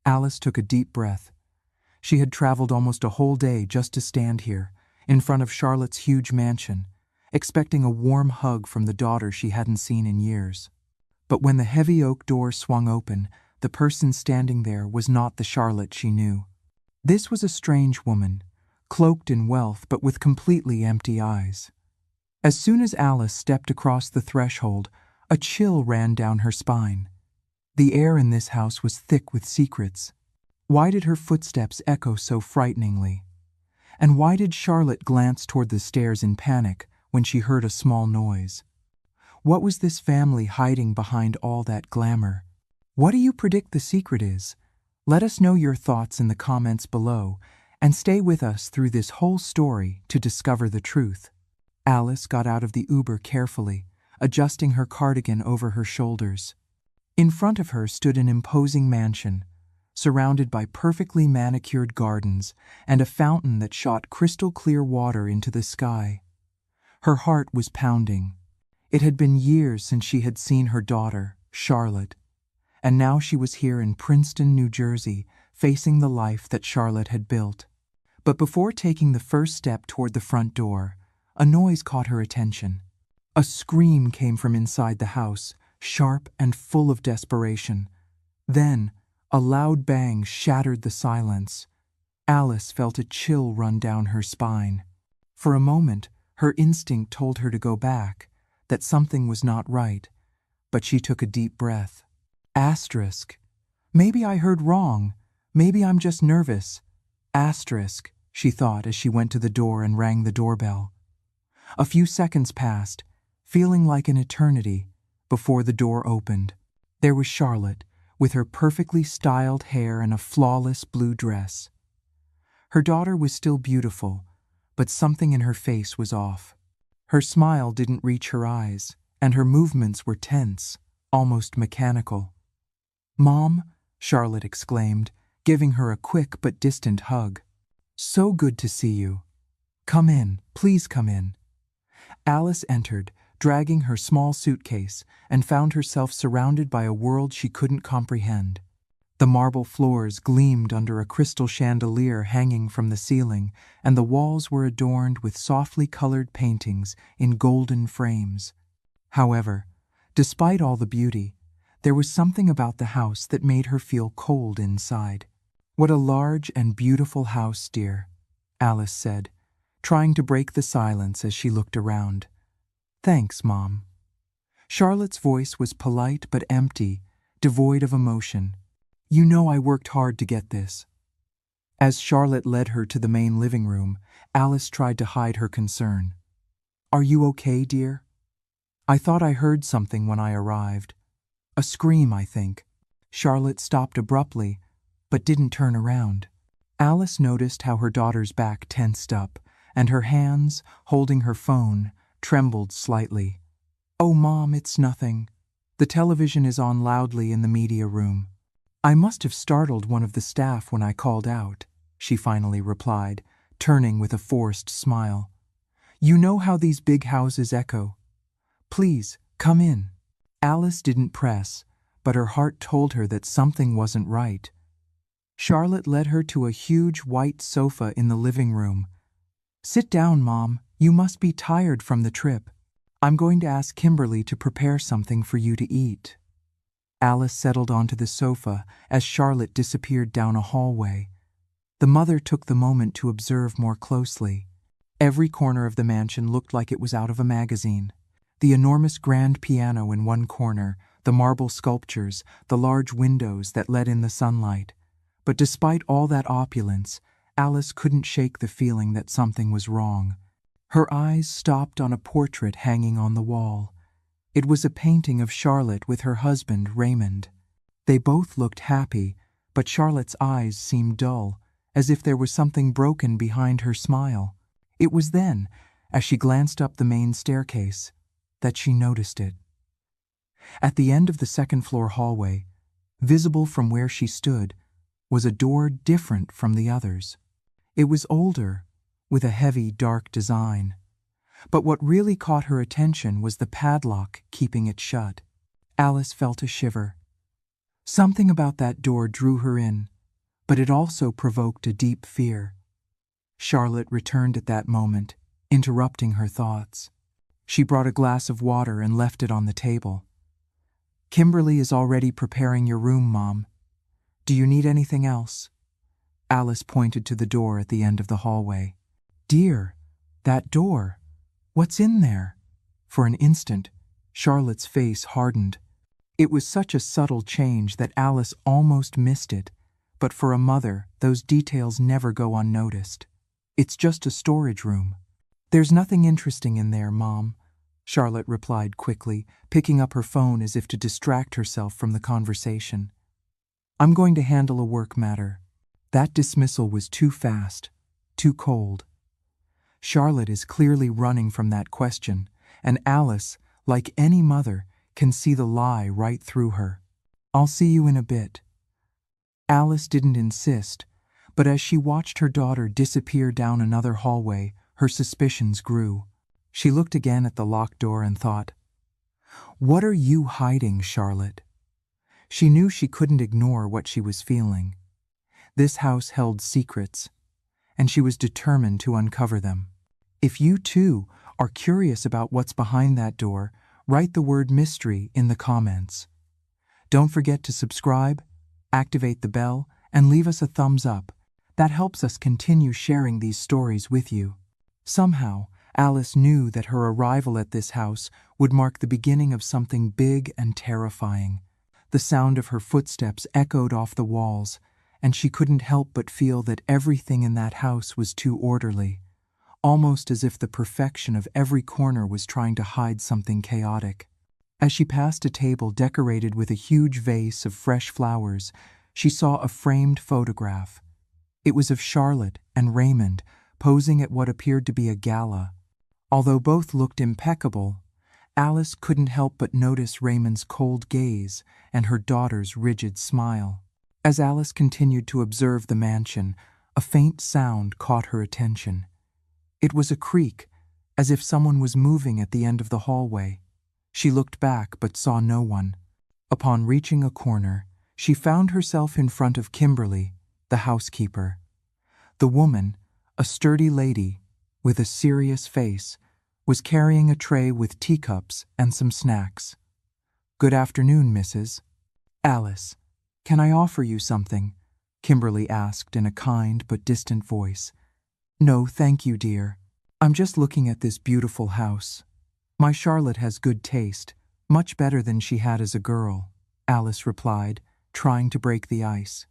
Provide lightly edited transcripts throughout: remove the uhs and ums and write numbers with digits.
Alice took a deep breath. She had traveled almost a whole day just to stand here, in front of Charlotte's huge mansion, expecting a warm hug from the daughter she hadn't seen in years. But when the heavy oak door swung open, the person standing there was not the Charlotte she knew. This was a strange woman, cloaked in wealth but with completely empty eyes. As soon as Alice stepped across the threshold, a chill ran down her spine. The air in this house was thick with secrets. Why did her footsteps echo so frighteningly? And why did Charlotte glance toward the stairs in panic when she heard a small noise? What was this family hiding behind all that glamour? What do you predict the secret is? Let us know your thoughts in the comments below, and stay with us through this whole story to discover the truth. Alice got out of the Uber carefully, adjusting her cardigan over her shoulders. In front of her stood an imposing mansion, surrounded by perfectly manicured gardens and a fountain that shot crystal-clear water into the sky. Her heart was pounding. It had been years since she had seen her daughter, Charlotte, and now she was here in Princeton, New Jersey, facing the life that Charlotte had built. But before taking the first step toward the front door, a noise caught her attention. A scream came from inside the house, sharp and full of desperation. Then, a loud bang shattered the silence. Alice felt a chill run down her spine. For a moment, her instinct told her to go back, that something was not right, but she took a deep breath. Asterisk. Maybe I heard wrong. Maybe I'm just nervous. Asterisk, she thought as she went to the door and rang the doorbell. A few seconds passed, feeling like an eternity, before the door opened. There was Charlotte, with her perfectly styled hair and a flawless blue dress. Her daughter was still beautiful, but something in her face was off. Her smile didn't reach her eyes, and her movements were tense, almost mechanical. "Mom," Charlotte exclaimed, giving her a quick but distant hug. "So good to see you. Come in, please come in." Alice entered, dragging her small suitcase, and found herself surrounded by a world she couldn't comprehend. The marble floors gleamed under a crystal chandelier hanging from the ceiling, and the walls were adorned with softly colored paintings in golden frames. However, despite all the beauty, there was something about the house that made her feel cold inside. "What a large and beautiful house, dear," Alice said, trying to break the silence as she looked around. "Thanks, Mom." Charlotte's voice was polite but empty, devoid of emotion. "You know I worked hard to get this." As Charlotte led her to the main living room, Alice tried to hide her concern. "Are you okay, dear? I thought I heard something when I arrived. A scream, I think." Charlotte stopped abruptly, but didn't turn around. Alice noticed how her daughter's back tensed up, and her hands, holding her phone, trembled slightly. "Oh, Mom, it's nothing. The television is on loudly in the media room. I must have startled one of the staff when I called out," she finally replied, turning with a forced smile. "You know how these big houses echo. Please, come in." Alice didn't press, but her heart told her that something wasn't right. Charlotte led her to a huge white sofa in the living room. "Sit down, Mom. You must be tired from the trip. I'm going to ask Kimberly to prepare something for you to eat." Alice settled onto the sofa as Charlotte disappeared down a hallway. The mother took the moment to observe more closely. Every corner of the mansion looked like it was out of a magazine. The enormous grand piano in one corner, the marble sculptures, the large windows that let in the sunlight. But despite all that opulence, Alice couldn't shake the feeling that something was wrong. Her eyes stopped on a portrait hanging on the wall. It was a painting of Charlotte with her husband, Raymond. They both looked happy, but Charlotte's eyes seemed dull, as if there was something broken behind her smile. It was then, as she glanced up the main staircase, that she noticed it. At the end of the second-floor hallway, visible from where she stood, was a door different from the others. It was older, with a heavy, dark design. But what really caught her attention was the padlock keeping it shut. Alice felt a shiver. Something about that door drew her in, but it also provoked a deep fear. Charlotte returned at that moment, interrupting her thoughts. She brought a glass of water and left it on the table. "Kimberly is already preparing your room, Mom. Do you need anything else?" Alice pointed to the door at the end of the hallway. "Dear, that door. What's in there?" For an instant, Charlotte's face hardened. It was such a subtle change that Alice almost missed it, but for a mother, those details never go unnoticed. "It's just a storage room." "There's nothing interesting in there, Mom," Charlotte replied quickly, picking up her phone as if to distract herself from the conversation. "I'm going to handle a work matter." That dismissal was too fast, too cold. Charlotte is clearly running from that question, and Alice, like any mother, can see the lie right through her. "I'll see you in a bit." Alice didn't insist, but as she watched her daughter disappear down another hallway, her suspicions grew. She looked again at the locked door and thought, "What are you hiding, Charlotte?" She knew she couldn't ignore what she was feeling. This house held secrets, and she was determined to uncover them. If you, too, are curious about what's behind that door, write the word mystery in the comments. Don't forget to subscribe, activate the bell, and leave us a thumbs up. That helps us continue sharing these stories with you. Somehow, Alice knew that her arrival at this house would mark the beginning of something big and terrifying. The sound of her footsteps echoed off the walls, and she couldn't help but feel that everything in that house was too orderly, almost as if the perfection of every corner was trying to hide something chaotic. As she passed a table decorated with a huge vase of fresh flowers, she saw a framed photograph. It was of Charlotte and Raymond posing at what appeared to be a gala. Although both looked impeccable, Alice couldn't help but notice Raymond's cold gaze and her daughter's rigid smile. As Alice continued to observe the mansion, a faint sound caught her attention. It was a creak, as if someone was moving at the end of the hallway. She looked back but saw no one. Upon reaching a corner, she found herself in front of Kimberly, the housekeeper. The woman, a sturdy lady with a serious face, was carrying a tray with teacups and some snacks. "Good afternoon, Mrs. Alice. Can I offer you something?" Kimberly asked in a kind but distant voice. "No, thank you, dear. I'm just looking at this beautiful house. My Charlotte has good taste, much better than she had as a girl," Alice replied, trying to break the ice.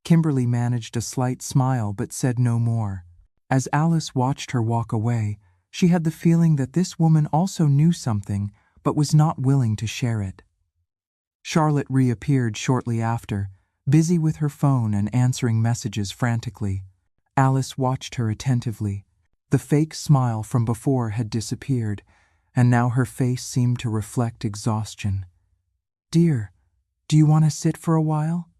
Kimberly managed a slight smile but said no more. As Alice watched her walk away, she had the feeling that this woman also knew something but was not willing to share it. Charlotte reappeared shortly after, busy with her phone and answering messages frantically. Alice watched her attentively. The fake smile from before had disappeared, and now her face seemed to reflect exhaustion. "Dear, do you want to sit for a while?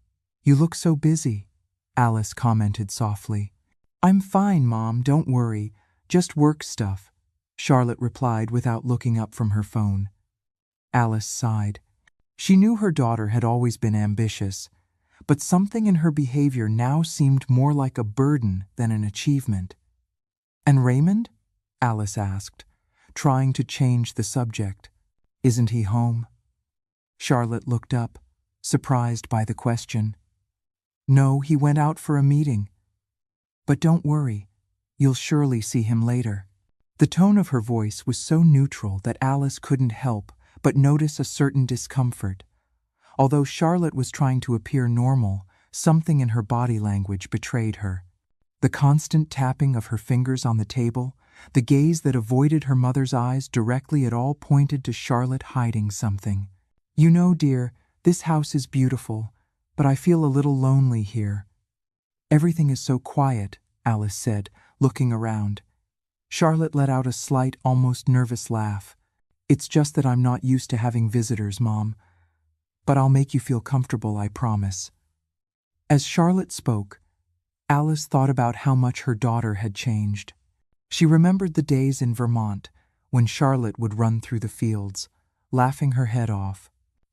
You look so busy," Alice commented softly. "I'm fine, Mom, don't worry. Just work stuff," Charlotte replied without looking up from her phone. Alice sighed. She knew her daughter had always been ambitious, but something in her behavior now seemed more like a burden than an achievement. "And Raymond?" Alice asked, trying to change the subject. "Isn't he home?" Charlotte looked up, surprised by the question. "No, he went out for a meeting. But don't worry, you'll surely see him later." The tone of her voice was so neutral that Alice couldn't help but notice a certain discomfort. Although Charlotte was trying to appear normal, something in her body language betrayed her. The constant tapping of her fingers on the table, the gaze that avoided her mother's eyes directly at all pointed to Charlotte hiding something. "You know, dear, this house is beautiful, but I feel a little lonely here." "Everything is so quiet," Alice said, looking around. Charlotte let out a slight, almost nervous laugh. "It's just that I'm not used to having visitors, Mom. But I'll make you feel comfortable, I promise." As Charlotte spoke, Alice thought about how much her daughter had changed. She remembered the days in Vermont when Charlotte would run through the fields, laughing her head off.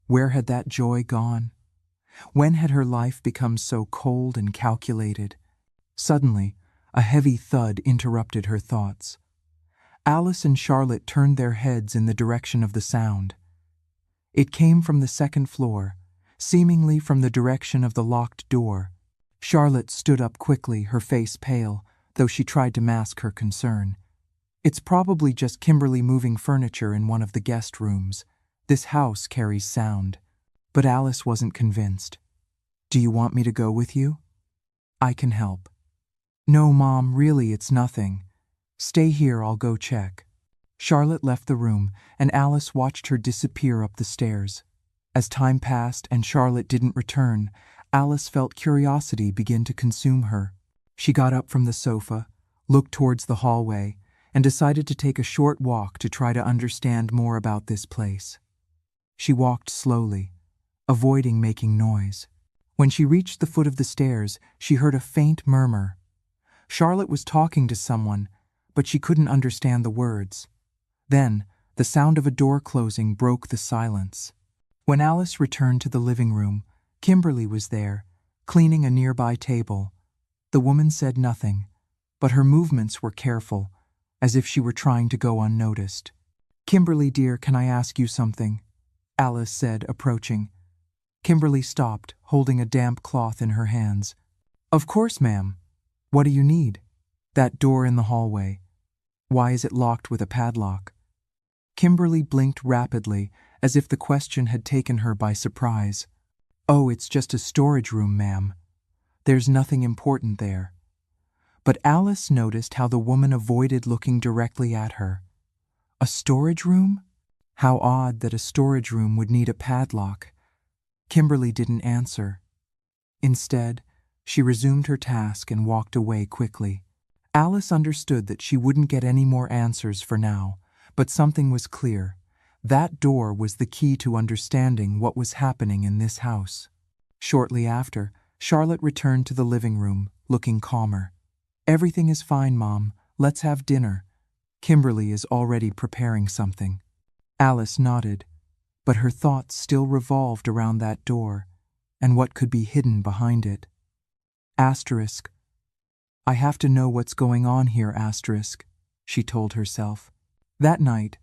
Where had that joy gone? When had her life become so cold and calculated? Suddenly, a heavy thud interrupted her thoughts. Alice and Charlotte turned their heads in the direction of the sound. It came from the second floor, seemingly from the direction of the locked door. Charlotte stood up quickly, her face pale, though she tried to mask her concern. It's probably just Kimberly moving furniture in one of the guest rooms. This house carries sound. But Alice wasn't convinced. Do you want me to go with you? I can help. No, Mom, really, it's nothing. Stay here, I'll go check. Charlotte left the room, and Alice watched her disappear up the stairs. As time passed and Charlotte didn't return, Alice felt curiosity begin to consume her. She got up from the sofa, looked towards the hallway, and decided to take a short walk to try to understand more about this place. She walked slowly, avoiding making noise. When she reached the foot of the stairs, she heard a faint murmur. Charlotte was talking to someone, but she couldn't understand the words. Then, the sound of a door closing broke the silence. When Alice returned to the living room, Kimberly was there, cleaning a nearby table. The woman said nothing, but her movements were careful, as if she were trying to go unnoticed. Kimberly, dear, can I ask you something? Alice said, approaching. Kimberly stopped, holding a damp cloth in her hands. Of course, ma'am. What do you need? That door in the hallway. Why is it locked with a padlock? Kimberly blinked rapidly, as if the question had taken her by surprise. Oh, it's just a storage room, ma'am. There's nothing important there. But Alice noticed how the woman avoided looking directly at her. A storage room? How odd that a storage room would need a padlock. Kimberly didn't answer. Instead, she resumed her task and walked away quickly. Alice understood that she wouldn't get any more answers for now, but something was clear. That door was the key to understanding what was happening in this house. Shortly after, Charlotte returned to the living room, looking calmer. Everything is fine, Mom. Let's have dinner. Kimberly is already preparing something. Alice nodded, but her thoughts still revolved around that door and what could be hidden behind it. Asterisk. I have to know what's going on here, asterisk, she told herself. That night,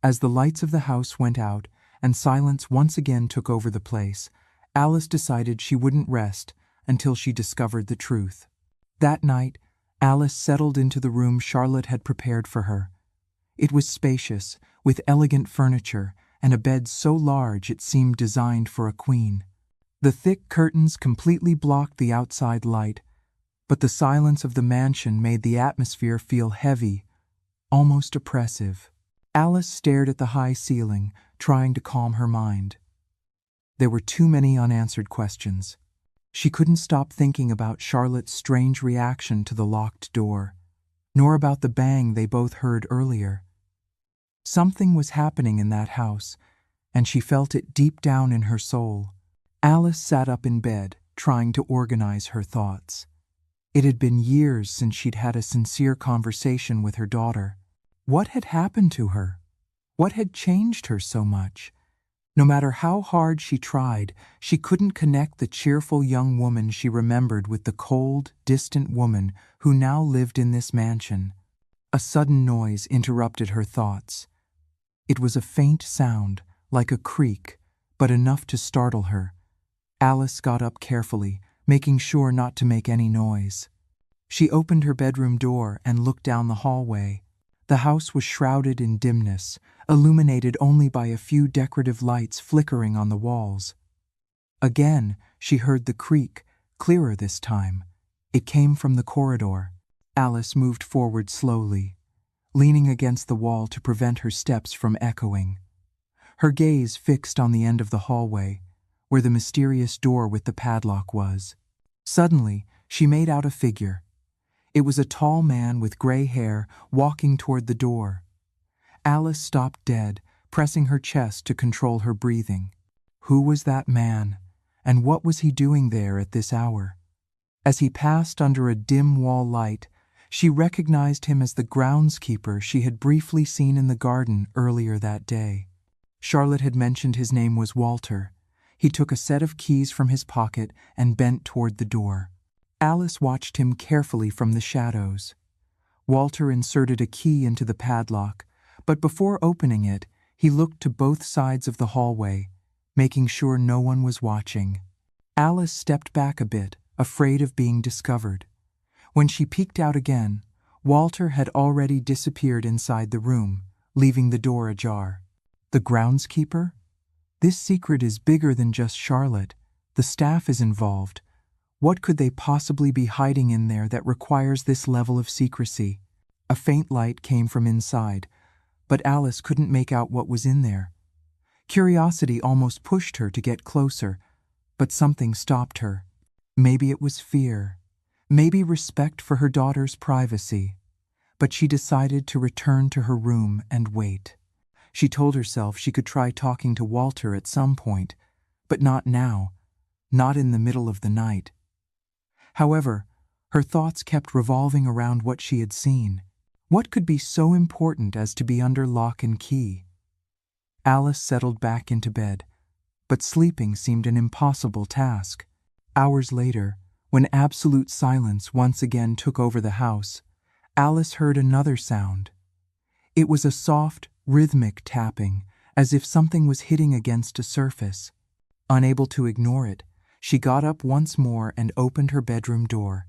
as the lights of the house went out and silence once again took over the place, Alice decided she wouldn't rest until she discovered the truth. That night, Alice settled into the room Charlotte had prepared for her. It was spacious, with elegant furniture and a bed so large it seemed designed for a queen. The thick curtains completely blocked the outside light, but the silence of the mansion made the atmosphere feel heavy, almost oppressive. Alice stared at the high ceiling, trying to calm her mind. There were too many unanswered questions. She couldn't stop thinking about Charlotte's strange reaction to the locked door, nor about the bang they both heard earlier. Something was happening in that house, and she felt it deep down in her soul. Alice sat up in bed, trying to organize her thoughts. It had been years since she'd had a sincere conversation with her daughter. What had happened to her? What had changed her so much? No matter how hard she tried, she couldn't connect the cheerful young woman she remembered with the cold, distant woman who now lived in this mansion. A sudden noise interrupted her thoughts. It was a faint sound, like a creak, but enough to startle her. Alice got up carefully, making sure not to make any noise. She opened her bedroom door and looked down the hallway. The house was shrouded in dimness, illuminated only by a few decorative lights flickering on the walls. Again, she heard the creak, clearer this time. It came from the corridor. Alice moved forward slowly, leaning against the wall to prevent her steps from echoing. Her gaze fixed on the end of the hallway, where the mysterious door with the padlock was. Suddenly, she made out a figure. It was a tall man with gray hair walking toward the door. Alice stopped dead, pressing her chest to control her breathing. Who was that man, and what was he doing there at this hour? As he passed under a dim wall light, she recognized him as the groundskeeper she had briefly seen in the garden earlier that day. Charlotte had mentioned his name was Walter. He took a set of keys from his pocket and bent toward the door. Alice watched him carefully from the shadows. Walter inserted a key into the padlock, but before opening it, he looked to both sides of the hallway, making sure no one was watching. Alice stepped back a bit, afraid of being discovered. When she peeked out again, Walter had already disappeared inside the room, leaving the door ajar. The groundskeeper? This secret is bigger than just Charlotte. The staff is involved. What could they possibly be hiding in there that requires this level of secrecy? A faint light came from inside, but Alice couldn't make out what was in there. Curiosity almost pushed her to get closer, but something stopped her. Maybe it was fear. Maybe respect for her daughter's privacy. But she decided to return to her room and wait. She told herself she could try talking to Walter at some point, but not now, not in the middle of the night. However, her thoughts kept revolving around what she had seen. What could be so important as to be under lock and key? Alice settled back into bed, but sleeping seemed an impossible task. Hours later, when absolute silence once again took over the house, Alice heard another sound. It was a soft, rhythmic tapping, as if something was hitting against a surface. Unable to ignore it, she got up once more and opened her bedroom door.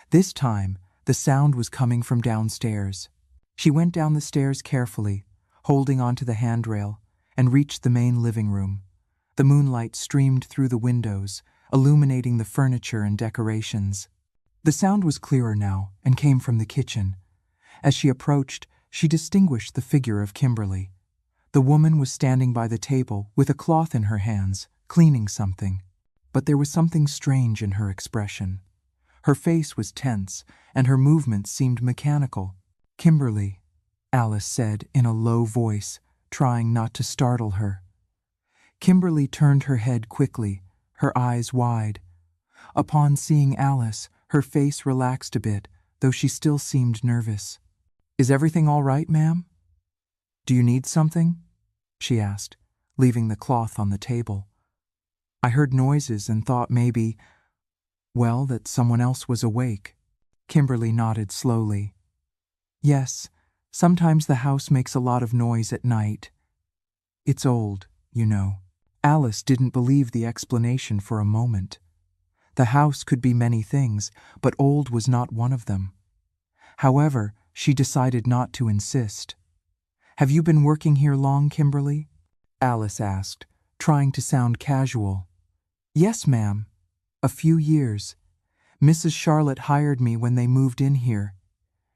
This time, the sound was coming from downstairs. She went down the stairs carefully, holding onto the handrail, and reached the main living room. The moonlight streamed through the windows, illuminating the furniture and decorations. The sound was clearer now and came from the kitchen. As she approached, she distinguished the figure of Kimberly. The woman was standing by the table with a cloth in her hands, cleaning something. But there was something strange in her expression. Her face was tense, and her movements seemed mechanical. "Kimberly," Alice said in a low voice, trying not to startle her. Kimberly turned her head quickly, her eyes wide. Upon seeing Alice, her face relaxed a bit, though she still seemed nervous. "Is everything all right, ma'am? Do you need something?" she asked, leaving the cloth on the table. "I heard noises and thought maybe, well, that someone else was awake." Kimberly nodded slowly. "Yes, sometimes the house makes a lot of noise at night. It's old, you know." Alice didn't believe the explanation for a moment. The house could be many things, but old was not one of them. However, she decided not to insist. "Have you been working here long, Kimberly?" Alice asked, trying to sound casual. "Yes, ma'am. A few years. Mrs. Charlotte hired me when they moved in here.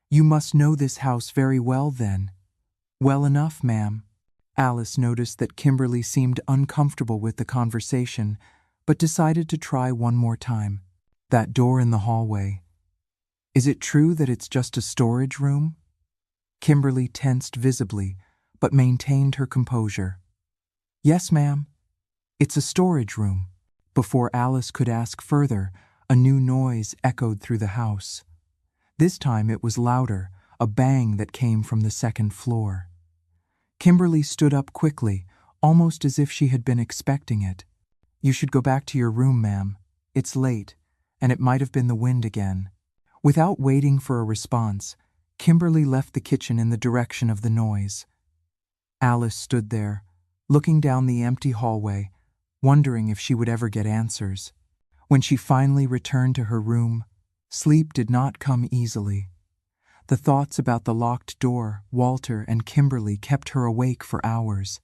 You must know this house very well then." "Well enough, ma'am." Alice noticed that Kimberly seemed uncomfortable with the conversation, but decided to try one more time. "That door in the hallway. Is it true that it's just a storage room?" Kimberly tensed visibly, but maintained her composure. "Yes, ma'am. It's a storage room." Before Alice could ask further, a new noise echoed through the house. This time it was louder, a bang that came from the second floor. Kimberly stood up quickly, almost as if she had been expecting it. "You should go back to your room, ma'am. It's late, and it might have been the wind again." Without waiting for a response, Kimberly left the kitchen in the direction of the noise. Alice stood there, looking down the empty hallway, wondering if she would ever get answers. When she finally returned to her room, sleep did not come easily. The thoughts about the locked door, Walter, and Kimberly kept her awake for hours.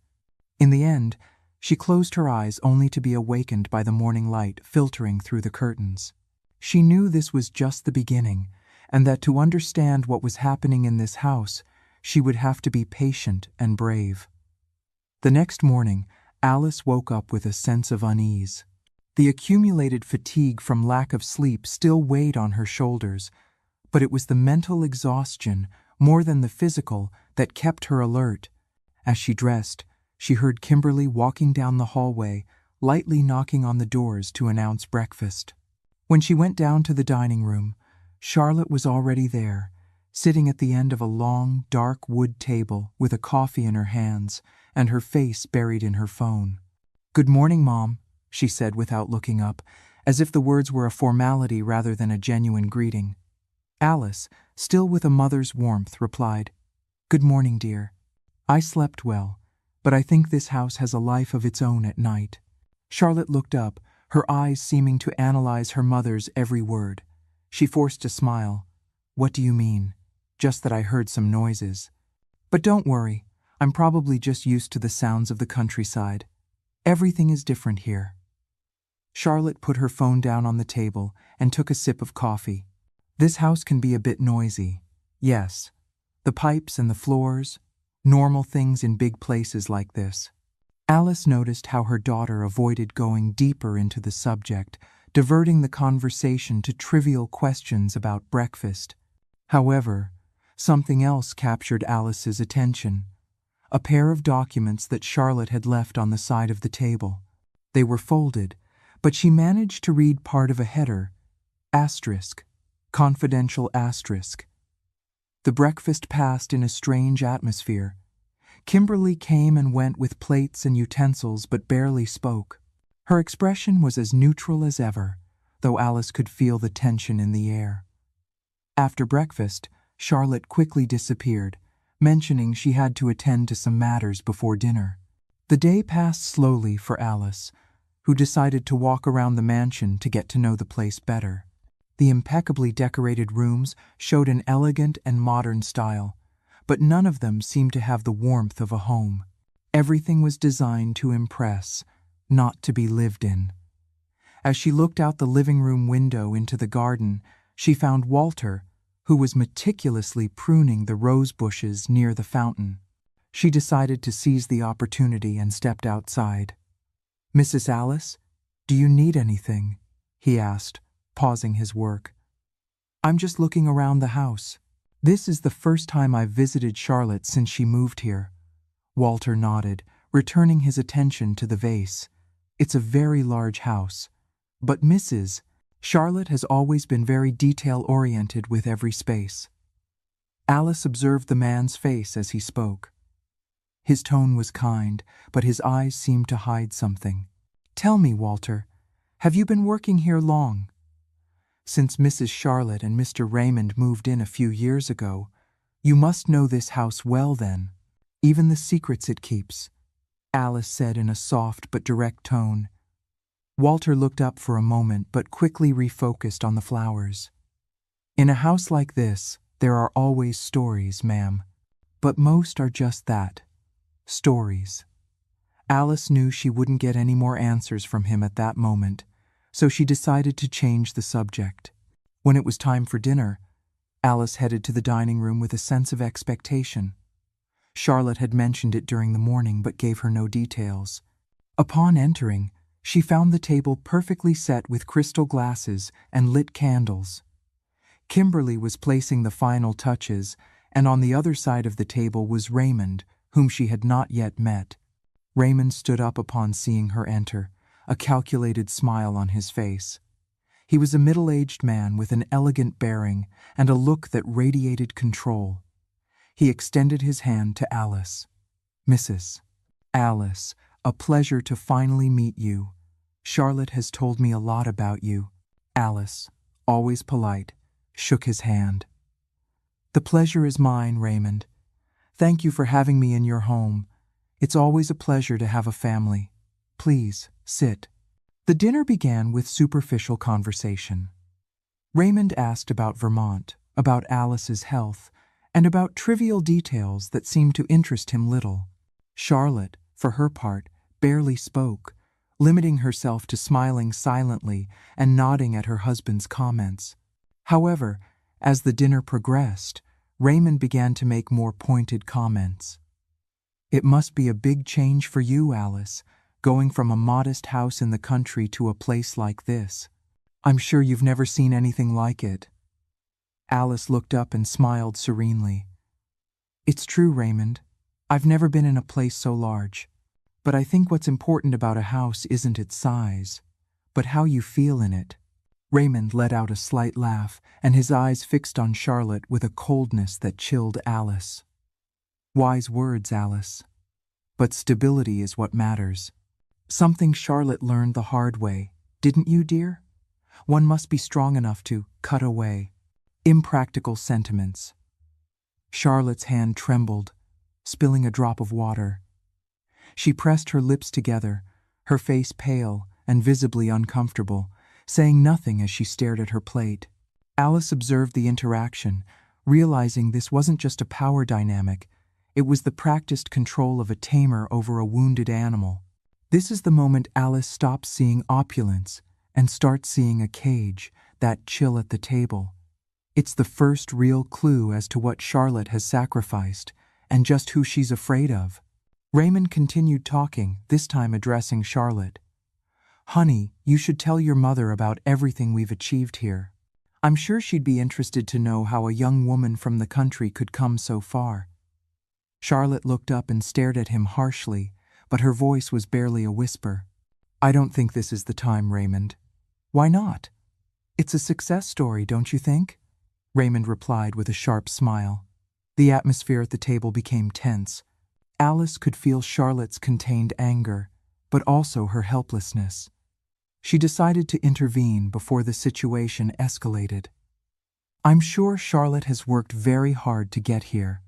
In the end, she closed her eyes only to be awakened by the morning light filtering through the curtains. She knew this was just the beginning, and that to understand what was happening in this house, she would have to be patient and brave. The next morning, Alice woke up with a sense of unease. The accumulated fatigue from lack of sleep still weighed on her shoulders, but it was the mental exhaustion, more than the physical, that kept her alert. As she dressed, she heard Kimberly walking down the hallway, lightly knocking on the doors to announce breakfast. When she went down to the dining room, Charlotte was already there, sitting at the end of a long, dark wood table with a coffee in her hands and her face buried in her phone. "Good morning, Mom," she said without looking up, as if the words were a formality rather than a genuine greeting. Alice, still with a mother's warmth, replied, "Good morning, dear. I slept well, but I think this house has a life of its own at night." Charlotte looked up, her eyes seeming to analyze her mother's every word. She forced a smile. "What do you mean?" "Just that I heard some noises. But don't worry, I'm probably just used to the sounds of the countryside. Everything is different here." Charlotte put her phone down on the table and took a sip of coffee. "This house can be a bit noisy. Yes, the pipes and the floors, normal things in big places like this." Alice noticed how her daughter avoided going deeper into the subject, diverting the conversation to trivial questions about breakfast. However, something else captured Alice's attention. A pair of documents that Charlotte had left on the side of the table. They were folded, but she managed to read part of a header. Asterisk. Confidential asterisk. The breakfast passed in a strange atmosphere. Kimberly came and went with plates and utensils but barely spoke. Her expression was as neutral as ever, though Alice could feel the tension in the air. After breakfast, Charlotte quickly disappeared, mentioning she had to attend to some matters before dinner. The day passed slowly for Alice, who decided to walk around the mansion to get to know the place better. The impeccably decorated rooms showed an elegant and modern style, but none of them seemed to have the warmth of a home. Everything was designed to impress, not to be lived in. As she looked out the living room window into the garden, she found Walter, who was meticulously pruning the rose bushes near the fountain. She decided to seize the opportunity and stepped outside. "Mrs. Alice, do you need anything?" he asked, pausing his work. "I'm just looking around the house. This is the first time I've visited Charlotte since she moved here." Walter nodded, returning his attention to the vase. "It's a very large house, but Mrs. Charlotte has always been very detail-oriented with every space." Alice observed the man's face as he spoke. His tone was kind, but his eyes seemed to hide something. "Tell me, Walter, have you been working here long?" "Since Mrs. Charlotte and Mr. Raymond moved in a few years ago. You must know this house well then, even the secrets it keeps," Alice said in a soft but direct tone. Walter looked up for a moment but quickly refocused on the flowers. "In a house like this, there are always stories, ma'am. But most are just that. Stories." Alice knew she wouldn't get any more answers from him at that moment, so she decided to change the subject. When it was time for dinner, Alice headed to the dining room with a sense of expectation. Charlotte had mentioned it during the morning but gave her no details. Upon entering, she found the table perfectly set with crystal glasses and lit candles. Kimberly was placing the final touches, and on the other side of the table was Raymond, whom she had not yet met. Raymond stood up upon seeing her enter, a calculated smile on his face. He was a middle-aged man with an elegant bearing and a look that radiated control. He extended his hand to Alice. "Mrs. Alice, a pleasure to finally meet you. Charlotte has told me a lot about you." Alice, always polite, shook his hand. "The pleasure is mine, Raymond. Thank you for having me in your home. It's always a pleasure to have a family. Please, sit." The dinner began with superficial conversation. Raymond asked about Vermont, about Alice's health, and about trivial details that seemed to interest him little. Charlotte, for her part, barely spoke, limiting herself to smiling silently and nodding at her husband's comments. However, as the dinner progressed, Raymond began to make more pointed comments. "It must be a big change for you, Alice, going from a modest house in the country to a place like this. I'm sure you've never seen anything like it." Alice looked up and smiled serenely. "It's true, Raymond. I've never been in a place so large. But I think what's important about a house isn't its size, but how you feel in it." Raymond let out a slight laugh, and his eyes fixed on Charlotte with a coldness that chilled Alice. "Wise words, Alice. But stability is what matters. Something Charlotte learned the hard way, didn't you, dear? One must be strong enough to cut away impractical sentiments. Charlotte's hand trembled, spilling a drop of water. She pressed her lips together, her face pale and visibly uncomfortable, saying nothing as she stared at her plate. Alice observed the interaction, realizing this wasn't just a power dynamic, it was the practiced control of a tamer over a wounded animal. This is the moment Alice stops seeing opulence and starts seeing a cage, that chill at the table. It's the first real clue as to what Charlotte has sacrificed and just who she's afraid of. Raymond continued talking, this time addressing Charlotte. "Honey, you should tell your mother about everything we've achieved here. I'm sure she'd be interested to know how a young woman from the country could come so far." Charlotte looked up and stared at him harshly, but her voice was barely a whisper. "I don't think this is the time, Raymond." "Why not? It's a success story, don't you think?" Raymond replied with a sharp smile. The atmosphere at the table became tense. Alice could feel Charlotte's contained anger, but also her helplessness. She decided to intervene before the situation escalated. "I'm sure Charlotte has worked very hard to get here.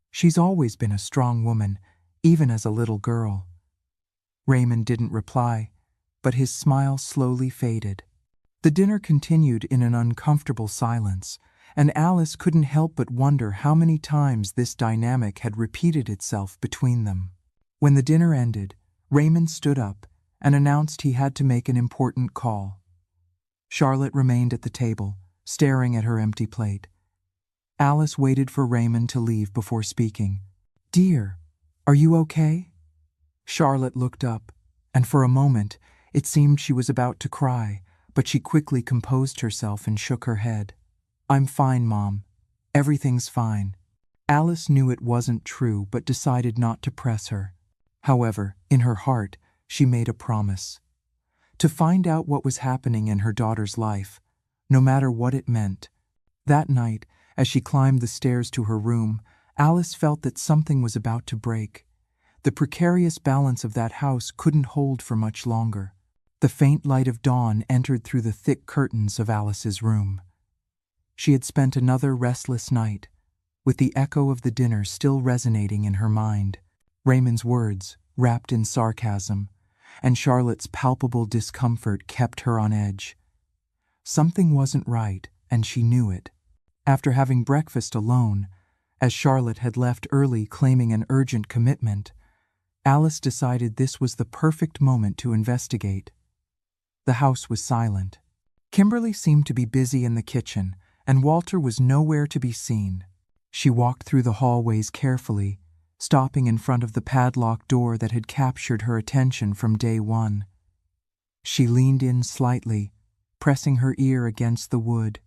She's always been a strong woman, even as a little girl." Raymond didn't reply, but his smile slowly faded. The dinner continued in an uncomfortable silence, and Alice couldn't help but wonder how many times this dynamic had repeated itself between them. When the dinner ended, Raymond stood up and announced he had to make an important call. Charlotte remained at the table, staring at her empty plate. Alice waited for Raymond to leave before speaking. "Dear, are you okay?" Charlotte looked up, and for a moment it seemed she was about to cry, but she quickly composed herself and shook her head. "I'm fine, Mom. Everything's fine." Alice knew it wasn't true but decided not to press her. However, in her heart, she made a promise. To find out what was happening in her daughter's life, no matter what it meant. That night, as she climbed the stairs to her room, Alice felt that something was about to break. The precarious balance of that house couldn't hold for much longer. The faint light of dawn entered through the thick curtains of Alice's room. She had spent another restless night, with the echo of the dinner still resonating in her mind. Raymond's words, wrapped in sarcasm, and Charlotte's palpable discomfort kept her on edge. Something wasn't right, and she knew it. After having breakfast alone, as Charlotte had left early claiming an urgent commitment, Alice decided this was the perfect moment to investigate. The house was silent. Kimberly seemed to be busy in the kitchen, and Walter was nowhere to be seen. She walked through the hallways carefully, stopping in front of the padlocked door that had captured her attention from day one. She leaned in slightly, pressing her ear against the wood.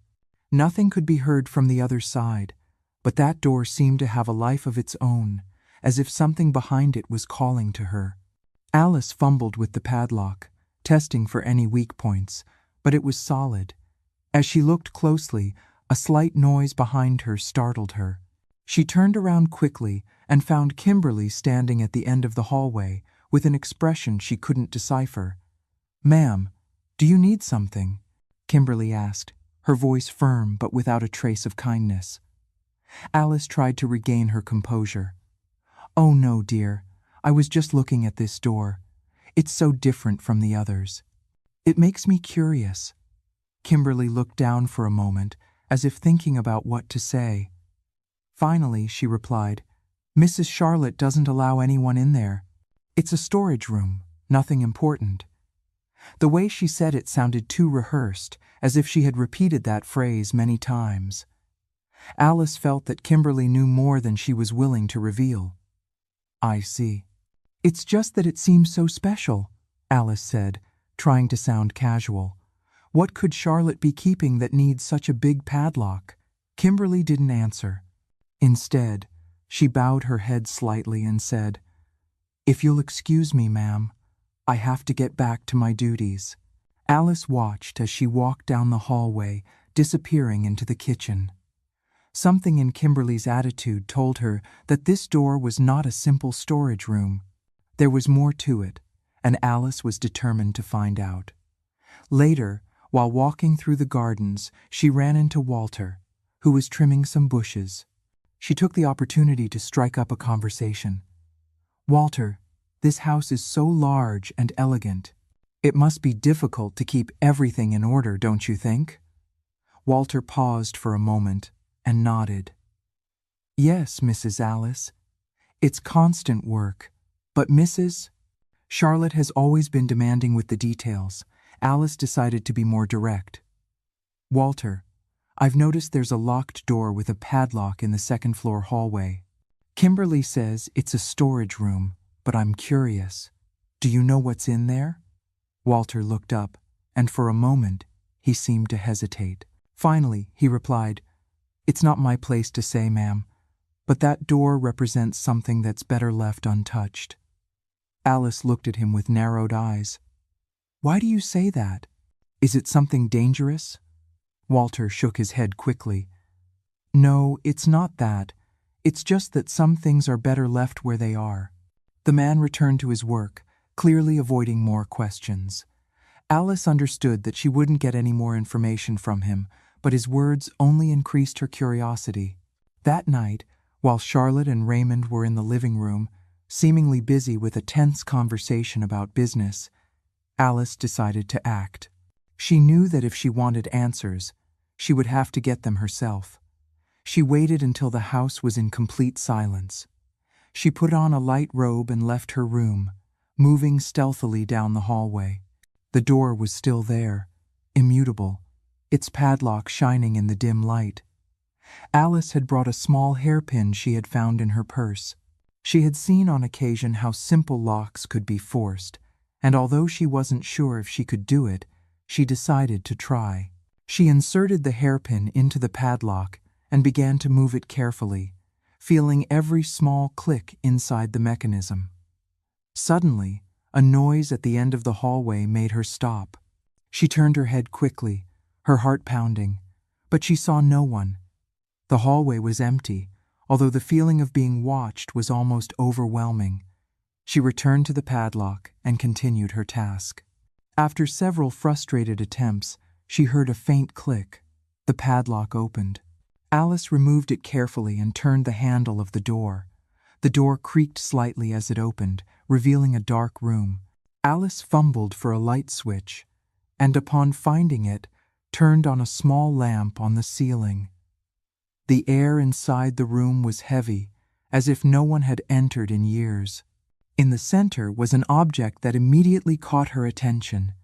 Nothing could be heard from the other side, but that door seemed to have a life of its own, as if something behind it was calling to her. Alice fumbled with the padlock, testing for any weak points, but it was solid. As she looked closely, a slight noise behind her startled her. She turned around quickly and found Kimberly standing at the end of the hallway with an expression she couldn't decipher. "Ma'am, do you need something?" Kimberly asked, her voice firm but without a trace of kindness. Alice tried to regain her composure. "Oh no, dear. I was just looking at this door. It's so different from the others. It makes me curious." Kimberly looked down for a moment, as if thinking about what to say. Finally, she replied, "Mrs. Charlotte doesn't allow anyone in there. It's a storage room, nothing important." The way she said it sounded too rehearsed, as if she had repeated that phrase many times. Alice felt that Kimberly knew more than she was willing to reveal. "I see. It's just that it seems so special," Alice said, trying to sound casual. "What could Charlotte be keeping that needs such a big padlock?" Kimberly didn't answer. Instead, she bowed her head slightly and said, "If you'll excuse me, ma'am, I have to get back to my duties." Alice watched as she walked down the hallway, disappearing into the kitchen. Something in Kimberly's attitude told her that this door was not a simple storage room. There was more to it, and Alice was determined to find out. Later, while walking through the gardens, she ran into Walter, who was trimming some bushes. She took the opportunity to strike up a conversation. "Walter, this house is so large and elegant. It must be difficult to keep everything in order, don't you think?" Walter paused for a moment and nodded. "Yes, Mrs. Alice. It's constant work, but Mrs. Charlotte has always been demanding with the details." Alice decided to be more direct. "Walter, I've noticed there's a locked door with a padlock in the second-floor hallway. Kimberly says it's a storage room, but I'm curious. Do you know what's in there?" Walter looked up, and for a moment, he seemed to hesitate. Finally, he replied, "It's not my place to say, ma'am, but that door represents something that's better left untouched." Alice looked at him with narrowed eyes. "Why do you say that? Is it something dangerous?" Walter shook his head quickly. "No, it's not that. It's just that some things are better left where they are." The man returned to his work, clearly avoiding more questions. Alice understood that she wouldn't get any more information from him, but his words only increased her curiosity. That night, while Charlotte and Raymond were in the living room, seemingly busy with a tense conversation about business, Alice decided to act. She knew that if she wanted answers, she would have to get them herself. She waited until the house was in complete silence. She put on a light robe and left her room, moving stealthily down the hallway. The door was still there, immutable, its padlock shining in the dim light. Alice had brought a small hairpin she had found in her purse. She had seen on occasion how simple locks could be forced, and although she wasn't sure if she could do it, she decided to try. She inserted the hairpin into the padlock and began to move it carefully, feeling every small click inside the mechanism. Suddenly, a noise at the end of the hallway made her stop. She turned her head quickly, her heart pounding, but she saw no one. The hallway was empty, although the feeling of being watched was almost overwhelming. She returned to the padlock and continued her task. After several frustrated attempts, she heard a faint click. The padlock opened. Alice removed it carefully and turned the handle of the door. The door creaked slightly as it opened, revealing a dark room. Alice fumbled for a light switch, and upon finding it, turned on a small lamp on the ceiling. The air inside the room was heavy, as if no one had entered in years. In the center was an object that immediately caught her attention,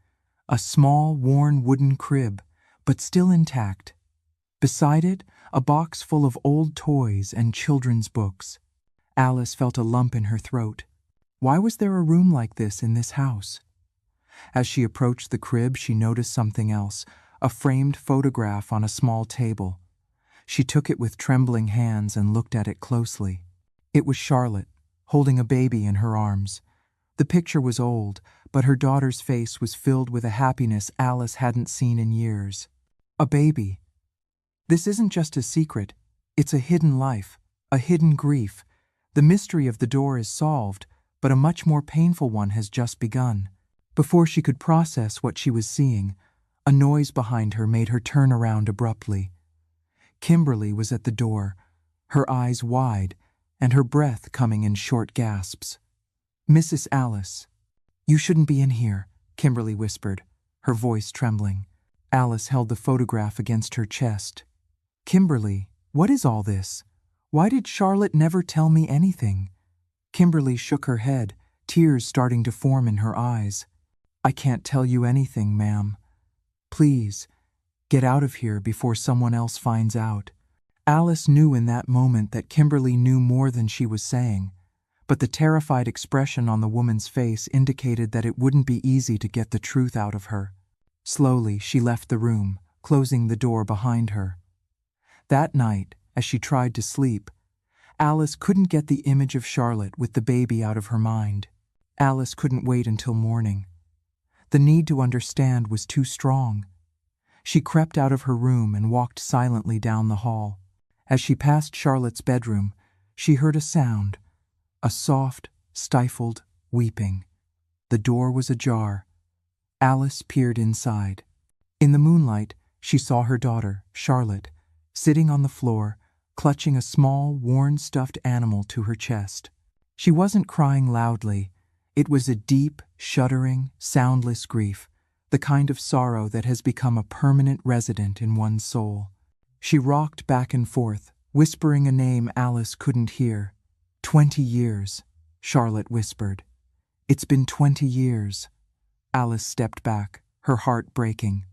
a small, worn wooden crib, but still intact. Beside it, a box full of old toys and children's books. Alice felt a lump in her throat. Why was there a room like this in this house? As she approached the crib, she noticed something else, a framed photograph on a small table. She took it with trembling hands and looked at it closely. It was Charlotte, holding a baby in her arms. The picture was old, but her daughter's face was filled with a happiness Alice hadn't seen in years. A baby. This isn't just a secret, it's a hidden life, a hidden grief. The mystery of the door is solved, but a much more painful one has just begun. Before she could process what she was seeing, a noise behind her made her turn around abruptly. Kimberly was at the door, her eyes wide, and her breath coming in short gasps. "Mrs. Alice, you shouldn't be in here," Kimberly whispered, her voice trembling. Alice held the photograph against her chest. "Kimberly, what is all this? Why did Charlotte never tell me anything?" Kimberly shook her head, tears starting to form in her eyes. "I can't tell you anything, ma'am. Please, get out of here before someone else finds out." Alice knew in that moment that Kimberly knew more than she was saying, but the terrified expression on the woman's face indicated that it wouldn't be easy to get the truth out of her. Slowly, she left the room, closing the door behind her. That night, as she tried to sleep, Alice couldn't get the image of Charlotte with the baby out of her mind. Alice couldn't wait until morning. The need to understand was too strong. She crept out of her room and walked silently down the hall. As she passed Charlotte's bedroom, she heard a sound, a soft, stifled weeping. The door was ajar. Alice peered inside. In the moonlight, she saw her daughter, Charlotte, sitting on the floor, clutching a small, worn stuffed animal to her chest. She wasn't crying loudly. It was a deep, shuddering, soundless grief, the kind of sorrow that has become a permanent resident in one's soul. She rocked back and forth, whispering a name Alice couldn't hear. 20 years, Charlotte whispered. It's been 20 years. Alice stepped back, her heart breaking.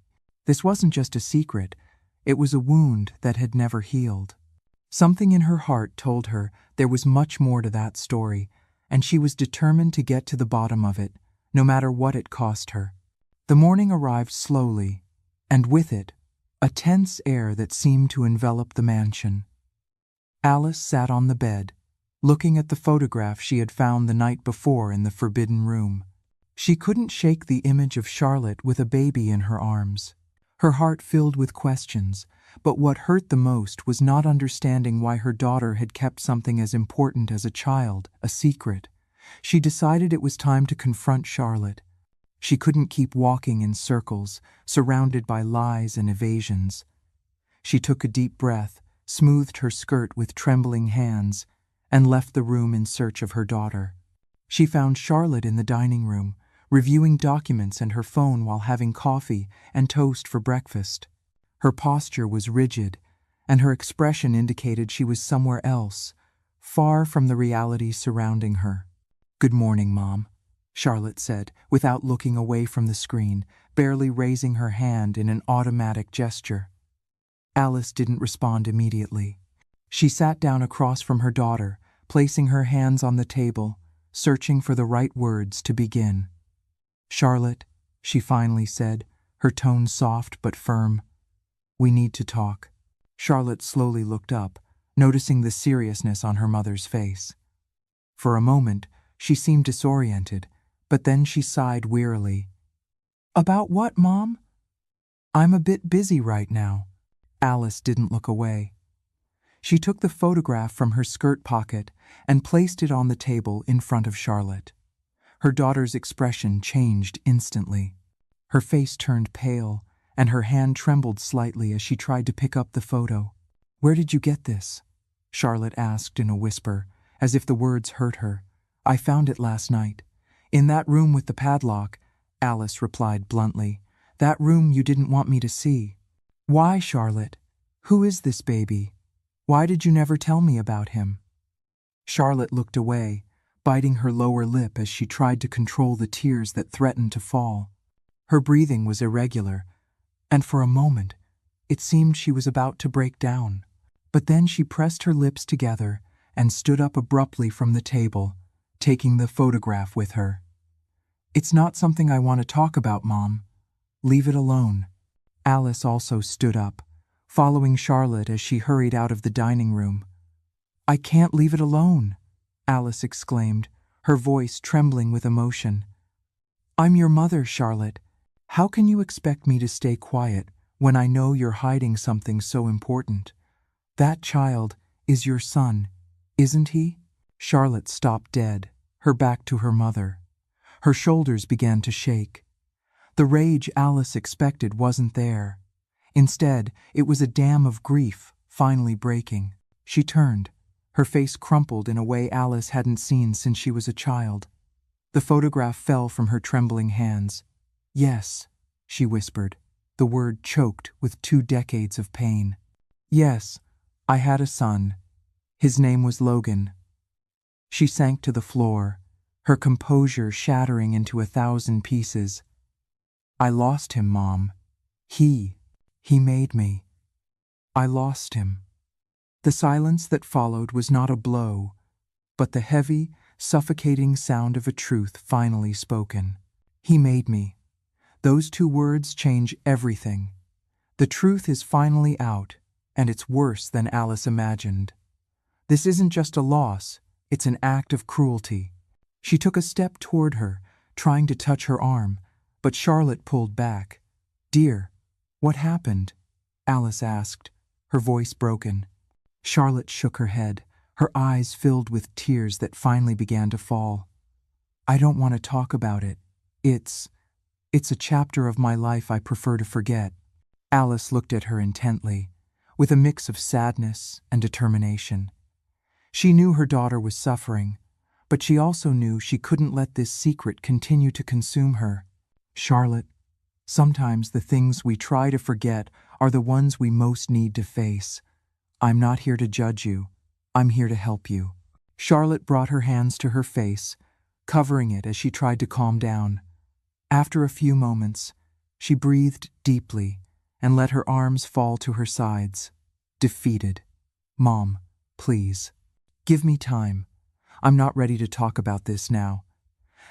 This wasn't just a secret, it was a wound that had never healed. Something in her heart told her there was much more to that story, and she was determined to get to the bottom of it, no matter what it cost her. The morning arrived slowly, and with it, a tense air that seemed to envelop the mansion. Alice sat on the bed, looking at the photograph she had found the night before in the forbidden room. She couldn't shake the image of Charlotte with a baby in her arms. Her heart filled with questions, but what hurt the most was not understanding why her daughter had kept something as important as a child a secret. She decided it was time to confront Charlotte. She couldn't keep walking in circles, surrounded by lies and evasions. She took a deep breath, smoothed her skirt with trembling hands, and left the room in search of her daughter. She found Charlotte in the dining room, reviewing documents and her phone while having coffee and toast for breakfast. Her posture was rigid, and her expression indicated she was somewhere else, far from the reality surrounding her. "Good morning, Mom," Charlotte said, without looking away from the screen, barely raising her hand in an automatic gesture. Alice didn't respond immediately. She sat down across from her daughter, placing her hands on the table, searching for the right words to begin. "Charlotte," she finally said, her tone soft but firm, "we need to talk." Charlotte slowly looked up, noticing the seriousness on her mother's face. For a moment, she seemed disoriented, but then she sighed wearily. "About what, Mom?" "I'm a bit busy right now." Alice didn't look away. She took the photograph from her skirt pocket and placed it on the table in front of Charlotte. Her daughter's expression changed instantly. Her face turned pale, and her hand trembled slightly as she tried to pick up the photo. "Where did you get this?" Charlotte asked in a whisper, as if the words hurt her. "I found it last night. In that room with the padlock," Alice replied bluntly. "That room you didn't want me to see." "Why, Charlotte? Who is this baby? Why did you never tell me about him?" Charlotte looked away, biting her lower lip as she tried to control the tears that threatened to fall. Her breathing was irregular, and for a moment, it seemed she was about to break down. But then she pressed her lips together and stood up abruptly from the table, taking the photograph with her. "It's not something I want to talk about, Mom. Leave it alone." Alice also stood up, following Charlotte as she hurried out of the dining room. "I can't leave it alone," Alice exclaimed, her voice trembling with emotion. "I'm your mother, Charlotte. How can you expect me to stay quiet when I know you're hiding something so important? That child is your son, isn't he?" Charlotte stopped dead, her back to her mother. Her shoulders began to shake. The rage Alice expected wasn't there. Instead, it was a dam of grief finally breaking. She turned, her face crumpled in a way Alice hadn't seen since she was a child. The photograph fell from her trembling hands. "Yes," she whispered, the word choked with 2 decades of pain. "Yes, I had a son. His name was Logan." She sank to the floor, her composure shattering into 1,000 pieces. "I lost him, Mom. He made me. I lost him." The silence that followed was not a blow, but the heavy, suffocating sound of a truth finally spoken. "He made me." Those 2 words change everything. The truth is finally out, and it's worse than Alice imagined. This isn't just a loss, it's an act of cruelty. She took a step toward her, trying to touch her arm, but Charlotte pulled back. "Dear, what happened?" Alice asked, her voice broken. Charlotte shook her head, her eyes filled with tears that finally began to fall. "I don't want to talk about it," It's a chapter of my life I prefer to forget. Alice looked at her intently, with a mix of sadness and determination. She knew her daughter was suffering, but she also knew she couldn't let this secret continue to consume her. Charlotte, sometimes the things we try to forget are the ones we most need to face. I'm not here to judge you. I'm here to help you. Charlotte brought her hands to her face, covering it as she tried to calm down. After a few moments, she breathed deeply and let her arms fall to her sides, defeated. Mom, please. Give me time. I'm not ready to talk about this now.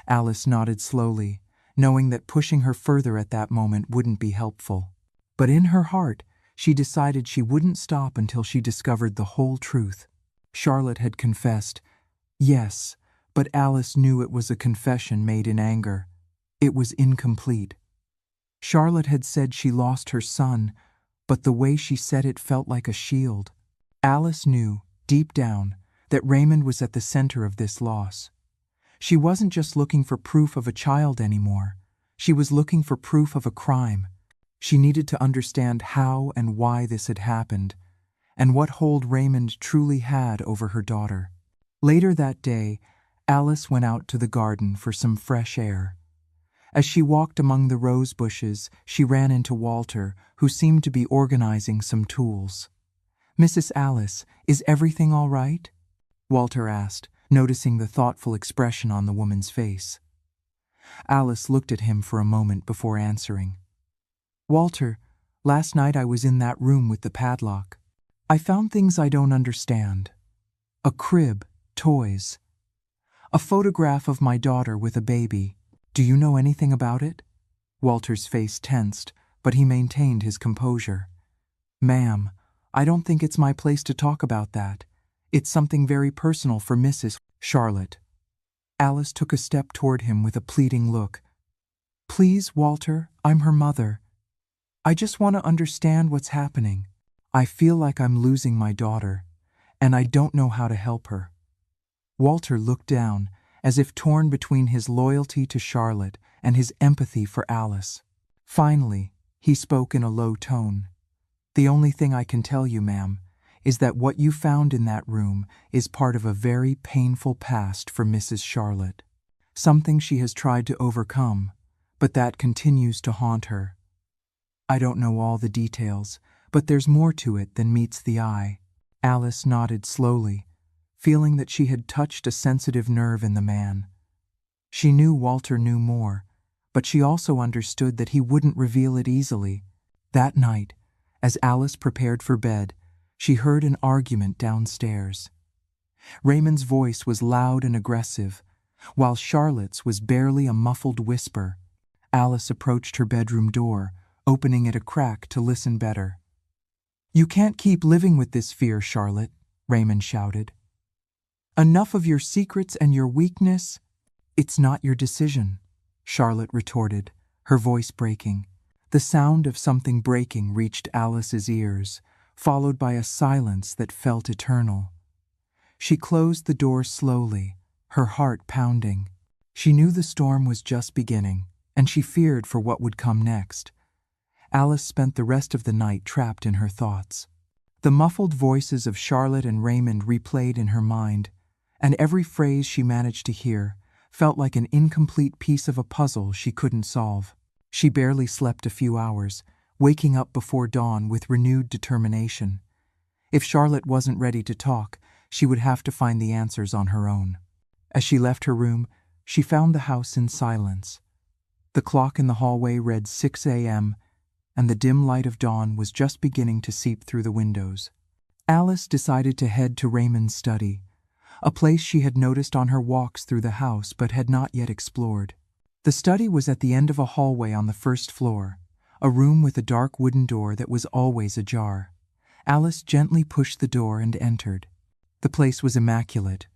Alice nodded slowly, knowing that pushing her further at that moment wouldn't be helpful. But in her heart, she decided she wouldn't stop until she discovered the whole truth. Charlotte had confessed, yes, but Alice knew it was a confession made in anger. It was incomplete. Charlotte had said she lost her son, but the way she said it felt like a shield. Alice knew, deep down, that Raymond was at the center of this loss. She wasn't just looking for proof of a child anymore. She was looking for proof of a crime. She needed to understand how and why this had happened, and what hold Raymond truly had over her daughter. Later that day, Alice went out to the garden for some fresh air. As she walked among the rose bushes, she ran into Walter, who seemed to be organizing some tools. "Mrs. Alice, is everything all right?" Walter asked, noticing the thoughtful expression on the woman's face. Alice looked at him for a moment before answering. "Walter, last night I was in that room with the padlock. I found things I don't understand. A crib, toys. A photograph of my daughter with a baby. Do you know anything about it?" Walter's face tensed, but he maintained his composure. "Ma'am, I don't think it's my place to talk about that. It's something very personal for Mrs. Charlotte." Alice took a step toward him with a pleading look. "Please, Walter, I'm her mother. I just want to understand what's happening. I feel like I'm losing my daughter, and I don't know how to help her." Walter looked down, as if torn between his loyalty to Charlotte and his empathy for Alice. Finally, he spoke in a low tone. "The only thing I can tell you, ma'am, is that what you found in that room is part of a very painful past for Mrs. Charlotte. Something she has tried to overcome, but that continues to haunt her. I don't know all the details, but there's more to it than meets the eye." Alice nodded slowly, feeling that she had touched a sensitive nerve in the man. She knew Walter knew more, but she also understood that he wouldn't reveal it easily. That night, as Alice prepared for bed, she heard an argument downstairs. Raymond's voice was loud and aggressive, while Charlotte's was barely a muffled whisper. Alice approached her bedroom door, opening it a crack to listen better. "You can't keep living with this fear, Charlotte," Raymond shouted. "Enough of your secrets and your weakness." "It's not your decision," Charlotte retorted, her voice breaking. The sound of something breaking reached Alice's ears, followed by a silence that felt eternal. She closed the door slowly, her heart pounding. She knew the storm was just beginning, and she feared for what would come next. Alice spent the rest of the night trapped in her thoughts. The muffled voices of Charlotte and Raymond replayed in her mind, and every phrase she managed to hear felt like an incomplete piece of a puzzle she couldn't solve. She barely slept a few hours, waking up before dawn with renewed determination. If Charlotte wasn't ready to talk, she would have to find the answers on her own. As she left her room, she found the house in silence. The clock in the hallway read 6 a.m., and the dim light of dawn was just beginning to seep through the windows. Alice decided to head to Raymond's study, a place she had noticed on her walks through the house but had not yet explored. The study was at the end of a hallway on the first floor, a room with a dark wooden door that was always ajar. Alice gently pushed the door and entered. The place was immaculate,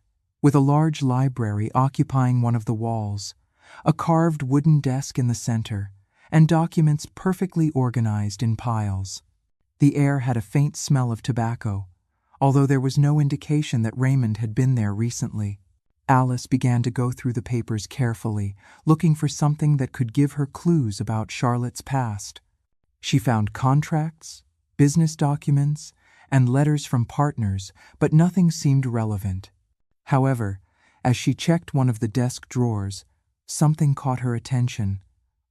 with a large library occupying one of the walls, a carved wooden desk in the center, and documents perfectly organized in piles. The air had a faint smell of tobacco, although there was no indication that Raymond had been there recently. Alice began to go through the papers carefully, looking for something that could give her clues about Charlotte's past. She found contracts, business documents, and letters from partners, but nothing seemed relevant. However, as she checked one of the desk drawers, something caught her attention,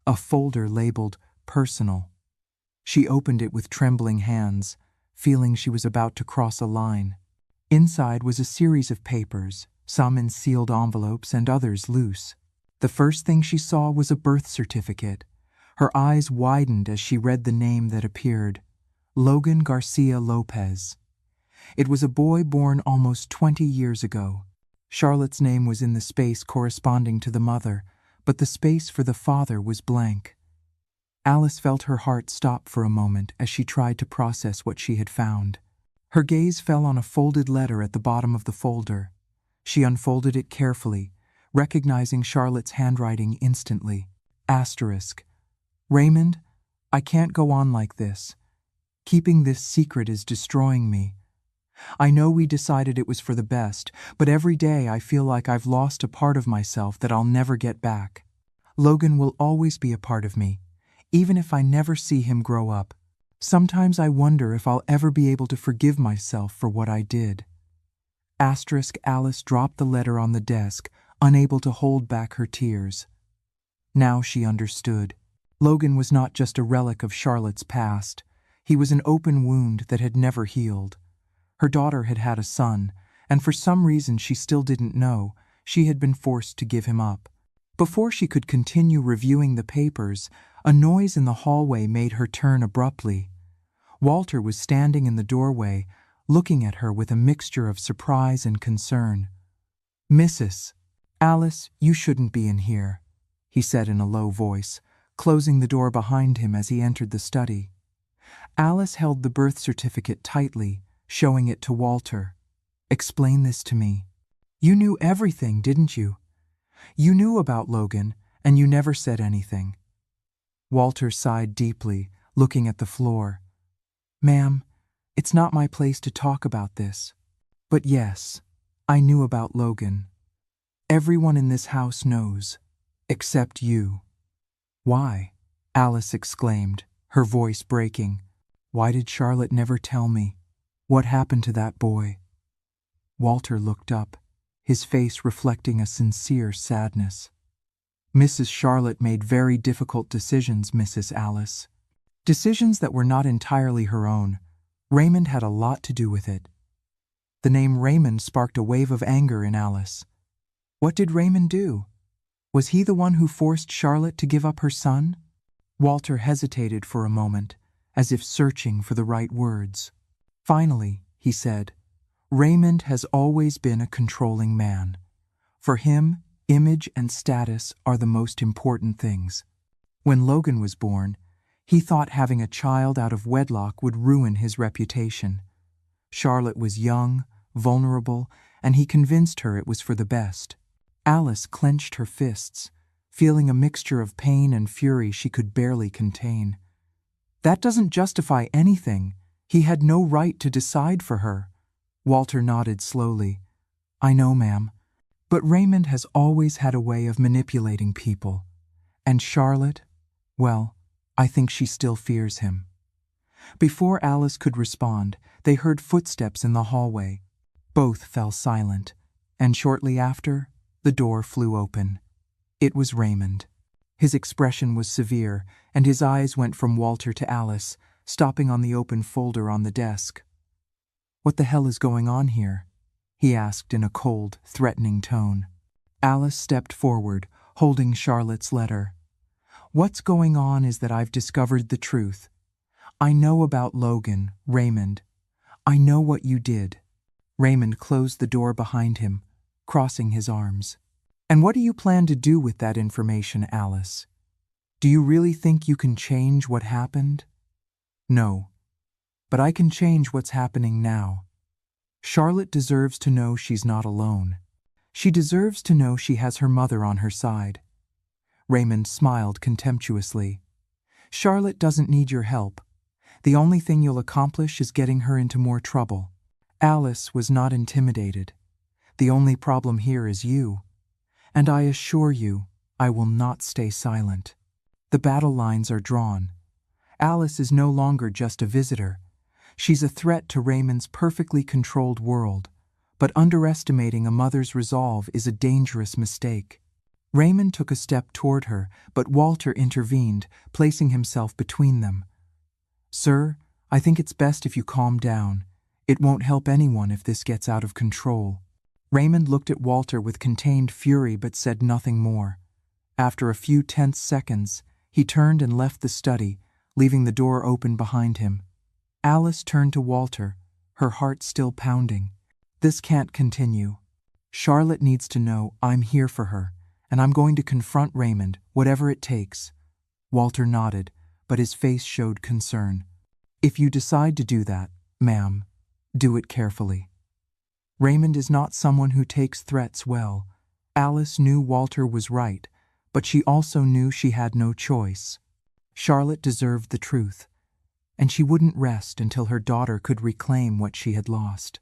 a folder labeled Personal. She opened it with trembling hands, feeling she was about to cross a line. Inside was a series of papers, some in sealed envelopes and others loose. The first thing she saw was a birth certificate. Her eyes widened as she read the name that appeared, Logan Garcia Lopez. It was a boy born almost 20 years ago. Charlotte's name was in the space corresponding to the mother, but the space for the father was blank. Alice felt her heart stop for a moment as she tried to process what she had found. Her gaze fell on a folded letter at the bottom of the folder. She unfolded it carefully, recognizing Charlotte's handwriting instantly. Asterisk. Raymond, I can't go on like this. Keeping this secret is destroying me. I know we decided it was for the best, but every day I feel like I've lost a part of myself that I'll never get back. Logan will always be a part of me, even if I never see him grow up. Sometimes I wonder if I'll ever be able to forgive myself for what I did. Asterisk. Alice dropped the letter on the desk, unable to hold back her tears. Now she understood. Logan was not just a relic of Charlotte's past. He was an open wound that had never healed. Her daughter had had a son, and for some reason she still didn't know, she had been forced to give him up. Before she could continue reviewing the papers, a noise in the hallway made her turn abruptly. Walter was standing in the doorway, looking at her with a mixture of surprise and concern. "Mrs. Alice, you shouldn't be in here," he said in a low voice, closing the door behind him as he entered the study. Alice held the birth certificate tightly, showing it to Walter. "Explain this to me. You knew everything, didn't you? You knew about Logan, and you never said anything." Walter sighed deeply, looking at the floor. "Ma'am, it's not my place to talk about this. But yes, I knew about Logan. Everyone in this house knows, except you." "Why?" Alice exclaimed, her voice breaking. "Why did Charlotte never tell me? What happened to that boy?" Walter looked up, his face reflecting a sincere sadness. "Mrs. Charlotte made very difficult decisions, Mrs. Alice. Decisions that were not entirely her own. Raymond had a lot to do with it." The name Raymond sparked a wave of anger in Alice. What did Raymond do? Was he the one who forced Charlotte to give up her son? Walter hesitated for a moment, as if searching for the right words. Finally, he said, "Raymond has always been a controlling man. For him, image and status are the most important things. When Logan was born, he thought having a child out of wedlock would ruin his reputation. Charlotte was young, vulnerable, and he convinced her it was for the best." Alice clenched her fists, feeling a mixture of pain and fury she could barely contain. "That doesn't justify anything. He had no right to decide for her." Walter nodded slowly. "I know, ma'am. But Raymond has always had a way of manipulating people. And Charlotte, well, I think she still fears him." Before Alice could respond, they heard footsteps in the hallway. Both fell silent, and shortly after, the door flew open. It was Raymond. His expression was severe, and his eyes went from Walter to Alice, stopping on the open folder on the desk. "What the hell is going on here?" he asked in a cold, threatening tone. Alice stepped forward, holding Charlotte's letter. "What's going on is that I've discovered the truth. I know about Logan, Raymond. I know what you did." Raymond closed the door behind him, crossing his arms. "And what do you plan to do with that information, Alice? Do you really think you can change what happened?" "No, but I can change what's happening now. Charlotte deserves to know she's not alone. She deserves to know she has her mother on her side." Raymond smiled contemptuously. "Charlotte doesn't need your help. The only thing you'll accomplish is getting her into more trouble." Alice was not intimidated. The only problem here is you. And I assure you, I will not stay silent. The battle lines are drawn. Alice is no longer just a visitor. She's a threat to Raymond's perfectly controlled world, but underestimating a mother's resolve is a dangerous mistake. Raymond took a step toward her, but Walter intervened, placing himself between them. "Sir, I think it's best if you calm down. It won't help anyone if this gets out of control." Raymond looked at Walter with contained fury but said nothing more. After a few tense seconds, he turned and left the study, leaving the door open behind him. Alice turned to Walter, her heart still pounding. "This can't continue. Charlotte needs to know I'm here for her, and I'm going to confront Raymond, whatever it takes." Walter nodded, but his face showed concern. "If you decide to do that, ma'am, do it carefully. Raymond is not someone who takes threats well." Alice knew Walter was right, but she also knew she had no choice. Charlotte deserved the truth, and she wouldn't rest until her daughter could reclaim what she had lost.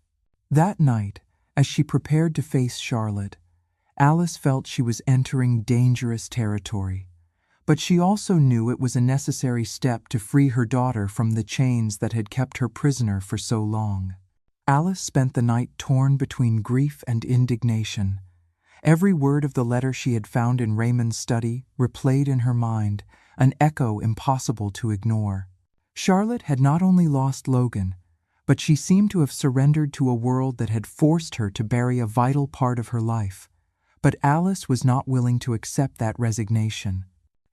That night, as she prepared to face Charlotte, Alice felt she was entering dangerous territory. But she also knew it was a necessary step to free her daughter from the chains that had kept her prisoner for so long. Alice spent the night torn between grief and indignation. Every word of the letter she had found in Raymond's study replayed in her mind, an echo impossible to ignore. Charlotte had not only lost Logan, but she seemed to have surrendered to a world that had forced her to bury a vital part of her life. But Alice was not willing to accept that resignation.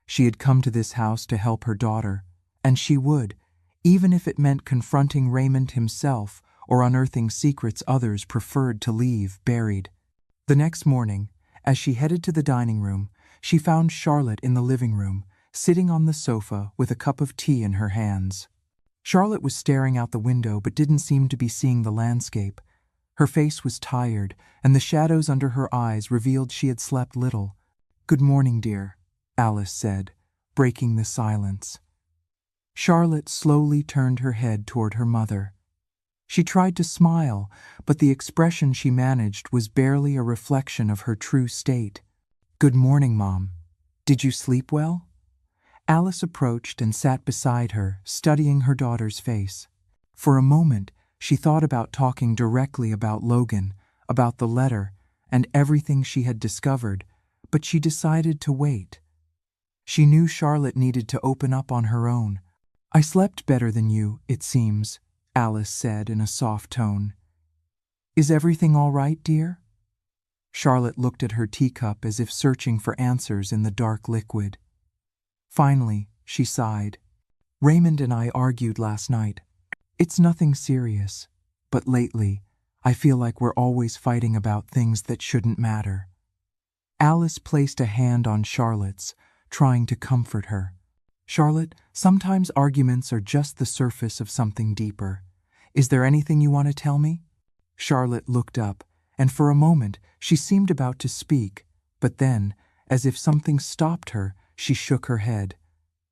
She had come to this house to help her daughter, and she would, even if it meant confronting Raymond himself or unearthing secrets others preferred to leave buried. The next morning, as she headed to the dining room, she found Charlotte in the living room, sitting on the sofa with a cup of tea in her hands. Charlotte was staring out the window but didn't seem to be seeing the landscape. Her face was tired, and the shadows under her eyes revealed she had slept little. "Good morning, dear," Alice said, breaking the silence. Charlotte slowly turned her head toward her mother. She tried to smile, but the expression she managed was barely a reflection of her true state. "Good morning, Mom. Did you sleep well?" Alice approached and sat beside her, studying her daughter's face. For a moment, she thought about talking directly about Logan, about the letter, and everything she had discovered, but she decided to wait. She knew Charlotte needed to open up on her own. "I slept better than you, it seems," Alice said in a soft tone. "Is everything all right, dear?" Charlotte looked at her teacup as if searching for answers in the dark liquid. Finally, she sighed. "Raymond and I argued last night. It's nothing serious, but lately, I feel like we're always fighting about things that shouldn't matter." Alice placed a hand on Charlotte's, trying to comfort her. "Charlotte, sometimes arguments are just the surface of something deeper. Is there anything you want to tell me?" Charlotte looked up, and for a moment she seemed about to speak, but then, as if something stopped her, she shook her head.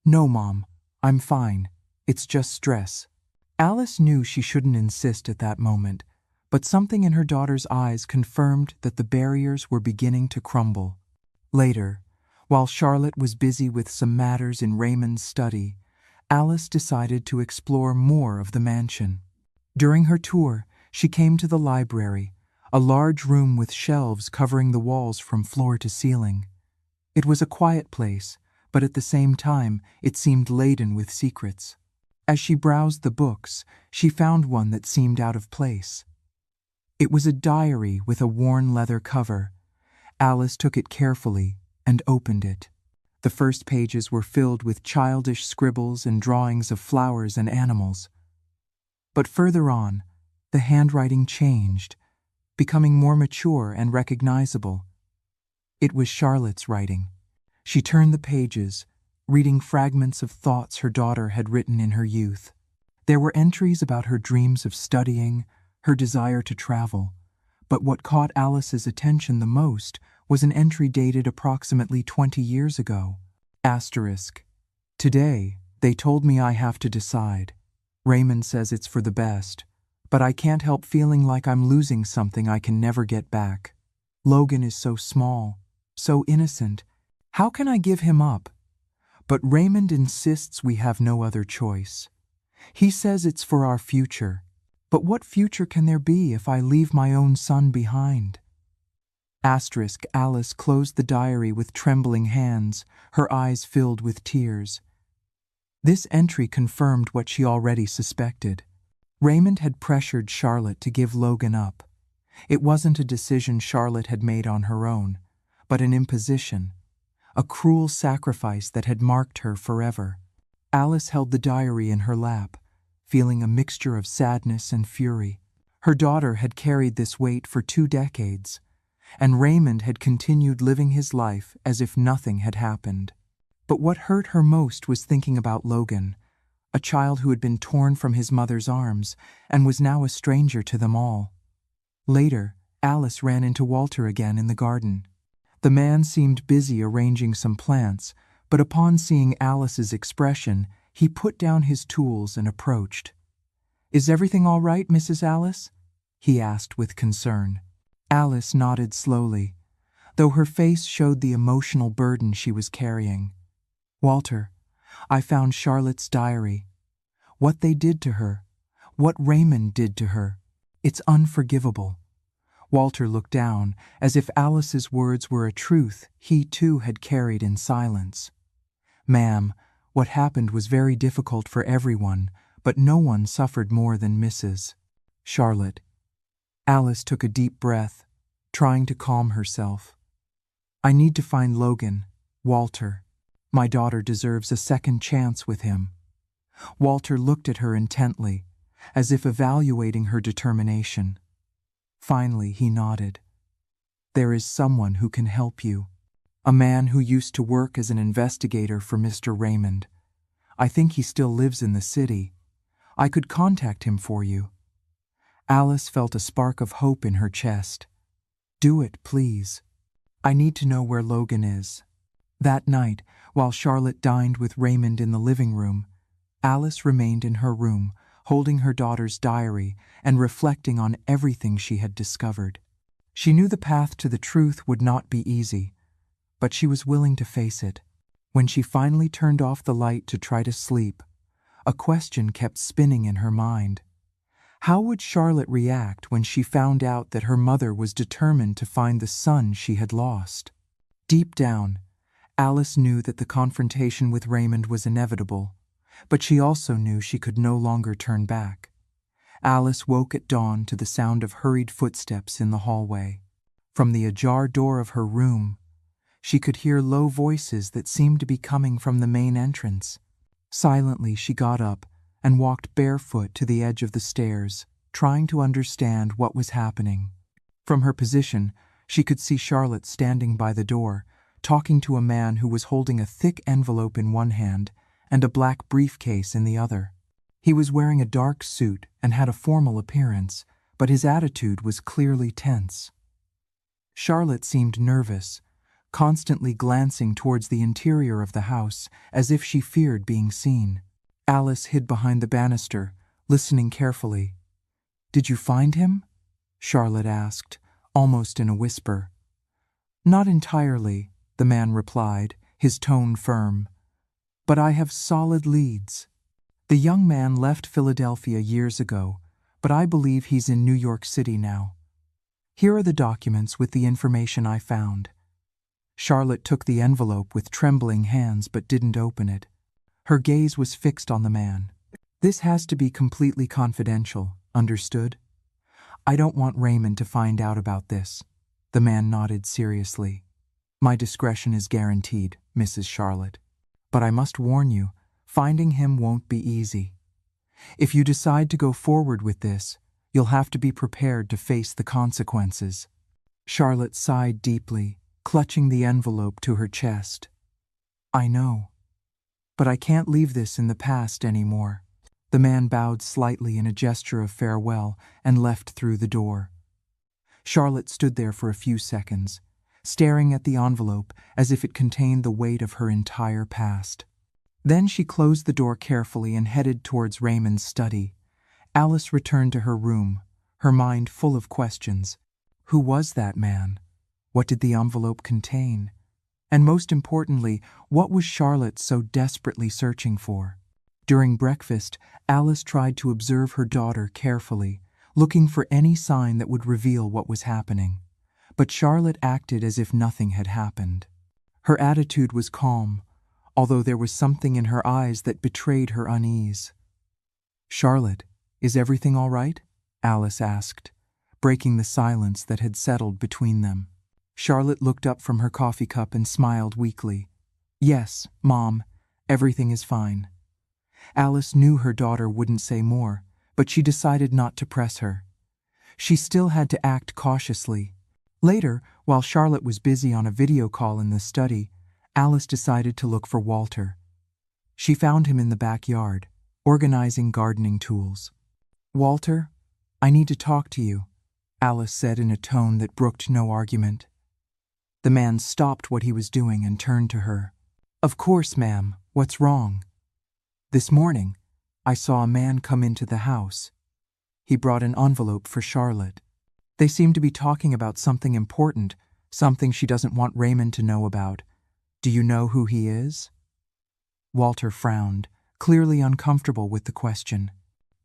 "No, Mom, I'm fine. It's just stress." Alice knew she shouldn't insist at that moment, but something in her daughter's eyes confirmed that the barriers were beginning to crumble. Later, while Charlotte was busy with some matters in Raymond's study, Alice decided to explore more of the mansion. During her tour, she came to the library, a large room with shelves covering the walls from floor to ceiling. It was a quiet place, but at the same time, it seemed laden with secrets. As she browsed the books, she found one that seemed out of place. It was a diary with a worn leather cover. Alice took it carefully and opened it. The first pages were filled with childish scribbles and drawings of flowers and animals. But further on, the handwriting changed, becoming more mature and recognizable. It was Charlotte's writing. She turned the pages, reading fragments of thoughts her daughter had written in her youth. There were entries about her dreams of studying, her desire to travel, but what caught Alice's attention the most was an entry dated approximately 20 years ago. Asterisk. "Today, they told me I have to decide. Raymond says it's for the best, But I can't help feeling like I'm losing something I can never get back. Logan is so small, so innocent. How can I give him up? But Raymond insists we have no other choice. He says it's for our future. But what future can there be if I leave my own son behind? Alice closed the diary with trembling hands, her eyes filled with tears. This entry confirmed what she already suspected. Raymond had pressured Charlotte to give Logan up. It wasn't a decision Charlotte had made on her own, but an imposition, a cruel sacrifice that had marked her forever. Alice held the diary in her lap, feeling a mixture of sadness and fury. Her daughter had carried this weight for 2 decades, and Raymond had continued living his life as if nothing had happened. But what hurt her most was thinking about Logan, a child who had been torn from his mother's arms and was now a stranger to them all. Later, Alice ran into Walter again in the garden. The man seemed busy arranging some plants, but upon seeing Alice's expression, he put down his tools and approached. "Is everything all right, Mrs. Alice?" he asked with concern. Alice nodded slowly, though her face showed the emotional burden she was carrying. "Walter, I found Charlotte's diary. What they did to her, what Raymond did to her, it's unforgivable." Walter looked down, as if Alice's words were a truth he too had carried in silence. "Ma'am, what happened was very difficult for everyone, but no one suffered more than Mrs. Charlotte." Alice took a deep breath, trying to calm herself. "I need to find Logan, Walter. My daughter deserves a second chance with him." Walter looked at her intently, as if evaluating her determination. Finally, he nodded. "There is someone who can help you. A man who used to work as an investigator for Mr. Raymond. I think he still lives in the city. I could contact him for you." Alice felt a spark of hope in her chest. "Do it, please. I need to know where Logan is." That night, while Charlotte dined with Raymond in the living room, Alice remained in her room, holding her daughter's diary and reflecting on everything she had discovered. She knew the path to the truth would not be easy, but she was willing to face it. When she finally turned off the light to try to sleep, a question kept spinning in her mind. How would Charlotte react when she found out that her mother was determined to find the son she had lost? Deep down, Alice knew that the confrontation with Raymond was inevitable, but she also knew she could no longer turn back. Alice woke at dawn to the sound of hurried footsteps in the hallway. From the ajar door of her room, she could hear low voices that seemed to be coming from the main entrance. Silently, she got up and walked barefoot to the edge of the stairs, trying to understand what was happening. From her position, she could see Charlotte standing by the door, talking to a man who was holding a thick envelope in one hand and a black briefcase in the other. He was wearing a dark suit and had a formal appearance, but his attitude was clearly tense. Charlotte seemed nervous, constantly glancing towards the interior of the house as if she feared being seen. Alice hid behind the banister, listening carefully. "Did you find him?" Charlotte asked, almost in a whisper. "Not entirely," the man replied, his tone firm. "But I have solid leads. The young man left Philadelphia years ago, but I believe he's in New York City now. Here are the documents with the information I found." Charlotte took the envelope with trembling hands but didn't open it. Her gaze was fixed on the man. "This has to be completely confidential, understood? I don't want Raymond to find out about this." The man nodded seriously. "My discretion is guaranteed, Mrs. Charlotte. But I must warn you, finding him won't be easy. If you decide to go forward with this, you'll have to be prepared to face the consequences." Charlotte sighed deeply, clutching the envelope to her chest. "I know. But I can't leave this in the past anymore." The man bowed slightly in a gesture of farewell and left through the door. Charlotte stood there for a few seconds, staring at the envelope as if it contained the weight of her entire past. Then she closed the door carefully and headed towards Raymond's study. Alice returned to her room, her mind full of questions. Who was that man? What did the envelope contain? And most importantly, what was Charlotte so desperately searching for? During breakfast, Alice tried to observe her daughter carefully, looking for any sign that would reveal what was happening. But Charlotte acted as if nothing had happened. Her attitude was calm, although there was something in her eyes that betrayed her unease. "Charlotte, is everything all right?" Alice asked, breaking the silence that had settled between them. Charlotte looked up from her coffee cup and smiled weakly. "Yes, Mom, everything is fine." Alice knew her daughter wouldn't say more, but she decided not to press her. She still had to act cautiously. Later, while Charlotte was busy on a video call in the study, Alice decided to look for Walter. She found him in the backyard, organizing gardening tools. "Walter, I need to talk to you," Alice said in a tone that brooked no argument. The man stopped what he was doing and turned to her. "Of course, ma'am. What's wrong?" "This morning, I saw a man come into the house. He brought an envelope for Charlotte. They seem to be talking about something important, something she doesn't want Raymond to know about. Do you know who he is?" Walter frowned, clearly uncomfortable with the question.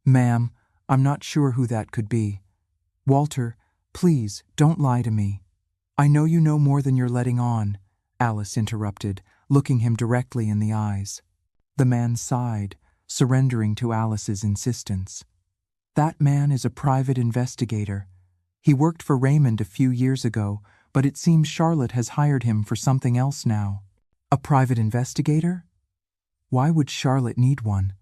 "Ma'am, I'm not sure who that could be." "Walter, please, don't lie to me." "I know you know more than you're letting on," Alice interrupted, looking him directly in the eyes. The man sighed, surrendering to Alice's insistence. "That man is a private investigator. He worked for Raymond a few years ago, but it seems Charlotte has hired him for something else now." "A private investigator? Why would Charlotte need one?"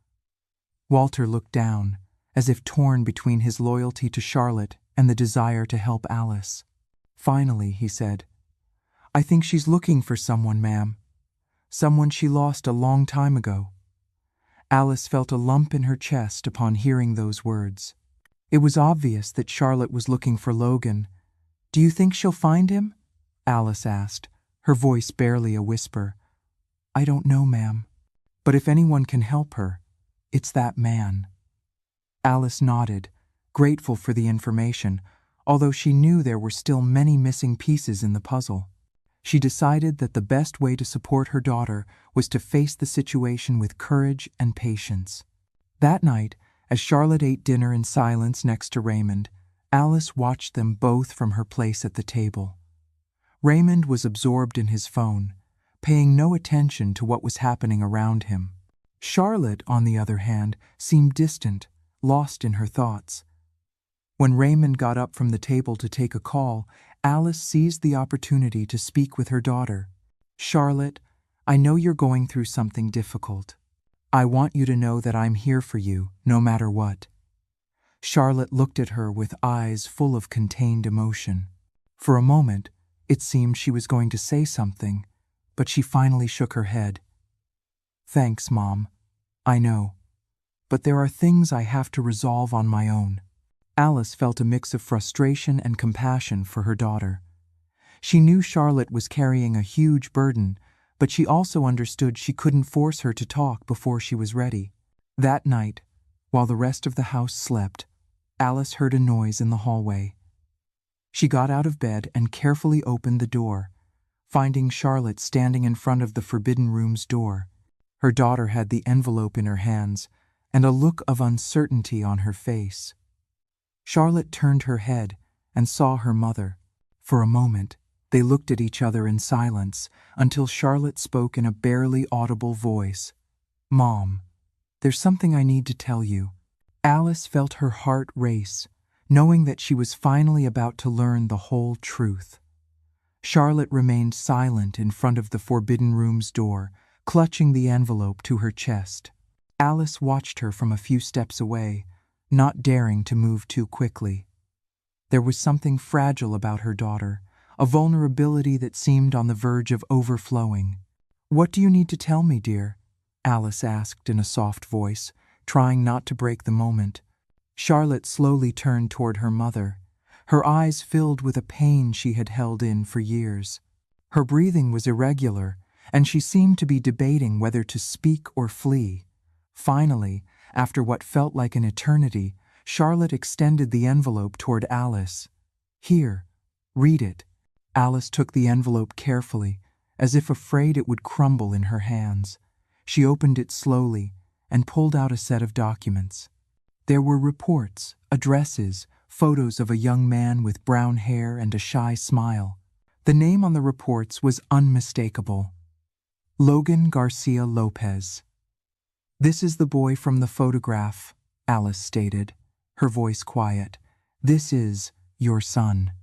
Walter looked down, as if torn between his loyalty to Charlotte and the desire to help Alice. Finally, he said, "I think she's looking for someone, ma'am. Someone she lost a long time ago." Alice felt a lump in her chest upon hearing those words. It was obvious that Charlotte was looking for Logan. "Do you think she'll find him?" Alice asked, her voice barely a whisper. "I don't know, ma'am. But if anyone can help her, it's that man." Alice nodded, grateful for the information, although she knew there were still many missing pieces in the puzzle. She decided that the best way to support her daughter was to face the situation with courage and patience. That night, as Charlotte ate dinner in silence next to Raymond, Alice watched them both from her place at the table. Raymond was absorbed in his phone, paying no attention to what was happening around him. Charlotte, on the other hand, seemed distant, lost in her thoughts. When Raymond got up from the table to take a call, Alice seized the opportunity to speak with her daughter. "Charlotte, I know you're going through something difficult. I want you to know that I'm here for you, no matter what." Charlotte looked at her with eyes full of contained emotion. For a moment, it seemed she was going to say something, but she finally shook her head. "Thanks, Mom. I know. But there are things I have to resolve on my own." Alice felt a mix of frustration and compassion for her daughter. She knew Charlotte was carrying a huge burden, but she also understood she couldn't force her to talk before she was ready. That night, while the rest of the house slept, Alice heard a noise in the hallway. She got out of bed and carefully opened the door, finding Charlotte standing in front of the forbidden room's door. Her daughter had the envelope in her hands and a look of uncertainty on her face. Charlotte turned her head and saw her mother. For a moment, they looked at each other in silence until Charlotte spoke in a barely audible voice. "Mom, there's something I need to tell you." Alice felt her heart race, knowing that she was finally about to learn the whole truth. Charlotte remained silent in front of the forbidden room's door, clutching the envelope to her chest. Alice watched her from a few steps away, not daring to move too quickly. There was something fragile about her daughter, a vulnerability that seemed on the verge of overflowing. "What do you need to tell me, dear?" Alice asked in a soft voice, trying not to break the moment. Charlotte slowly turned toward her mother, her eyes filled with a pain she had held in for years. Her breathing was irregular, and she seemed to be debating whether to speak or flee. Finally, after what felt like an eternity, Charlotte extended the envelope toward Alice. "Here, read it." Alice took the envelope carefully, as if afraid it would crumble in her hands. She opened it slowly and pulled out a set of documents. There were reports, addresses, photos of a young man with brown hair and a shy smile. The name on the reports was unmistakable: Logan Garcia Lopez. "This is the boy from the photograph," Alice stated, her voice quiet. "This is your son."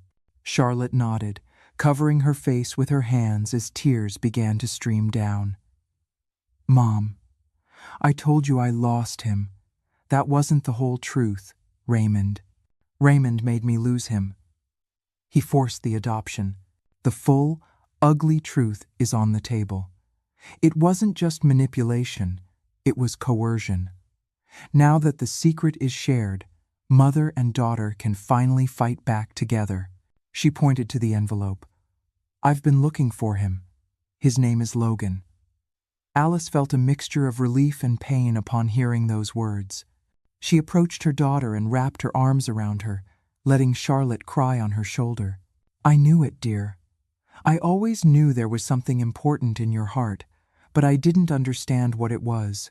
Charlotte nodded, covering her face with her hands as tears began to stream down. "Mom, I told you I lost him. That wasn't the whole truth, Raymond. Raymond made me lose him. He forced the adoption. The full, ugly truth is on the table. It wasn't just manipulation, it was coercion. Now that the secret is shared, mother and daughter can finally fight back together." She pointed to the envelope. "I've been looking for him. His name is Logan." Alice felt a mixture of relief and pain upon hearing those words. She approached her daughter and wrapped her arms around her, letting Charlotte cry on her shoulder. "I knew it, dear. I always knew there was something important in your heart, but I didn't understand what it was.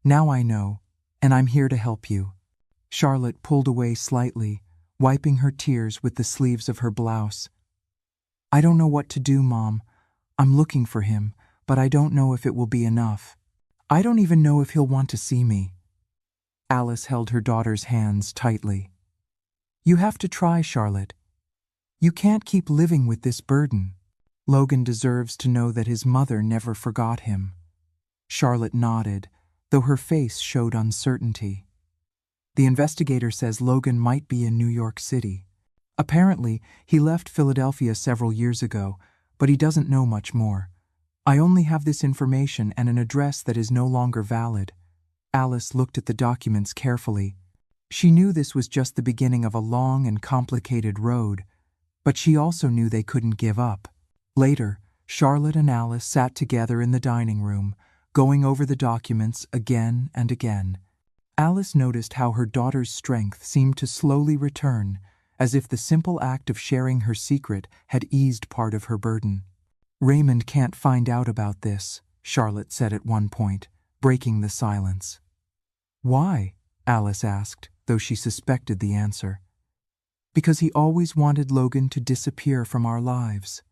Now I know, and I'm here to help you." Charlotte pulled away slightly, wiping her tears with the sleeves of her blouse. "I don't know what to do, Mom. I'm looking for him, but I don't know if it will be enough. I don't even know if he'll want to see me." Alice held her daughter's hands tightly. "You have to try, Charlotte. You can't keep living with this burden. Logan deserves to know that his mother never forgot him." Charlotte nodded, though her face showed uncertainty. "The investigator says Logan might be in New York City. Apparently, he left Philadelphia several years ago, but he doesn't know much more. I only have this information and an address that is no longer valid." Alice looked at the documents carefully. She knew this was just the beginning of a long and complicated road, but she also knew they couldn't give up. Later, Charlotte and Alice sat together in the dining room, going over the documents again and again. Alice noticed how her daughter's strength seemed to slowly return, as if the simple act of sharing her secret had eased part of her burden. "Raymond can't find out about this," Charlotte said at one point, breaking the silence. "Why?" Alice asked, though she suspected the answer. "Because he always wanted Logan to disappear from our lives.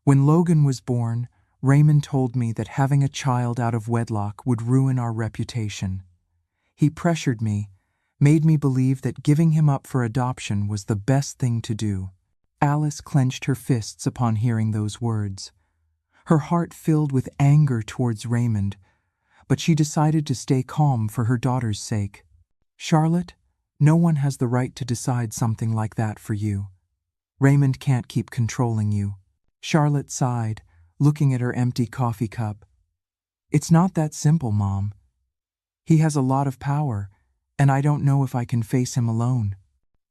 When Logan was born, Raymond told me that having a child out of wedlock would ruin our reputation. He pressured me, made me believe that giving him up for adoption was the best thing to do." Alice clenched her fists upon hearing those words. Her heart filled with anger towards Raymond, but she decided to stay calm for her daughter's sake. "Charlotte, no one has the right to decide something like that for you. Raymond can't keep controlling you." Charlotte sighed, looking at her empty coffee cup. "It's not that simple, Mom. He has a lot of power, and I don't know if I can face him alone."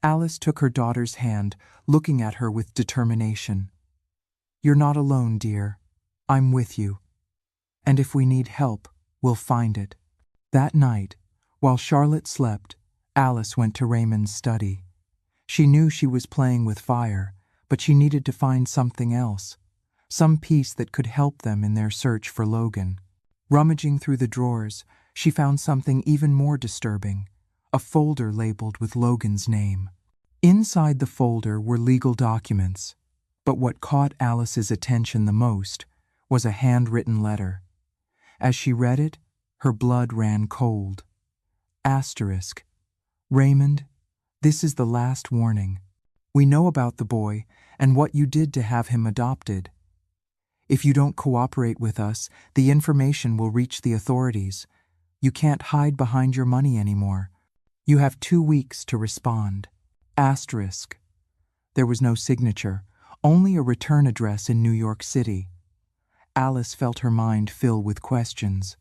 Alice took her daughter's hand, looking at her with determination. "You're not alone, dear. I'm with you. And if we need help, we'll find it." That night, while Charlotte slept, Alice went to Raymond's study. She knew she was playing with fire, but she needed to find something else, some piece that could help them in their search for Logan. Rummaging through the drawers, she found something even more disturbing, a folder labeled with Logan's name. Inside the folder were legal documents, but what caught Alice's attention the most was a handwritten letter. As she read it, her blood ran cold. Asterisk. "Raymond, this is the last warning. We know about the boy and what you did to have him adopted. If you don't cooperate with us, the information will reach the authorities. You can't hide behind your money anymore. You have 2 weeks to respond." Asterisk. There was no signature, only a return address in New York City. Alice felt her mind fill with questions.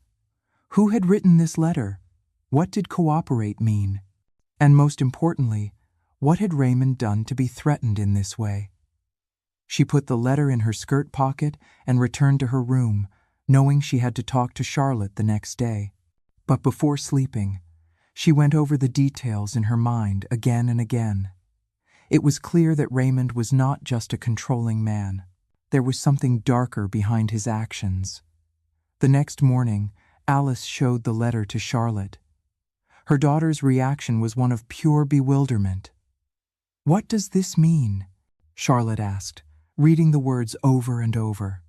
Who had written this letter? What did cooperate mean? And most importantly, what had Raymond done to be threatened in this way? She put the letter in her skirt pocket and returned to her room, knowing she had to talk to Charlotte the next day. But before sleeping, She went over the details in her mind again and again. It was clear that Raymond was not just a controlling man. There was something darker behind his actions. The next morning, Alice showed the letter to Charlotte. Her daughter's reaction was one of pure bewilderment. "What does this mean?" Charlotte asked, reading the words over and over.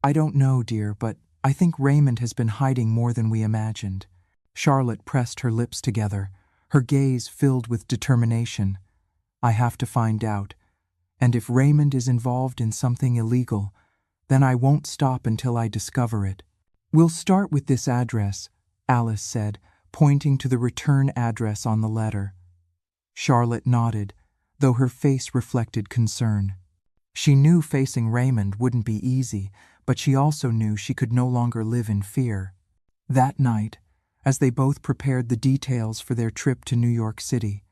"I don't know, dear, but I think Raymond has been hiding more than we imagined." Charlotte pressed her lips together, her gaze filled with determination. "I have to find out, and if Raymond is involved in something illegal, then I won't stop until I discover it." "We'll start with this address," Alice said, pointing to the return address on the letter. Charlotte nodded, though her face reflected concern. She knew facing Raymond wouldn't be easy, but she also knew she could no longer live in fear. That night, as they both prepared the details for their trip to New York City,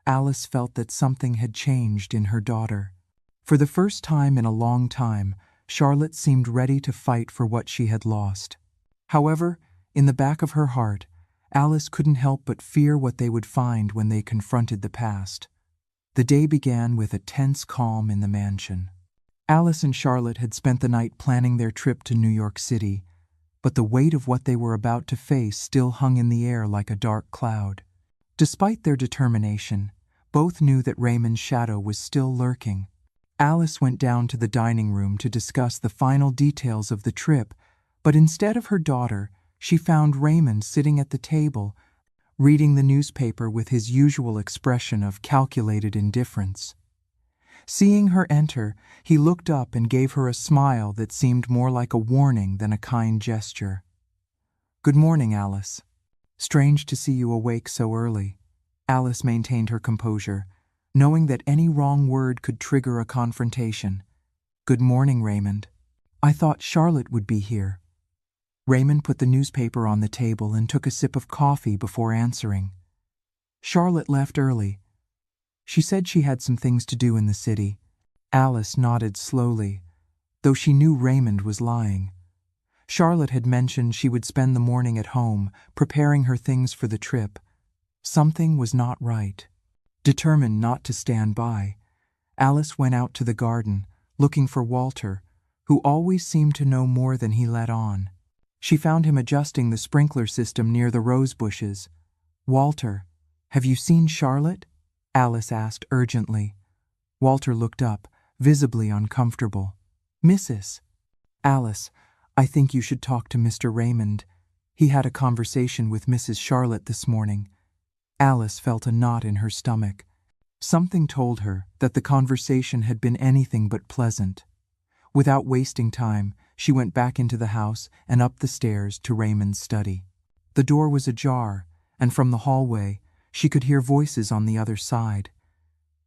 Alice felt that something had changed in her daughter. For the first time in a long time, Charlotte seemed ready to fight for what she had lost. However, in the back of her heart, Alice couldn't help but fear what they would find when they confronted the past. The day began with a tense calm in the mansion. Alice and Charlotte had spent the night planning their trip to New York City, but the weight of what they were about to face still hung in the air like a dark cloud. Despite their determination, both knew that Raymond's shadow was still lurking. Alice went down to the dining room to discuss the final details of the trip, but instead of her daughter, she found Raymond sitting at the table, reading the newspaper with his usual expression of calculated indifference. Seeing her enter, he looked up and gave her a smile that seemed more like a warning than a kind gesture. "Good morning, Alice. Strange to see you awake so early." Alice maintained her composure, knowing that any wrong word could trigger a confrontation. "Good morning, Raymond. I thought Charlotte would be here." Raymond put the newspaper on the table and took a sip of coffee before answering. "Charlotte left early. She said she had some things to do in the city." Alice nodded slowly, though she knew Raymond was lying. Charlotte had mentioned she would spend the morning at home, preparing her things for the trip. Something was not right. Determined not to stand by, Alice went out to the garden, looking for Walter, who always seemed to know more than he let on. She found him adjusting the sprinkler system near the rose bushes. "Walter, have you seen Charlotte?" Alice asked urgently. Walter looked up, visibly uncomfortable. "Mrs. Alice, I think you should talk to Mr. Raymond. He had a conversation with Mrs. Charlotte this morning." Alice felt a knot in her stomach. Something told her that the conversation had been anything but pleasant. Without wasting time, she went back into the house and up the stairs to Raymond's study. The door was ajar, and from the hallway, she could hear voices on the other side.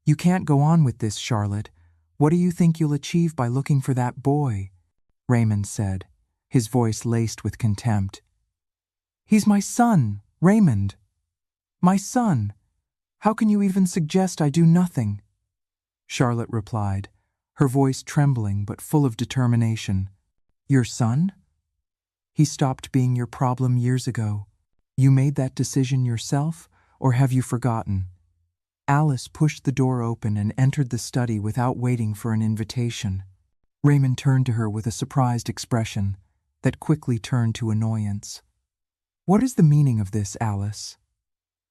"You can't go on with this, Charlotte. What do you think you'll achieve by looking for that boy?" Raymond said, his voice laced with contempt. "He's my son, Raymond. My son. How can you even suggest I do nothing?" Charlotte replied, her voice trembling but full of determination. "Your son? He stopped being your problem years ago. You made that decision yourself, or have you forgotten?" Alice pushed the door open and entered the study without waiting for an invitation. Raymond turned to her with a surprised expression that quickly turned to annoyance. "What is the meaning of this, Alice?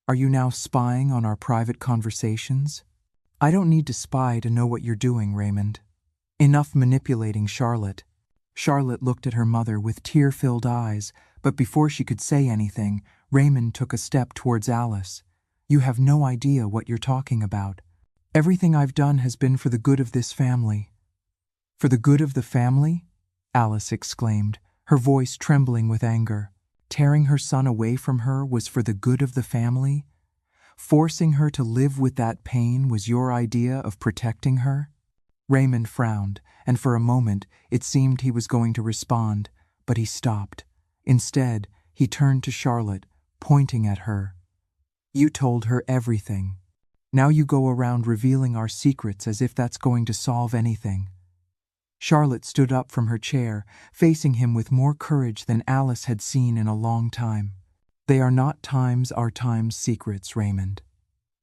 Are you now spying on our private conversations?" "I don't need to spy to know what you're doing, Raymond. Enough manipulating Charlotte." Charlotte looked at her mother with tear-filled eyes, but before she could say anything, Raymond took a step towards Alice. "You have no idea what you're talking about. Everything I've done has been for the good of this family." "For the good of the family?" Alice exclaimed, her voice trembling with anger. Tearing her son away from her was for the good of the family? Forcing her to live with that pain was your idea of protecting her? Raymond frowned, and for a moment it seemed he was going to respond, but he stopped. Instead, he turned to Charlotte, pointing at her. "You told her everything. Now you go around revealing our secrets as if that's going to solve anything." Charlotte stood up from her chair, facing him with more courage than Alice had seen in a long time. They are not our time's secrets, Raymond.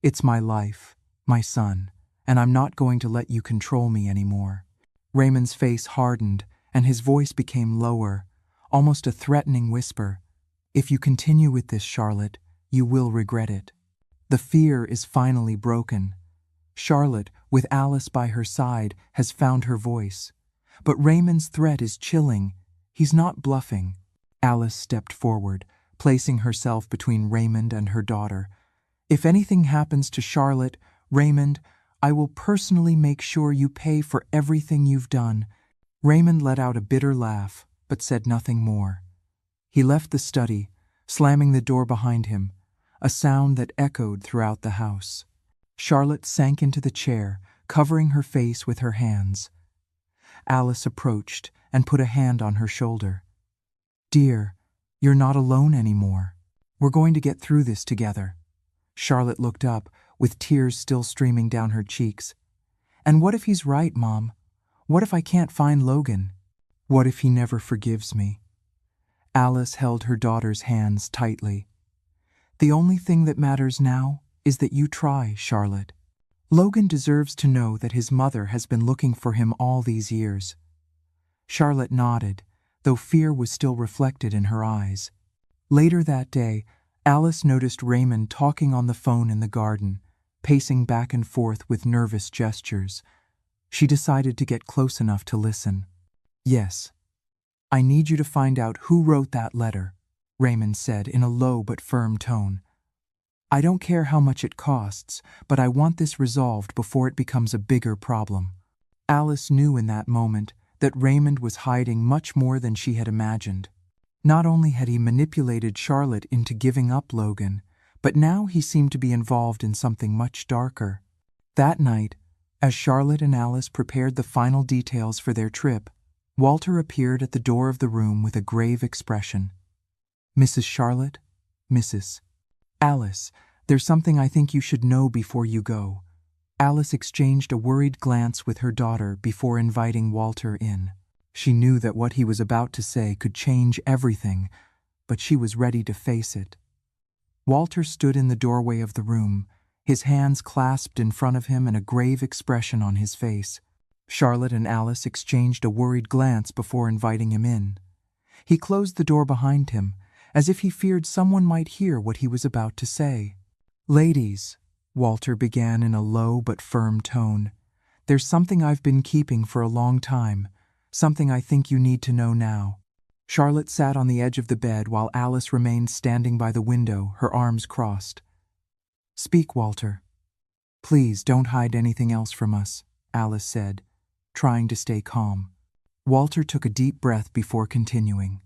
It's my life, my son, and I'm not going to let you control me anymore. Raymond's face hardened, and his voice became lower, almost a threatening whisper. If you continue with this, Charlotte, you will regret it. The fear is finally broken. Charlotte, with Alice by her side, has found her voice. But Raymond's threat is chilling. He's not bluffing. Alice stepped forward, placing herself between Raymond and her daughter. If anything happens to Charlotte, Raymond, I will personally make sure you pay for everything you've done. Raymond let out a bitter laugh, but said nothing more. He left the study, slamming the door behind him, a sound that echoed throughout the house. Charlotte sank into the chair, covering her face with her hands. Alice approached and put a hand on her shoulder. Dear, you're not alone anymore. We're going to get through this together. Charlotte looked up, with tears still streaming down her cheeks. And what if he's right, Mom? What if I can't find Logan? What if he never forgives me? Alice held her daughter's hands tightly. The only thing that matters now is that you try, Charlotte. Logan deserves to know that his mother has been looking for him all these years. Charlotte nodded, though fear was still reflected in her eyes. Later that day, Alice noticed Raymond talking on the phone in the garden, pacing back and forth with nervous gestures. She decided to get close enough to listen. Yes, I need you to find out who wrote that letter, Raymond said in a low but firm tone. I don't care how much it costs, but I want this resolved before it becomes a bigger problem. Alice knew in that moment that Raymond was hiding much more than she had imagined. Not only had he manipulated Charlotte into giving up Logan, but now he seemed to be involved in something much darker. That night, as Charlotte and Alice prepared the final details for their trip, Walter appeared at the door of the room with a grave expression. Mrs. Charlotte, Mrs. Alice, there's something I think you should know before you go. Alice exchanged a worried glance with her daughter before inviting Walter in. She knew that what he was about to say could change everything, but she was ready to face it. Walter stood in the doorway of the room, his hands clasped in front of him and a grave expression on his face. Charlotte and Alice exchanged a worried glance before inviting him in. He closed the door behind him, as if he feared someone might hear what he was about to say. Ladies, Walter began in a low but firm tone, there's something I've been keeping for a long time, something I think you need to know now. Charlotte sat on the edge of the bed while Alice remained standing by the window, her arms crossed. Speak, Walter. Please don't hide anything else from us, Alice said, trying to stay calm. Walter took a deep breath before continuing.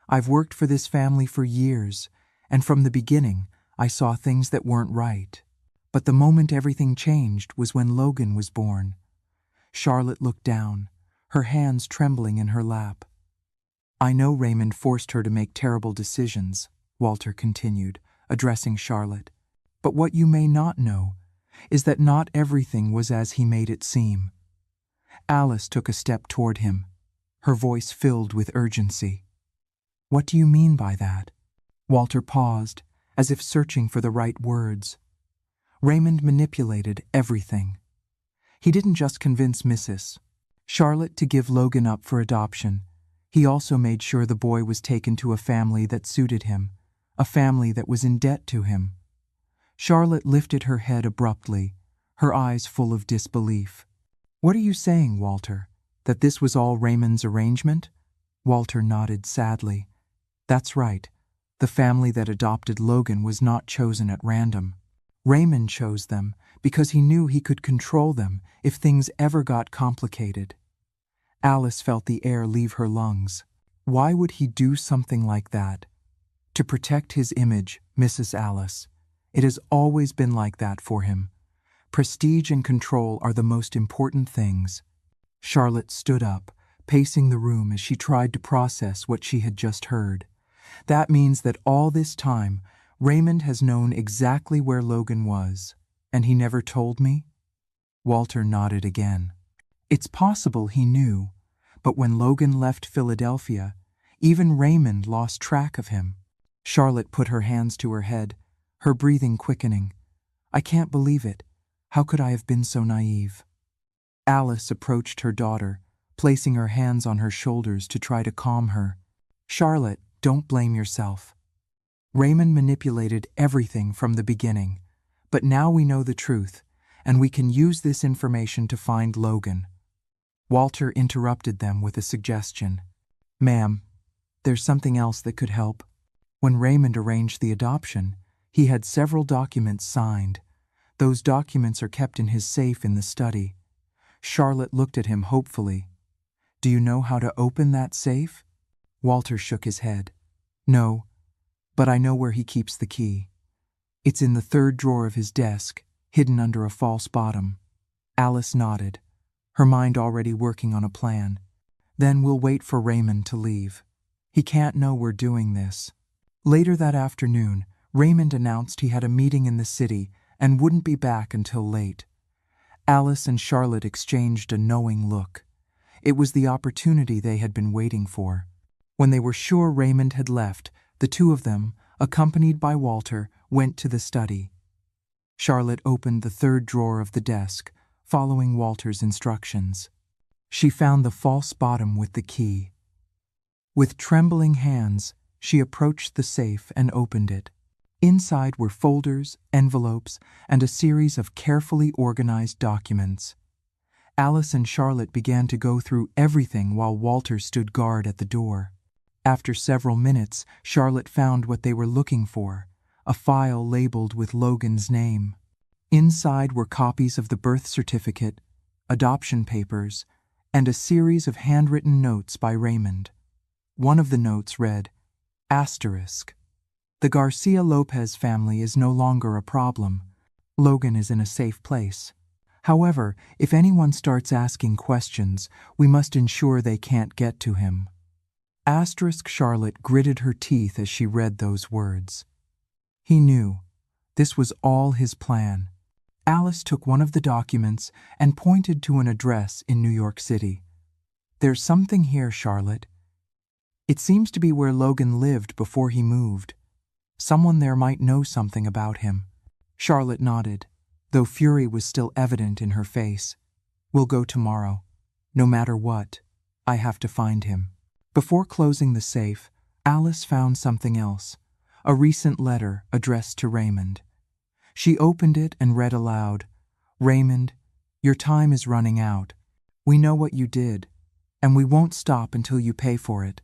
I've worked for this family for years, and from the beginning, I saw things that weren't right. But the moment everything changed was when Logan was born. Charlotte looked down, her hands trembling in her lap. I know Raymond forced her to make terrible decisions, Walter continued, addressing Charlotte. But what you may not know is that not everything was as he made it seem. Alice took a step toward him, her voice filled with urgency. What do you mean by that? Walter paused, as if searching for the right words. Raymond manipulated everything. He didn't just convince Mrs. Charlotte to give Logan up for adoption. He also made sure the boy was taken to a family that suited him, a family that was in debt to him. Charlotte lifted her head abruptly, her eyes full of disbelief. What are you saying, Walter? That this was all Raymond's arrangement? Walter nodded sadly. That's right. The family that adopted Logan was not chosen at random. Raymond chose them because he knew he could control them if things ever got complicated. Alice felt the air leave her lungs. Why would he do something like that? To protect his image, Mrs. Alice. It has always been like that for him. Prestige and control are the most important things. Charlotte stood up, pacing the room as she tried to process what she had just heard. That means that all this time, Raymond has known exactly where Logan was, and he never told me? Walter nodded again. It's possible he knew, but when Logan left Philadelphia, even Raymond lost track of him. Charlotte put her hands to her head, her breathing quickening. I can't believe it. How could I have been so naive? Alice approached her daughter, placing her hands on her shoulders to try to calm her. Charlotte, don't blame yourself. Raymond manipulated everything from the beginning, but now we know the truth, and we can use this information to find Logan. Walter interrupted them with a suggestion. Ma'am, there's something else that could help. When Raymond arranged the adoption, he had several documents signed. Those documents are kept in his safe in the study. Charlotte looked at him hopefully. Do you know how to open that safe? Walter shook his head. No, but I know where he keeps the key. It's in the third drawer of his desk, hidden under a false bottom. Alice nodded, her mind already working on a plan. Then we'll wait for Raymond to leave. He can't know we're doing this. Later that afternoon, Raymond announced he had a meeting in the city and wouldn't be back until late. Alice and Charlotte exchanged a knowing look. It was the opportunity they had been waiting for. When they were sure Raymond had left, the two of them, accompanied by Walter, went to the study. Charlotte opened the third drawer of the desk, following Walter's instructions. She found the false bottom with the key. With trembling hands, she approached the safe and opened it. Inside were folders, envelopes, and a series of carefully organized documents. Alice and Charlotte began to go through everything while Walter stood guard at the door. After several minutes, Charlotte found what they were looking for, a file labeled with Logan's name. Inside were copies of the birth certificate, adoption papers, and a series of handwritten notes by Raymond. One of the notes read, Asterisk. The Garcia Lopez family is no longer a problem. Logan is in a safe place. However, if anyone starts asking questions, we must ensure they can't get to him. Asterisk. Charlotte gritted her teeth as she read those words. He knew. This was all his plan. Alice took one of the documents and pointed to an address in New York City. There's something here, Charlotte. It seems to be where Logan lived before he moved. Someone there might know something about him. Charlotte nodded, though fury was still evident in her face. We'll go tomorrow. No matter what, I have to find him. Before closing the safe, Alice found something else, a recent letter addressed to Raymond. She opened it and read aloud, Raymond, your time is running out. We know what you did, and we won't stop until you pay for it.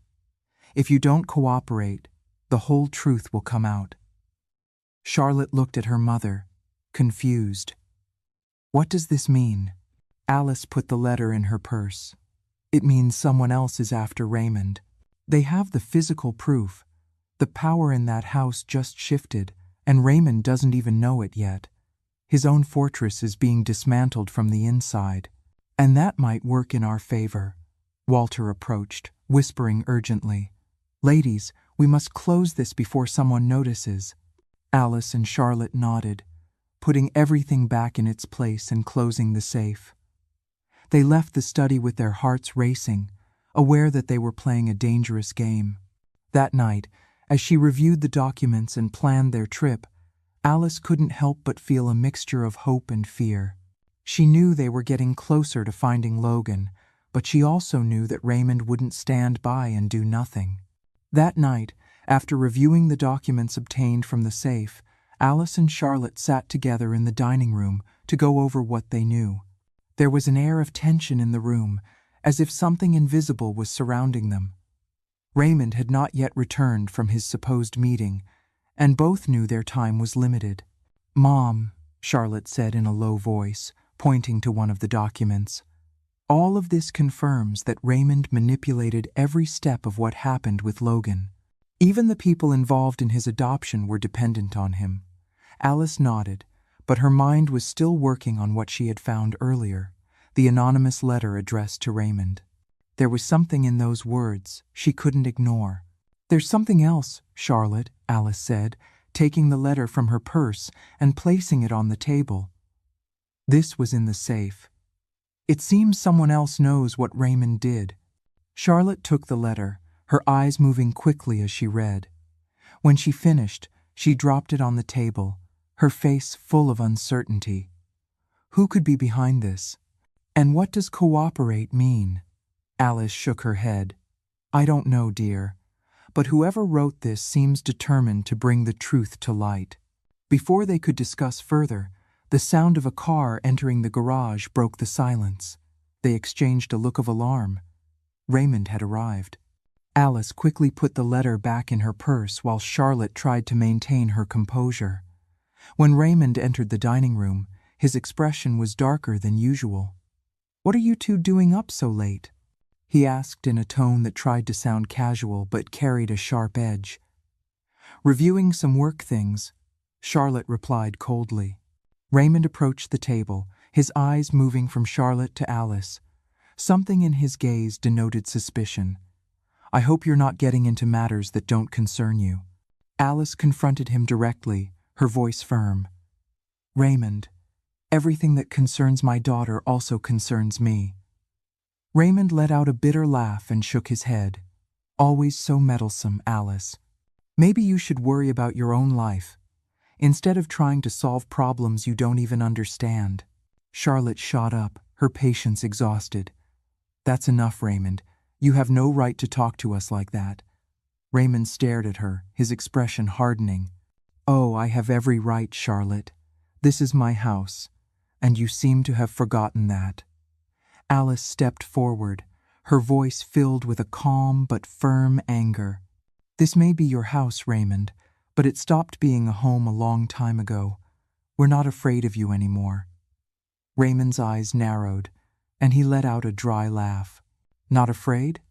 If you don't cooperate, the whole truth will come out. Charlotte looked at her mother, confused. What does this mean? Alice put the letter in her purse. It means someone else is after Raymond. They have the physical proof. The power in that house just shifted, and Raymond doesn't even know it yet. His own fortress is being dismantled from the inside, and that might work in our favor. Walter approached, whispering urgently, Ladies, we must close this before someone notices. Alice and Charlotte nodded, putting everything back in its place and closing the safe. They left the study with their hearts racing, aware that they were playing a dangerous game. That night, as she reviewed the documents and planned their trip, Alice couldn't help but feel a mixture of hope and fear. She knew they were getting closer to finding Logan, but she also knew that Raymond wouldn't stand by and do nothing. That night, after reviewing the documents obtained from the safe, Alice and Charlotte sat together in the dining room to go over what they knew. There was an air of tension in the room, as if something invisible was surrounding them. Raymond had not yet returned from his supposed meeting, and both knew their time was limited. Mom, Charlotte said in a low voice, pointing to one of the documents. All of this confirms that Raymond manipulated every step of what happened with Logan. Even the people involved in his adoption were dependent on him. Alice nodded, but her mind was still working on what she had found earlier, the anonymous letter addressed to Raymond. There was something in those words she couldn't ignore. There's something else, Charlotte, Alice said, taking the letter from her purse and placing it on the table. This was in the safe. It seems someone else knows what Raymond did. Charlotte took the letter, her eyes moving quickly as she read. When she finished, she dropped it on the table, her face full of uncertainty. Who could be behind this? And what does cooperate mean? Alice shook her head. I don't know, dear, but whoever wrote this seems determined to bring the truth to light. Before they could discuss further, the sound of a car entering the garage broke the silence. They exchanged a look of alarm. Raymond had arrived. Alice quickly put the letter back in her purse while Charlotte tried to maintain her composure. When Raymond entered the dining room, his expression was darker than usual. "What are you two doing up so late?" he asked in a tone that tried to sound casual but carried a sharp edge. "Reviewing some work things," Charlotte replied coldly. Raymond approached the table, his eyes moving from Charlotte to Alice. Something in his gaze denoted suspicion. "I hope you're not getting into matters that don't concern you." Alice confronted him directly, her voice firm. "Raymond, everything that concerns my daughter also concerns me." Raymond let out a bitter laugh and shook his head. "Always so meddlesome, Alice. Maybe you should worry about your own life, instead of trying to solve problems you don't even understand." Charlotte shot up, her patience exhausted. "That's enough, Raymond. You have no right to talk to us like that." Raymond stared at her, his expression hardening. "Oh, I have every right, Charlotte. This is my house, and you seem to have forgotten that." Alice stepped forward, her voice filled with a calm but firm anger. "This may be your house, Raymond, but it stopped being a home a long time ago. We're not afraid of you anymore." Raymond's eyes narrowed, and he let out a dry laugh. "Not afraid?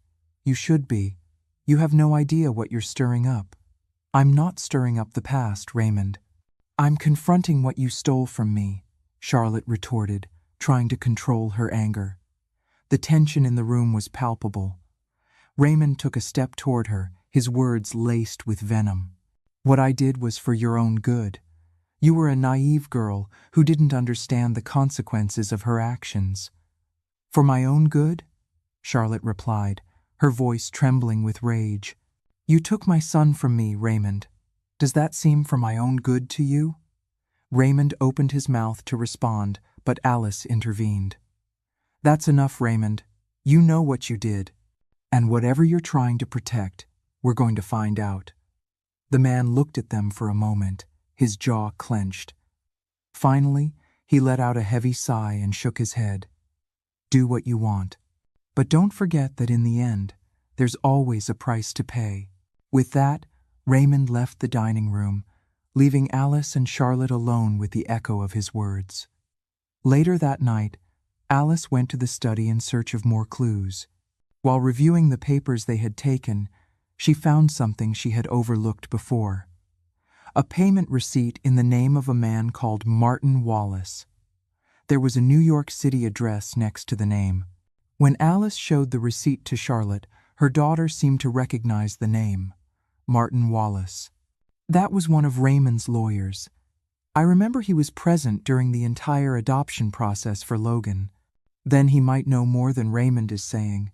You should be. You have no idea what you're stirring up." "I'm not stirring up the past, Raymond. I'm confronting what you stole from me," Charlotte retorted, trying to control her anger. The tension in the room was palpable. Raymond took a step toward her, his words laced with venom. "What I did was for your own good. You were a naive girl who didn't understand the consequences of her actions." "For my own good?" Charlotte replied, her voice trembling with rage. "You took my son from me, Raymond. Does that seem for my own good to you?" Raymond opened his mouth to respond, but Alice intervened. "That's enough, Raymond. You know what you did. And whatever you're trying to protect, we're going to find out." The man looked at them for a moment, his jaw clenched. Finally, he let out a heavy sigh and shook his head. "Do what you want. But don't forget that in the end, there's always a price to pay." With that, Raymond left the dining room, leaving Alice and Charlotte alone with the echo of his words. Later that night, Alice went to the study in search of more clues. While reviewing the papers they had taken, she found something she had overlooked before. A payment receipt in the name of a man called Martin Wallace. There was a New York City address next to the name. When Alice showed the receipt to Charlotte, her daughter seemed to recognize the name. Martin Wallace. "That was one of Raymond's lawyers. I remember he was present during the entire adoption process for Logan. Then he might know more than Raymond is saying,"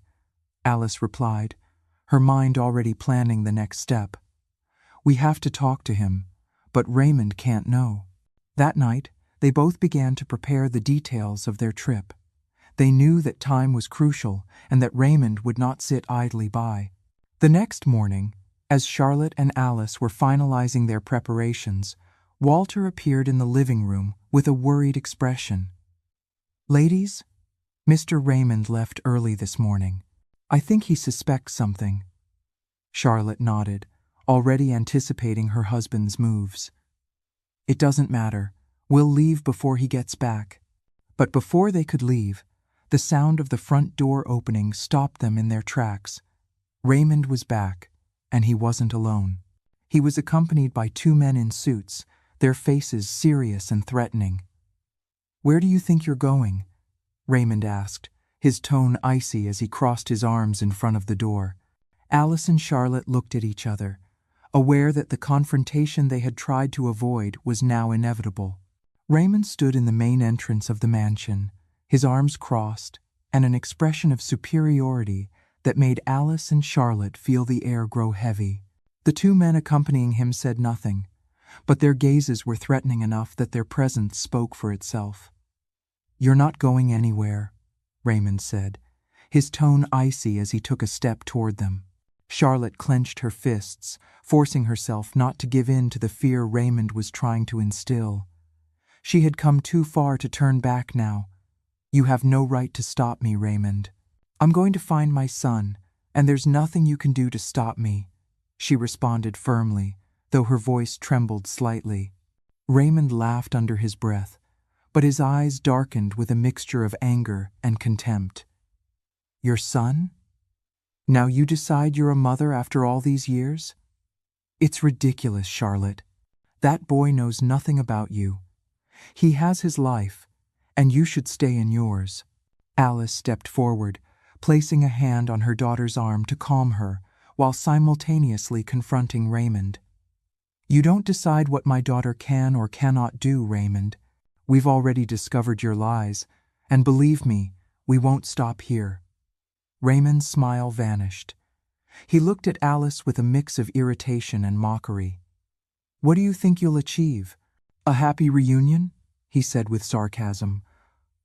Alice replied, her mind already planning the next step. "We have to talk to him, but Raymond can't know." That night, they both began to prepare the details of their trip. They knew that time was crucial and that Raymond would not sit idly by. The next morning, as Charlotte and Alice were finalizing their preparations, Walter appeared in the living room with a worried expression. "Ladies, Mr. Raymond left early this morning. I think he suspects something." Charlotte nodded, already anticipating her husband's moves. "It doesn't matter. We'll leave before he gets back." But before they could leave, the sound of the front door opening stopped them in their tracks. Raymond was back, and he wasn't alone. He was accompanied by two men in suits, their faces serious and threatening. "Where do you think you're going?" Raymond asked, his tone icy as he crossed his arms in front of the door. Alice and Charlotte looked at each other, aware that the confrontation they had tried to avoid was now inevitable. Raymond stood in the main entrance of the mansion, his arms crossed, and an expression of superiority that made Alice and Charlotte feel the air grow heavy. The two men accompanying him said nothing, but their gazes were threatening enough that their presence spoke for itself. "You're not going anywhere," Raymond said, his tone icy as he took a step toward them. Charlotte clenched her fists, forcing herself not to give in to the fear Raymond was trying to instill. She had come too far to turn back now. "You have no right to stop me, Raymond. I'm going to find my son, and there's nothing you can do to stop me," she responded firmly, though her voice trembled slightly. Raymond laughed under his breath, but his eyes darkened with a mixture of anger and contempt. "Your son? Now you decide you're a mother after all these years? It's ridiculous, Charlotte. That boy knows nothing about you. He has his life, and you should stay in yours." Alice stepped forward, placing a hand on her daughter's arm to calm her, while simultaneously confronting Raymond. "You don't decide what my daughter can or cannot do, Raymond. We've already discovered your lies, and believe me, we won't stop here." Raymond's smile vanished. He looked at Alice with a mix of irritation and mockery. "What do you think you'll achieve? A happy reunion?" he said with sarcasm.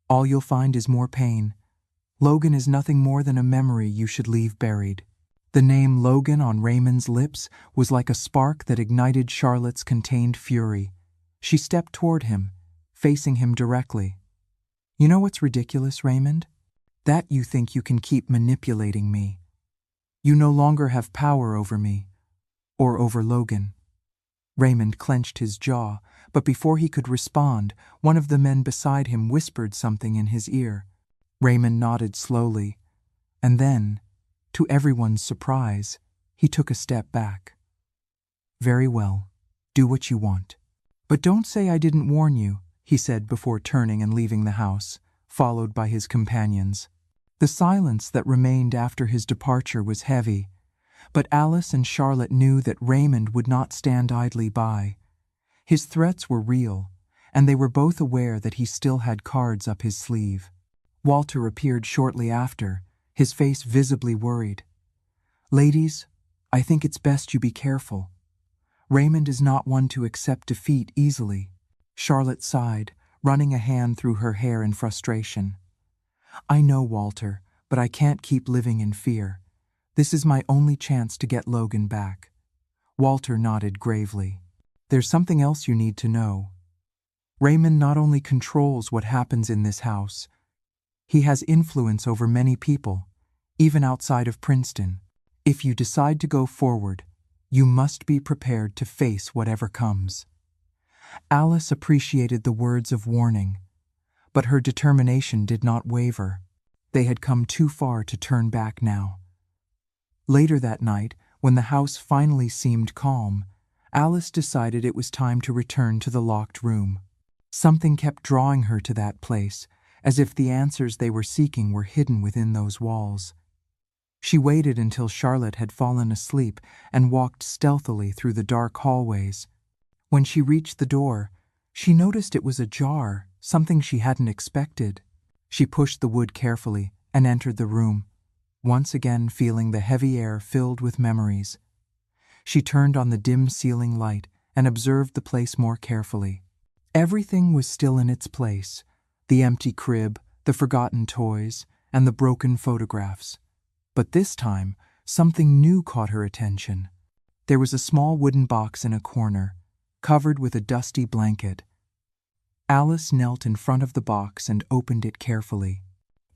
"All you'll find is more pain. Logan is nothing more than a memory you should leave buried." The name Logan on Raymond's lips was like a spark that ignited Charlotte's contained fury. She stepped toward him, facing him directly. "You know what's ridiculous, Raymond? That you think you can keep manipulating me. You no longer have power over me, or over Logan." Raymond clenched his jaw, but before he could respond, one of the men beside him whispered something in his ear. Raymond nodded slowly, and then, to everyone's surprise, he took a step back. "Very well, do what you want. But don't say I didn't warn you," he said before turning and leaving the house, followed by his companions. The silence that remained after his departure was heavy, but Alice and Charlotte knew that Raymond would not stand idly by. His threats were real, and they were both aware that he still had cards up his sleeve. Walter appeared shortly after, his face visibly worried. "Ladies, I think it's best you be careful. Raymond is not one to accept defeat easily." Charlotte sighed, running a hand through her hair in frustration. "I know, Walter, but I can't keep living in fear. This is my only chance to get Logan back." Walter nodded gravely. "There's something else you need to know. Raymond not only controls what happens in this house, he has influence over many people, even outside of Princeton. If you decide to go forward, you must be prepared to face whatever comes." Alice appreciated the words of warning, but her determination did not waver. They had come too far to turn back now. Later that night, when the house finally seemed calm, Alice decided it was time to return to the locked room. Something kept drawing her to that place, as if the answers they were seeking were hidden within those walls. She waited until Charlotte had fallen asleep and walked stealthily through the dark hallways. When she reached the door, she noticed it was ajar, something she hadn't expected. She pushed the wood carefully and entered the room, once again feeling the heavy air filled with memories. She turned on the dim ceiling light and observed the place more carefully. Everything was still in its place: the empty crib, the forgotten toys, and the broken photographs. But this time, something new caught her attention. There was a small wooden box in a corner, covered with a dusty blanket. Alice knelt in front of the box and opened it carefully.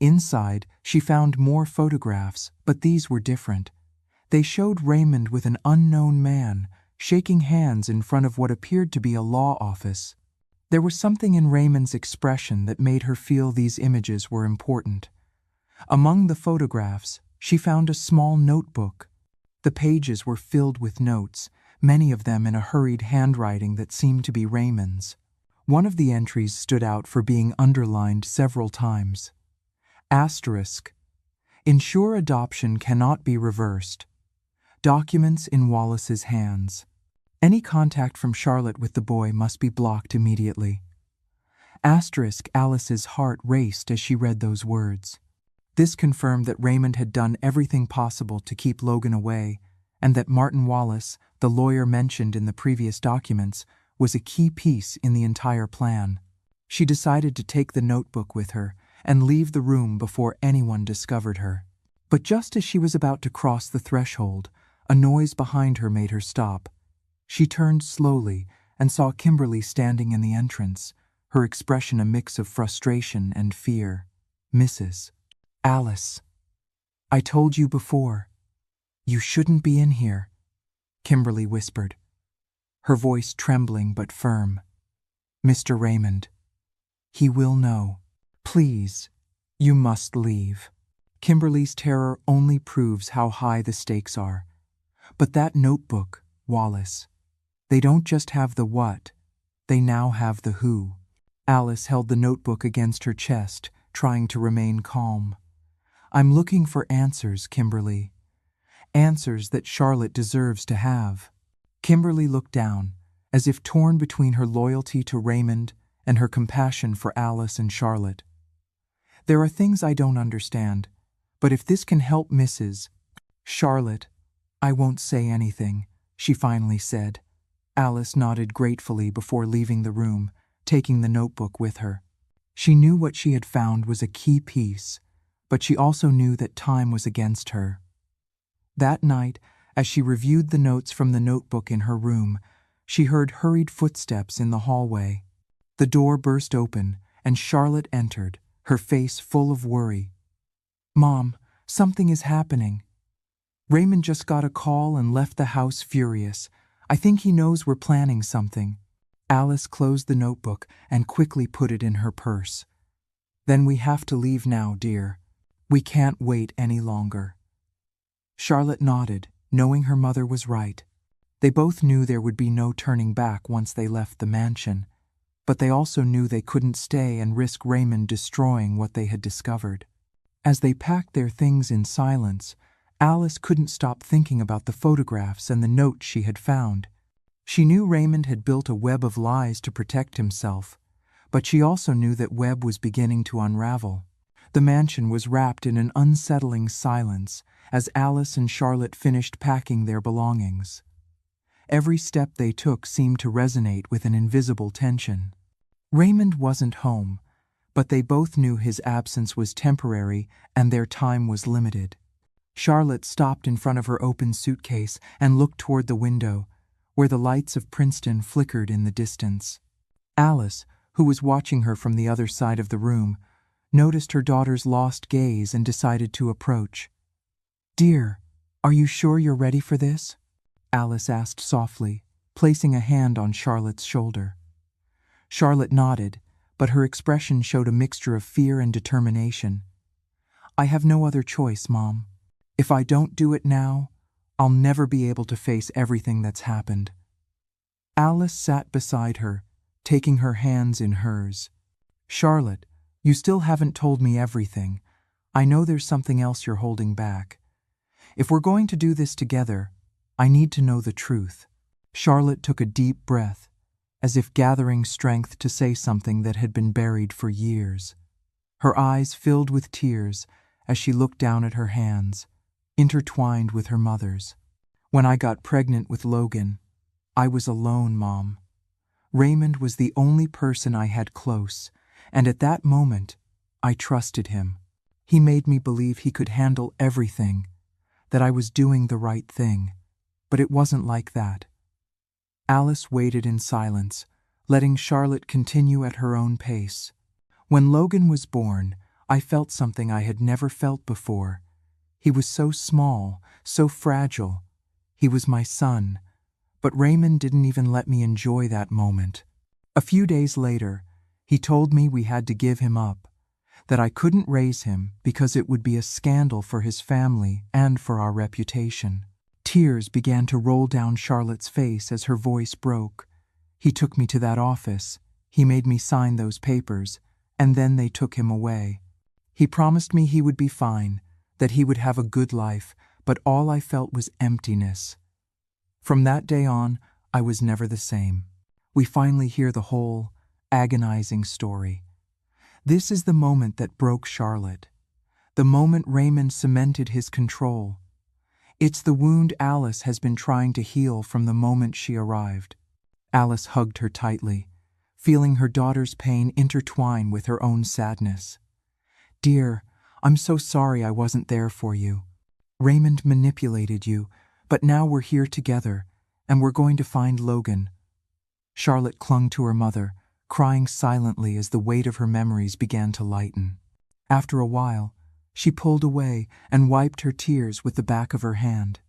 Inside, she found more photographs, but these were different. They showed Raymond with an unknown man, shaking hands in front of what appeared to be a law office. There was something in Raymond's expression that made her feel these images were important. Among the photographs, she found a small notebook. The pages were filled with notes, many of them in a hurried handwriting that seemed to be Raymond's. One of the entries stood out for being underlined several times. Asterisk. Ensure adoption cannot be reversed. Documents in Wallace's hands. Any contact from Charlotte with the boy must be blocked immediately. Asterisk. Alice's heart raced as she read those words. This confirmed that Raymond had done everything possible to keep Logan away, and that Martin Wallace, the lawyer mentioned in the previous documents, was a key piece in the entire plan. She decided to take the notebook with her and leave the room before anyone discovered her. But just as she was about to cross the threshold, a noise behind her made her stop. She turned slowly and saw Kimberly standing in the entrance, her expression a mix of frustration and fear. "Mrs. Alice, I told you before. You shouldn't be in here," Kimberly whispered, her voice trembling but firm. "Mr. Raymond. He will know. Please, you must leave." Kimberly's terror only proves how high the stakes are. But that notebook, Wallace. They don't just have the what, they now have the who. Alice held the notebook against her chest, trying to remain calm. "I'm looking for answers, Kimberly. Answers that Charlotte deserves to have." Kimberly looked down, as if torn between her loyalty to Raymond and her compassion for Alice and Charlotte. "There are things I don't understand, but if this can help Mrs. Charlotte, I won't say anything," she finally said. Alice nodded gratefully before leaving the room, taking the notebook with her. She knew what she had found was a key piece, but she also knew that time was against her. That night, as she reviewed the notes from the notebook in her room, she heard hurried footsteps in the hallway. The door burst open, and Charlotte entered, her face full of worry. "Mom, something is happening. Raymond just got a call and left the house furious. I think he knows we're planning something." Alice closed the notebook and quickly put it in her purse. "Then we have to leave now, dear. We can't wait any longer." Charlotte nodded, knowing her mother was right. They both knew there would be no turning back once they left the mansion, but they also knew they couldn't stay and risk Raymond destroying what they had discovered. As they packed their things in silence, Alice couldn't stop thinking about the photographs and the notes she had found. She knew Raymond had built a web of lies to protect himself, but she also knew that web was beginning to unravel. The mansion was wrapped in an unsettling silence as Alice and Charlotte finished packing their belongings. Every step they took seemed to resonate with an invisible tension. Raymond wasn't home, but they both knew his absence was temporary and their time was limited. Charlotte stopped in front of her open suitcase and looked toward the window, where the lights of Princeton flickered in the distance. Alice, who was watching her from the other side of the room, noticed her daughter's lost gaze and decided to approach. "Dear, are you sure you're ready for this?" Alice asked softly, placing a hand on Charlotte's shoulder. Charlotte nodded, but her expression showed a mixture of fear and determination. "I have no other choice, Mom. If I don't do it now, I'll never be able to face everything that's happened." Alice sat beside her, taking her hands in hers. "Charlotte, you still haven't told me everything. I know there's something else you're holding back. If we're going to do this together, I need to know the truth." Charlotte took a deep breath, as if gathering strength to say something that had been buried for years. Her eyes filled with tears as she looked down at her hands, intertwined with her mother's. "When I got pregnant with Logan, I was alone, Mom. Raymond was the only person I had close, and at that moment, I trusted him. He made me believe he could handle everything, that I was doing the right thing, but it wasn't like that." Alice waited in silence, letting Charlotte continue at her own pace. "When Logan was born, I felt something I had never felt before. He was so small, so fragile. He was my son, but Raymond didn't even let me enjoy that moment. A few days later, he told me we had to give him up, that I couldn't raise him because it would be a scandal for his family and for our reputation." Tears began to roll down Charlotte's face as her voice broke. "He took me to that office. He made me sign those papers, and then they took him away. He promised me he would be fine, that he would have a good life, but all I felt was emptiness. From that day on, I was never the same." We finally hear the whole, agonizing story. This is the moment that broke Charlotte. The moment Raymond cemented his control. It's the wound Alice has been trying to heal from the moment she arrived. Alice hugged her tightly, feeling her daughter's pain intertwine with her own sadness. Dear, I'm so sorry I wasn't there for you. Raymond manipulated you, but now we're here together, and we're going to find Logan. Charlotte clung to her mother, crying silently as the weight of her memories began to lighten. After a while, she pulled away and wiped her tears with the back of her hand.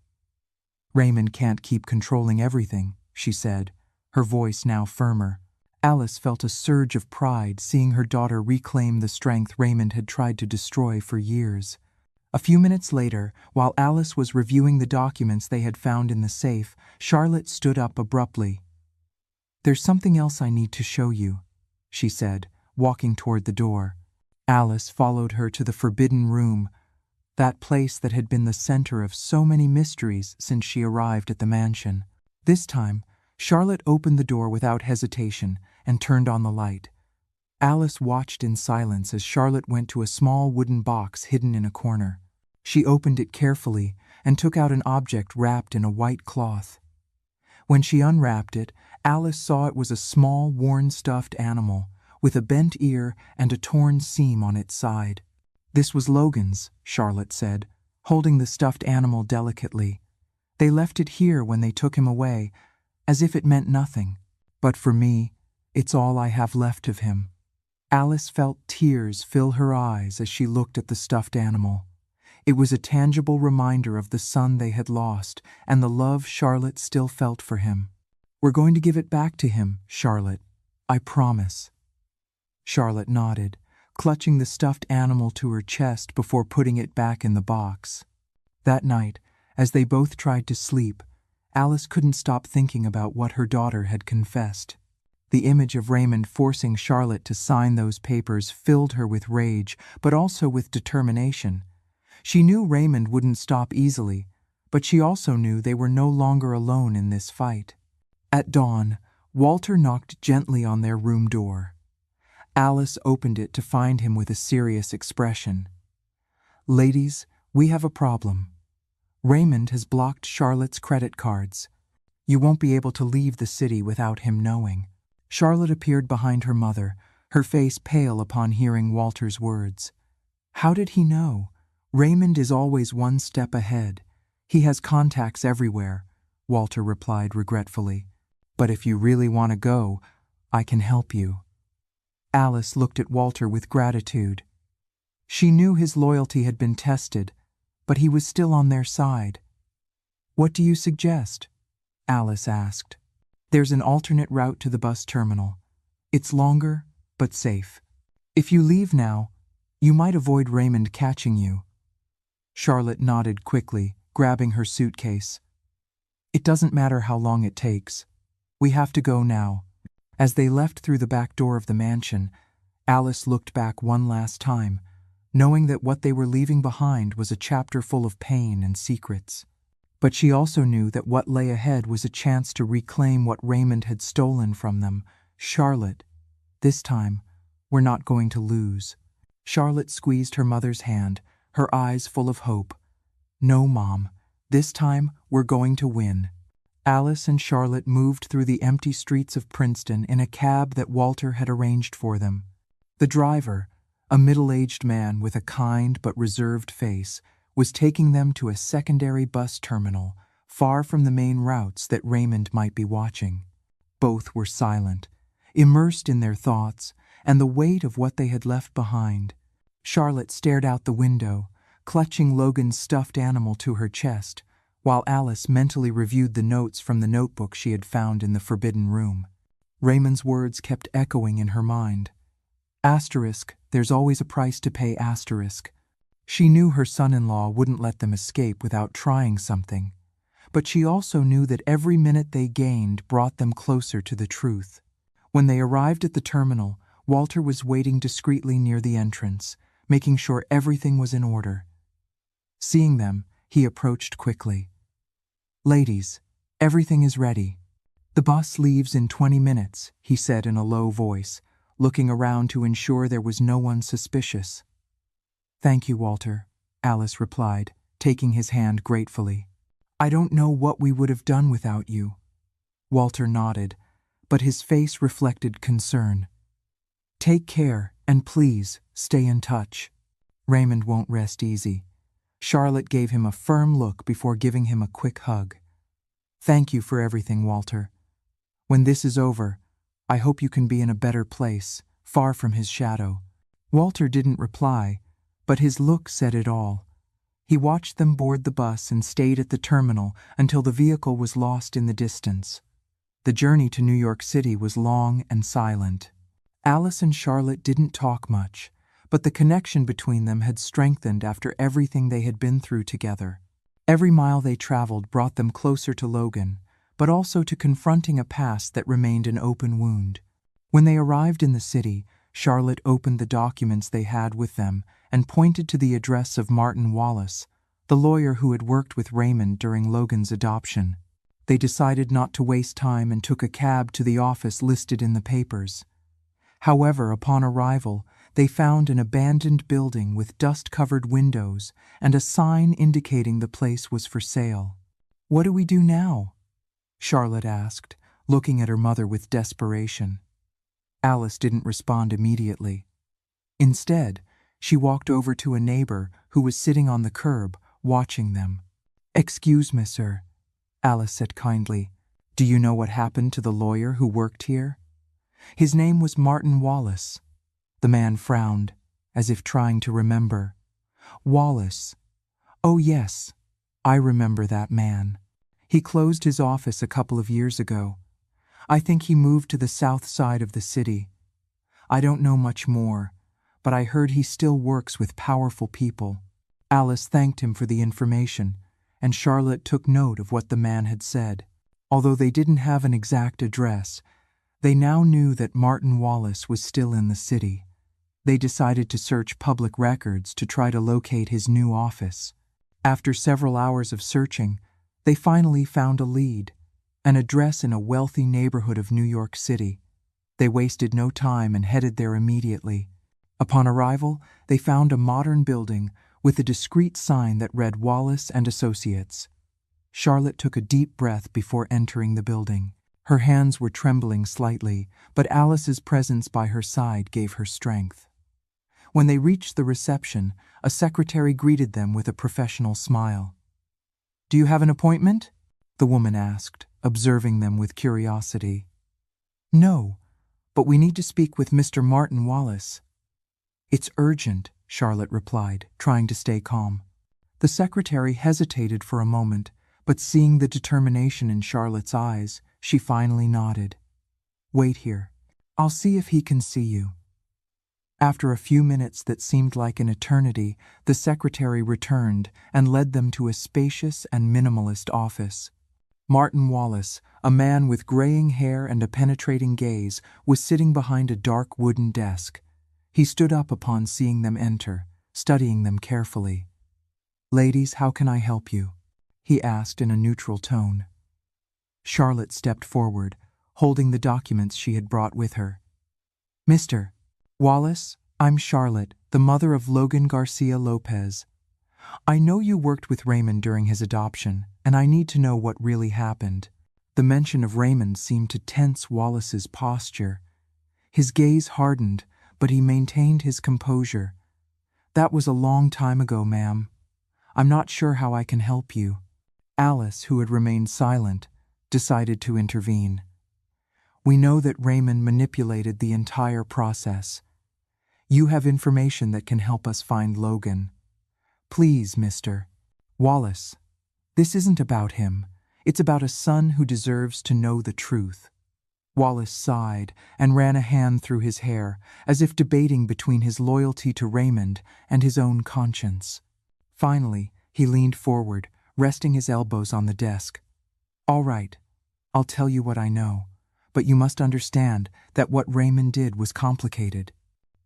Raymond can't keep controlling everything, she said, her voice now firmer. Alice felt a surge of pride seeing her daughter reclaim the strength Raymond had tried to destroy for years. A few minutes later, while Alice was reviewing the documents they had found in the safe, Charlotte stood up abruptly. "There's something else I need to show you," she said, walking toward the door. Alice followed her to the forbidden room, that place that had been the center of so many mysteries since she arrived at the mansion. This time, Charlotte opened the door without hesitation and turned on the light. Alice watched in silence as Charlotte went to a small wooden box hidden in a corner. She opened it carefully and took out an object wrapped in a white cloth. When she unwrapped it, Alice saw it was a small, worn stuffed animal with a bent ear and a torn seam on its side. "This was Logan's," Charlotte said, holding the stuffed animal delicately. "They left it here when they took him away, as if it meant nothing. But for me, it's all I have left of him." Alice felt tears fill her eyes as she looked at the stuffed animal. It was a tangible reminder of the son they had lost and the love Charlotte still felt for him. "We're going to give it back to him, Charlotte. I promise." Charlotte nodded, clutching the stuffed animal to her chest before putting it back in the box. That night, as they both tried to sleep, Alice couldn't stop thinking about what her daughter had confessed. The image of Raymond forcing Charlotte to sign those papers filled her with rage, but also with determination. She knew Raymond wouldn't stop easily, but she also knew they were no longer alone in this fight. At dawn, Walter knocked gently on their room door. Alice opened it to find him with a serious expression. "Ladies, we have a problem. Raymond has blocked Charlotte's credit cards. You won't be able to leave the city without him knowing." Charlotte appeared behind her mother, her face pale upon hearing Walter's words. "How did he know? Raymond is always one step ahead. He has contacts everywhere," Walter replied regretfully. "But if you really want to go, I can help you." Alice looked at Walter with gratitude. She knew his loyalty had been tested, but he was still on their side. "What do you suggest?" Alice asked. "There's an alternate route to the bus terminal. It's longer, but safe. If you leave now, you might avoid Raymond catching you." Charlotte nodded quickly, grabbing her suitcase. "It doesn't matter how long it takes. We have to go now." As they left through the back door of the mansion, Alice looked back one last time, knowing that what they were leaving behind was a chapter full of pain and secrets. But she also knew that what lay ahead was a chance to reclaim what Raymond had stolen from them. "Charlotte, this time, we're not going to lose." Charlotte squeezed her mother's hand, her eyes full of hope. "No, Mom, this time we're going to win." Alice and Charlotte moved through the empty streets of Princeton in a cab that Walter had arranged for them. The driver, a middle-aged man with a kind but reserved face, was taking them to a secondary bus terminal, far from the main routes that Raymond might be watching. Both were silent, immersed in their thoughts and the weight of what they had left behind. Charlotte stared out the window, clutching Logan's stuffed animal to her chest, while Alice mentally reviewed the notes from the notebook she had found in the forbidden room. Raymond's words kept echoing in her mind. Asterisk, there's always a price to pay, asterisk. She knew her son-in-law wouldn't let them escape without trying something, but she also knew that every minute they gained brought them closer to the truth. When they arrived at the terminal, Walter was waiting discreetly near the entrance, making sure everything was in order. Seeing them, he approached quickly. "Ladies, everything is ready. The bus leaves in 20 minutes, he said in a low voice, looking around to ensure there was no one suspicious. "Thank you, Walter," Alice replied, taking his hand gratefully. I don't know what we would have done without you. Walter nodded, but his face reflected concern. Take care, and please, stay in touch. Raymond won't rest easy. Charlotte gave him a firm look before giving him a quick hug. Thank you for everything, Walter. When this is over, I hope you can be in a better place, far from his shadow. Walter didn't reply, but his look said it all. He watched them board the bus and stayed at the terminal until the vehicle was lost in the distance. The journey to New York City was long and silent. Alice and Charlotte didn't talk much, but the connection between them had strengthened after everything they had been through together. Every mile they traveled brought them closer to Logan, but also to confronting a past that remained an open wound. When they arrived in the city, Charlotte opened the documents they had with them and pointed to the address of Martin Wallace, the lawyer who had worked with Raymond during Logan's adoption. They decided not to waste time and took a cab to the office listed in the papers. However, upon arrival, they found an abandoned building with dust-covered windows and a sign indicating the place was for sale. What do we do now? Charlotte asked, looking at her mother with desperation. Alice didn't respond immediately. Instead, she walked over to a neighbor who was sitting on the curb, watching them. Excuse me, sir, Alice said kindly. Do you know what happened to the lawyer who worked here? His name was Martin Wallace. The man frowned, as if trying to remember. Wallace. Oh yes, I remember that man. He closed his office a couple of years ago. I think he moved to the south side of the city. I don't know much more, but I heard he still works with powerful people. Alice thanked him for the information, and Charlotte took note of what the man had said. Although they didn't have an exact address, they now knew that Martin Wallace was still in the city. They decided to search public records to try to locate his new office. After several hours of searching, they finally found a lead, an address in a wealthy neighborhood of New York City. They wasted no time and headed there immediately. Upon arrival, they found a modern building with a discreet sign that read Wallace and Associates. Charlotte took a deep breath before entering the building. Her hands were trembling slightly, but Alice's presence by her side gave her strength. When they reached the reception, a secretary greeted them with a professional smile. Do you have an appointment? The woman asked, observing them with curiosity. No, but we need to speak with Mr. Martin Wallace. It's urgent, Charlotte replied, trying to stay calm. The secretary hesitated for a moment, but seeing the determination in Charlotte's eyes, she finally nodded. Wait here. I'll see if he can see you. After a few minutes that seemed like an eternity, the secretary returned and led them to a spacious and minimalist office. Martin Wallace, a man with graying hair and a penetrating gaze, was sitting behind a dark wooden desk. He stood up upon seeing them enter, studying them carefully. Ladies, how can I help you? He asked in a neutral tone. Charlotte stepped forward, holding the documents she had brought with her. Mr. Wallace, I'm Charlotte, the mother of Logan Garcia Lopez. I know you worked with Raymond during his adoption, and I need to know what really happened. The mention of Raymond seemed to tense Wallace's posture. His gaze hardened, but he maintained his composure. That was a long time ago, ma'am. I'm not sure how I can help you. Alice, who had remained silent, decided to intervene. We know that Raymond manipulated the entire process. You have information that can help us find Logan. Please, Mr. Wallace, this isn't about him. It's about a son who deserves to know the truth. Wallace sighed and ran a hand through his hair, as if debating between his loyalty to Raymond and his own conscience. Finally, he leaned forward, resting his elbows on the desk. All right, I'll tell you what I know, but you must understand that what Raymond did was complicated.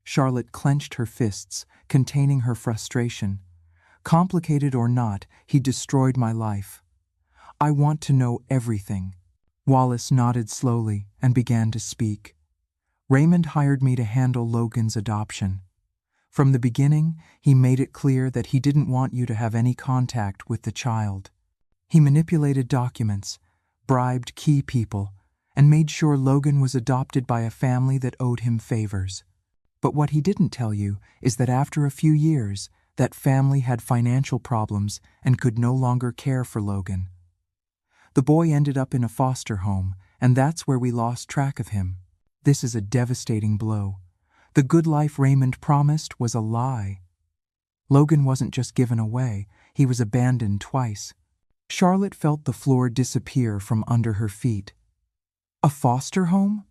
Charlotte clenched her fists, containing her frustration. Complicated or not, he destroyed my life. I want to know everything. Wallace nodded slowly and began to speak. Raymond hired me to handle Logan's adoption. From the beginning, he made it clear that he didn't want you to have any contact with the child. He manipulated documents, bribed key people, and made sure Logan was adopted by a family that owed him favors. But what he didn't tell you is that after a few years, that family had financial problems and could no longer care for Logan. The boy ended up in a foster home, and that's where we lost track of him. This is a devastating blow. The good life Raymond promised was a lie. Logan wasn't just given away, he was abandoned twice. Charlotte felt the floor disappear from under her feet. A foster home?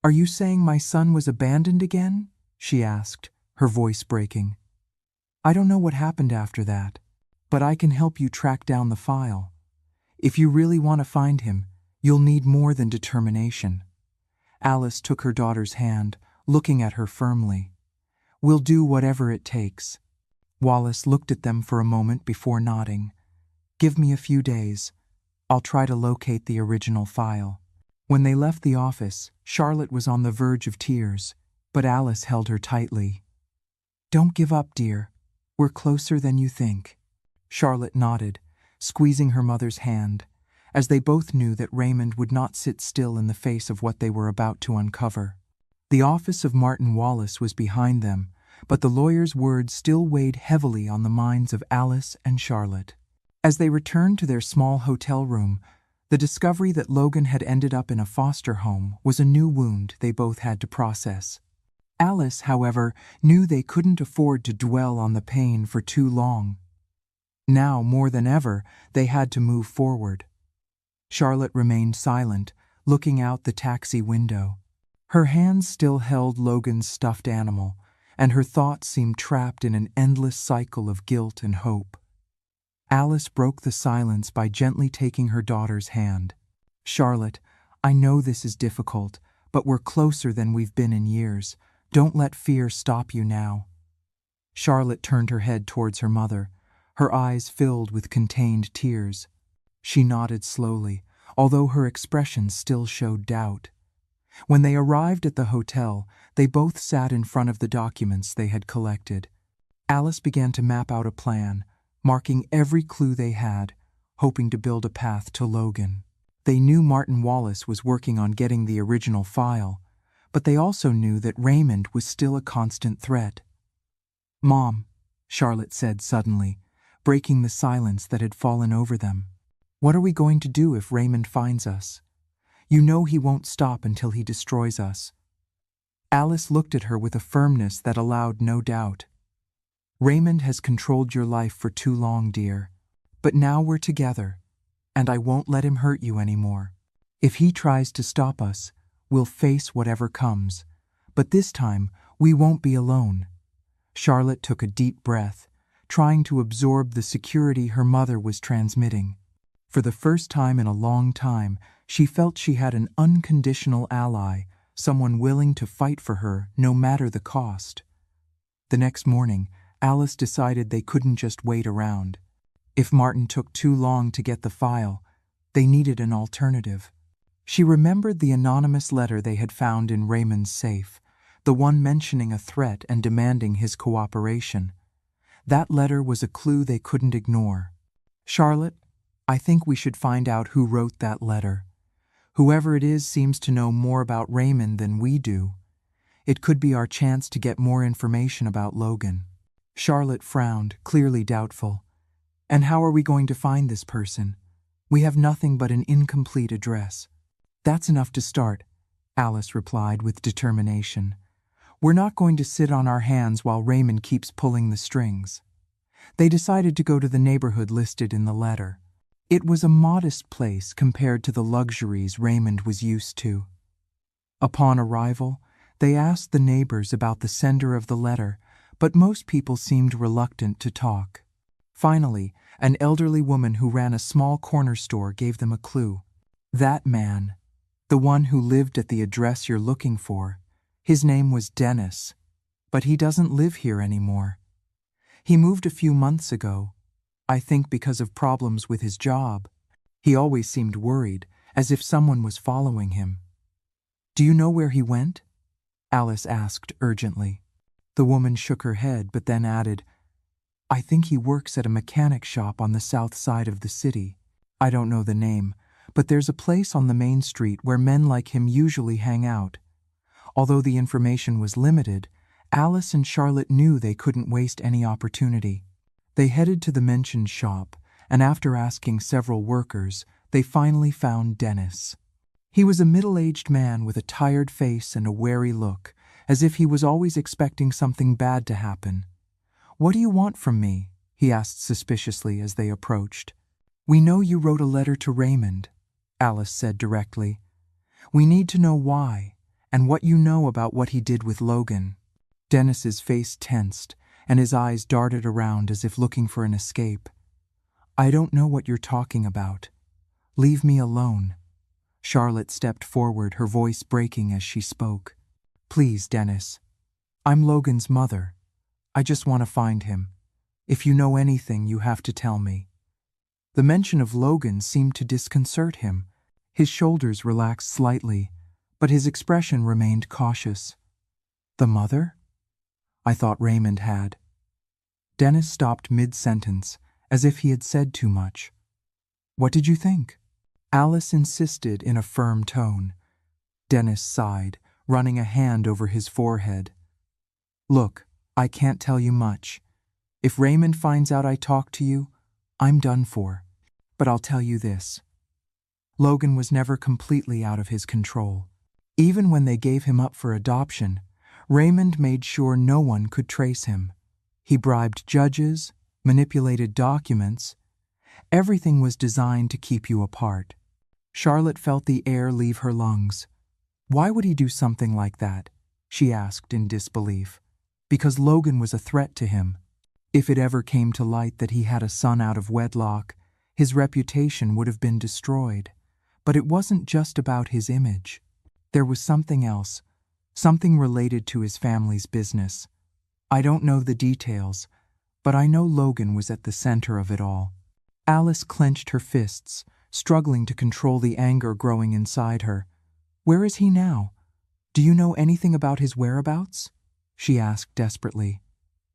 Are you saying my son was abandoned again? She asked, her voice breaking. I don't know what happened after that, but I can help you track down the file. If you really want to find him, you'll need more than determination. Alice took her daughter's hand, looking at her firmly. We'll do whatever it takes. Wallace looked at them for a moment before nodding. Give me a few days. I'll try to locate the original file. When they left the office, Charlotte was on the verge of tears, but Alice held her tightly. Don't give up, dear. We're closer than you think. Charlotte nodded, squeezing her mother's hand, as they both knew that Raymond would not sit still in the face of what they were about to uncover. The office of Martin Wallace was behind them, but the lawyer's words still weighed heavily on the minds of Alice and Charlotte. As they returned to their small hotel room, the discovery that Logan had ended up in a foster home was a new wound they both had to process. Alice, however, knew they couldn't afford to dwell on the pain for too long. Now, more than ever, they had to move forward. Charlotte remained silent, looking out the taxi window. Her hands still held Logan's stuffed animal, and her thoughts seemed trapped in an endless cycle of guilt and hope. Alice broke the silence by gently taking her daughter's hand. Charlotte, I know this is difficult, but we're closer than we've been in years. Don't let fear stop you now. Charlotte turned her head towards her mother, her eyes filled with contained tears. She nodded slowly, although her expression still showed doubt. When they arrived at the hotel, they both sat in front of the documents they had collected. Alice began to map out a plan, marking every clue they had, hoping to build a path to Logan. They knew Martin Wallace was working on getting the original file, but they also knew that Raymond was still a constant threat. Mom, Charlotte said suddenly, breaking the silence that had fallen over them. What are we going to do if Raymond finds us? You know he won't stop until he destroys us. Alice looked at her with a firmness that allowed no doubt. Raymond has controlled your life for too long, dear. But now we're together, and I won't let him hurt you anymore. If he tries to stop us, we'll face whatever comes. But this time, we won't be alone. Charlotte took a deep breath, trying to absorb the security her mother was transmitting. For the first time in a long time, she felt she had an unconditional ally, someone willing to fight for her no matter the cost. The next morning, Alice decided they couldn't just wait around. If Martin took too long to get the file, they needed an alternative. She remembered the anonymous letter they had found in Raymond's safe, the one mentioning a threat and demanding his cooperation. That letter was a clue they couldn't ignore. Charlotte, I think we should find out who wrote that letter. Whoever it is seems to know more about Raymond than we do. It could be our chance to get more information about Logan. Charlotte frowned, clearly doubtful. And how are we going to find this person? We have nothing but an incomplete address. That's enough to start, Alice replied with determination. We're not going to sit on our hands while Raymond keeps pulling the strings. They decided to go to the neighborhood listed in the letter. It was a modest place compared to the luxuries Raymond was used to. Upon arrival, they asked the neighbors about the sender of the letter, but most people seemed reluctant to talk. Finally, an elderly woman who ran a small corner store gave them a clue. That man, the one who lived at the address you're looking for, his name was Dennis, but he doesn't live here anymore. He moved a few months ago, I think because of problems with his job. He always seemed worried, as if someone was following him. Do you know where he went? Alice asked urgently. The woman shook her head but then added, I think he works at a mechanic shop on the south side of the city. I don't know the name, but there's a place on the main street where men like him usually hang out. Although the information was limited, Alice and Charlotte knew they couldn't waste any opportunity. They headed to the mentioned shop, and after asking several workers, they finally found Dennis. He was a middle-aged man with a tired face and a wary look, as if he was always expecting something bad to happen. "What do you want from me?" he asked suspiciously as they approached. "We know you wrote a letter to Raymond," Alice said directly. "We need to know why, and what you know about what he did with Logan." Dennis's face tensed, and his eyes darted around as if looking for an escape. "I don't know what you're talking about. Leave me alone." Charlotte stepped forward, her voice breaking as she spoke. "Please, Dennis. I'm Logan's mother. I just want to find him. If you know anything, you have to tell me." The mention of Logan seemed to disconcert him. His shoulders relaxed slightly, but his expression remained cautious. "The mother? I thought Raymond had." Dennis stopped mid-sentence, as if he had said too much. "What did you think?" Alice insisted in a firm tone. Dennis sighed, running a hand over his forehead. "Look, I can't tell you much. If Raymond finds out I talked to you, I'm done for. But I'll tell you this. Logan was never completely out of his control. Even when they gave him up for adoption, Raymond made sure no one could trace him. He bribed judges, manipulated documents. Everything was designed to keep you apart." Charlotte felt the air leave her lungs. "Why would he do something like that?" she asked in disbelief. "Because Logan was a threat to him. If it ever came to light that he had a son out of wedlock, his reputation would have been destroyed. But it wasn't just about his image. There was something else, something related to his family's business. I don't know the details, but I know Logan was at the center of it all." Alice clenched her fists, struggling to control the anger growing inside her. "Where is he now? Do you know anything about his whereabouts?" she asked desperately.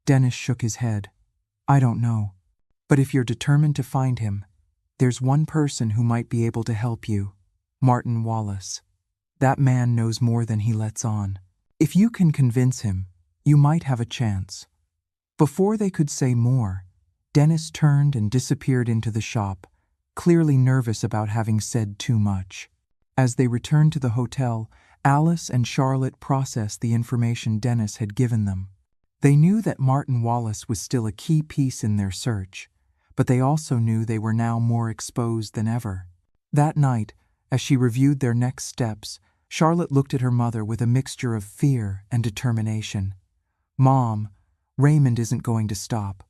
Dennis shook his head. "I don't know. But if you're determined to find him, there's one person who might be able to help you. Martin Wallace. That man knows more than he lets on. If you can convince him, you might have a chance." Before they could say more, Dennis turned and disappeared into the shop, clearly nervous about having said too much. As they returned to the hotel, Alice and Charlotte processed the information Dennis had given them. They knew that Martin Wallace was still a key piece in their search, but they also knew they were now more exposed than ever. That night, as she reviewed their next steps, Charlotte looked at her mother with a mixture of fear and determination. "Mom, Raymond isn't going to stop.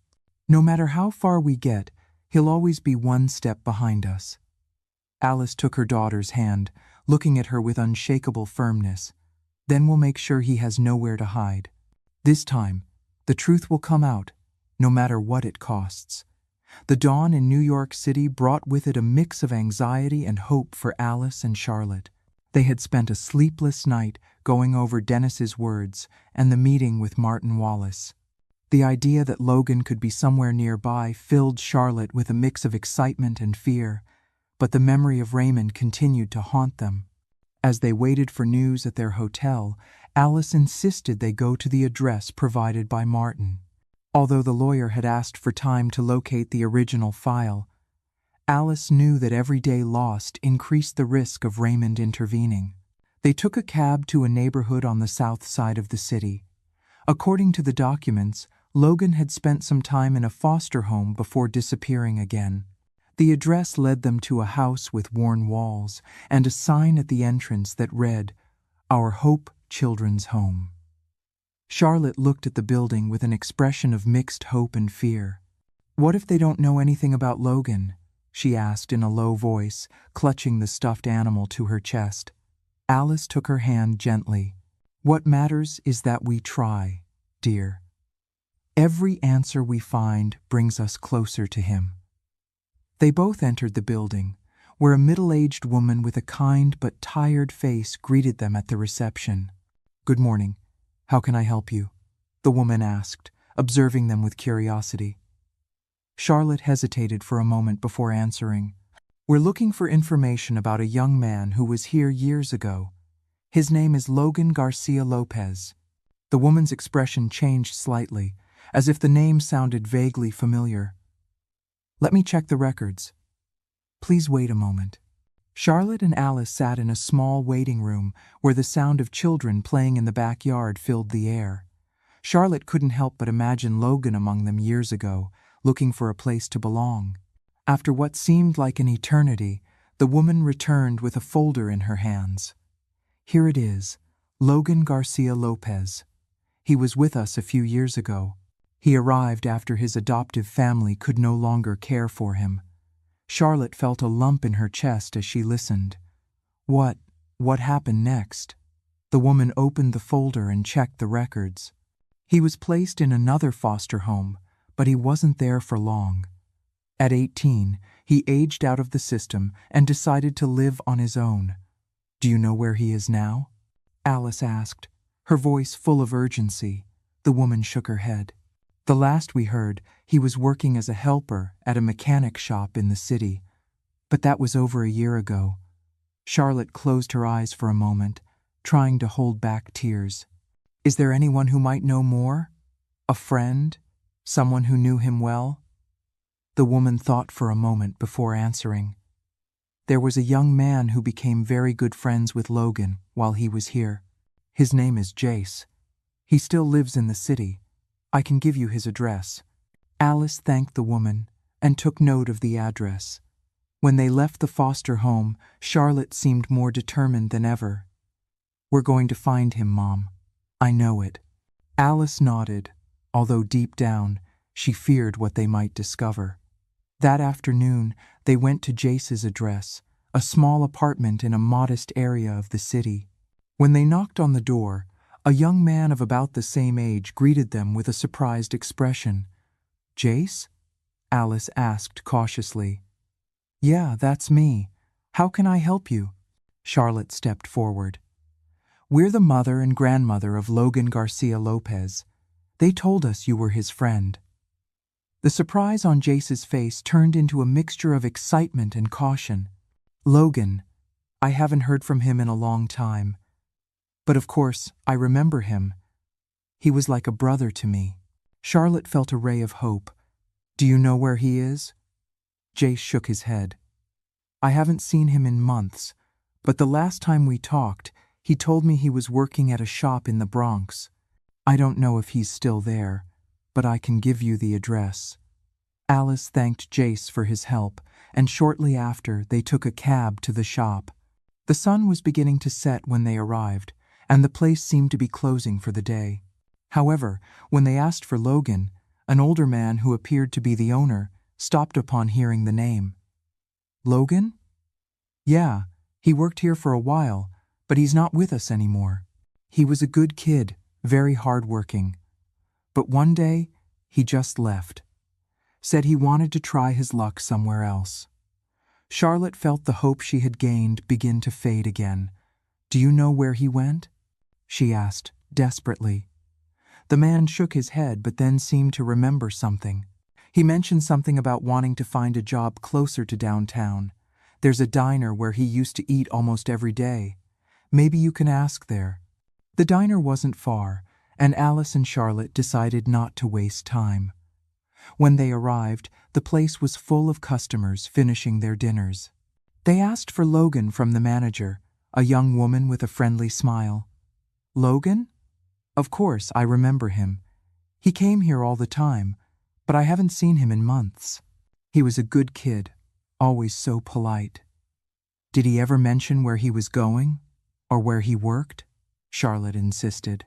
No matter how far we get, he'll always be one step behind us." Alice took her daughter's hand, looking at her with unshakable firmness. "Then we'll make sure he has nowhere to hide. This time, the truth will come out, no matter what it costs." The dawn in New York City brought with it a mix of anxiety and hope for Alice and Charlotte. They had spent a sleepless night going over Dennis's words and the meeting with Martin Wallace. The idea that Logan could be somewhere nearby filled Charlotte with a mix of excitement and fear, but the memory of Raymond continued to haunt them. As they waited for news at their hotel, Alice insisted they go to the address provided by Martin. Although the lawyer had asked for time to locate the original file, Alice knew that every day lost increased the risk of Raymond intervening. They took a cab to a neighborhood on the south side of the city. According to the documents, Logan had spent some time in a foster home before disappearing again. The address led them to a house with worn walls and a sign at the entrance that read, "Our Hope Children's Home." Charlotte looked at the building with an expression of mixed hope and fear. "What if they don't know anything about Logan?" she asked in a low voice, clutching the stuffed animal to her chest. Alice took her hand gently. "What matters is that we try, dear. Every answer we find brings us closer to him." They both entered the building, where a middle-aged woman with a kind but tired face greeted them at the reception. "Good morning. How can I help you?" the woman asked, observing them with curiosity. Charlotte hesitated for a moment before answering. We're looking for information about a young man who was here years ago. His name is Logan Garcia Lopez. The woman's expression changed slightly, as if the name sounded vaguely familiar. Let me check the records. Please wait a moment. Charlotte and Alice sat in a small waiting room where the sound of children playing in the backyard filled the air. Charlotte couldn't help but imagine Logan among them years ago, looking for a place to belong. After what seemed like an eternity, the woman returned with a folder in her hands. Here it is, Logan Garcia Lopez. He was with us a few years ago. He arrived after his adoptive family could no longer care for him. Charlotte felt a lump in her chest as she listened. What happened next? The woman opened the folder and checked the records. He was placed in another foster home, but he wasn't there for long. At 18, he aged out of the system and decided to live on his own. Do you know where he is now? Alice asked, her voice full of urgency. The woman shook her head. The last we heard, he was working as a helper at a mechanic shop in the city. But that was over a year ago. Charlotte closed her eyes for a moment, trying to hold back tears. Is there anyone who might know more? A friend? Someone who knew him well? The woman thought for a moment before answering. There was a young man who became very good friends with Logan while he was here. His name is Jace. He still lives in the city. I can give you his address. Alice thanked the woman and took note of the address. When they left the foster home, Charlotte seemed more determined than ever. We're going to find him, Mom. I know it. Alice nodded, although deep down, she feared what they might discover. That afternoon, they went to Jace's address, a small apartment in a modest area of the city. When they knocked on the door, a young man of about the same age greeted them with a surprised expression. Jace? Alice asked cautiously. Yeah, that's me. How can I help you? Charlotte stepped forward. We're the mother and grandmother of Logan Garcia Lopez. They told us you were his friend. The surprise on Jace's face turned into a mixture of excitement and caution. Logan, I haven't heard from him in a long time. But of course, I remember him. He was like a brother to me. Charlotte felt a ray of hope. Do you know where he is? Jace shook his head. I haven't seen him in months, but the last time we talked, he told me he was working at a shop in the Bronx. I don't know if he's still there, but I can give you the address. Alice thanked Jace for his help, and shortly after, they took a cab to the shop. The sun was beginning to set when they arrived, and the place seemed to be closing for the day. However, when they asked for Logan, an older man who appeared to be the owner stopped upon hearing the name. Logan? Yeah, he worked here for a while, but he's not with us anymore. He was a good kid, very hardworking. But one day, he just left. Said he wanted to try his luck somewhere else. Charlotte felt the hope she had gained begin to fade again. Do you know where he went? She asked, desperately. The man shook his head but then seemed to remember something. He mentioned something about wanting to find a job closer to downtown. There's a diner where he used to eat almost every day. Maybe you can ask there. The diner wasn't far, and Alice and Charlotte decided not to waste time. When they arrived, the place was full of customers finishing their dinners. They asked for Logan from the manager, a young woman with a friendly smile. Logan? Of course, I remember him. He came here all the time, but I haven't seen him in months. He was a good kid, always so polite. Did he ever mention where he was going, or where he worked? Charlotte insisted.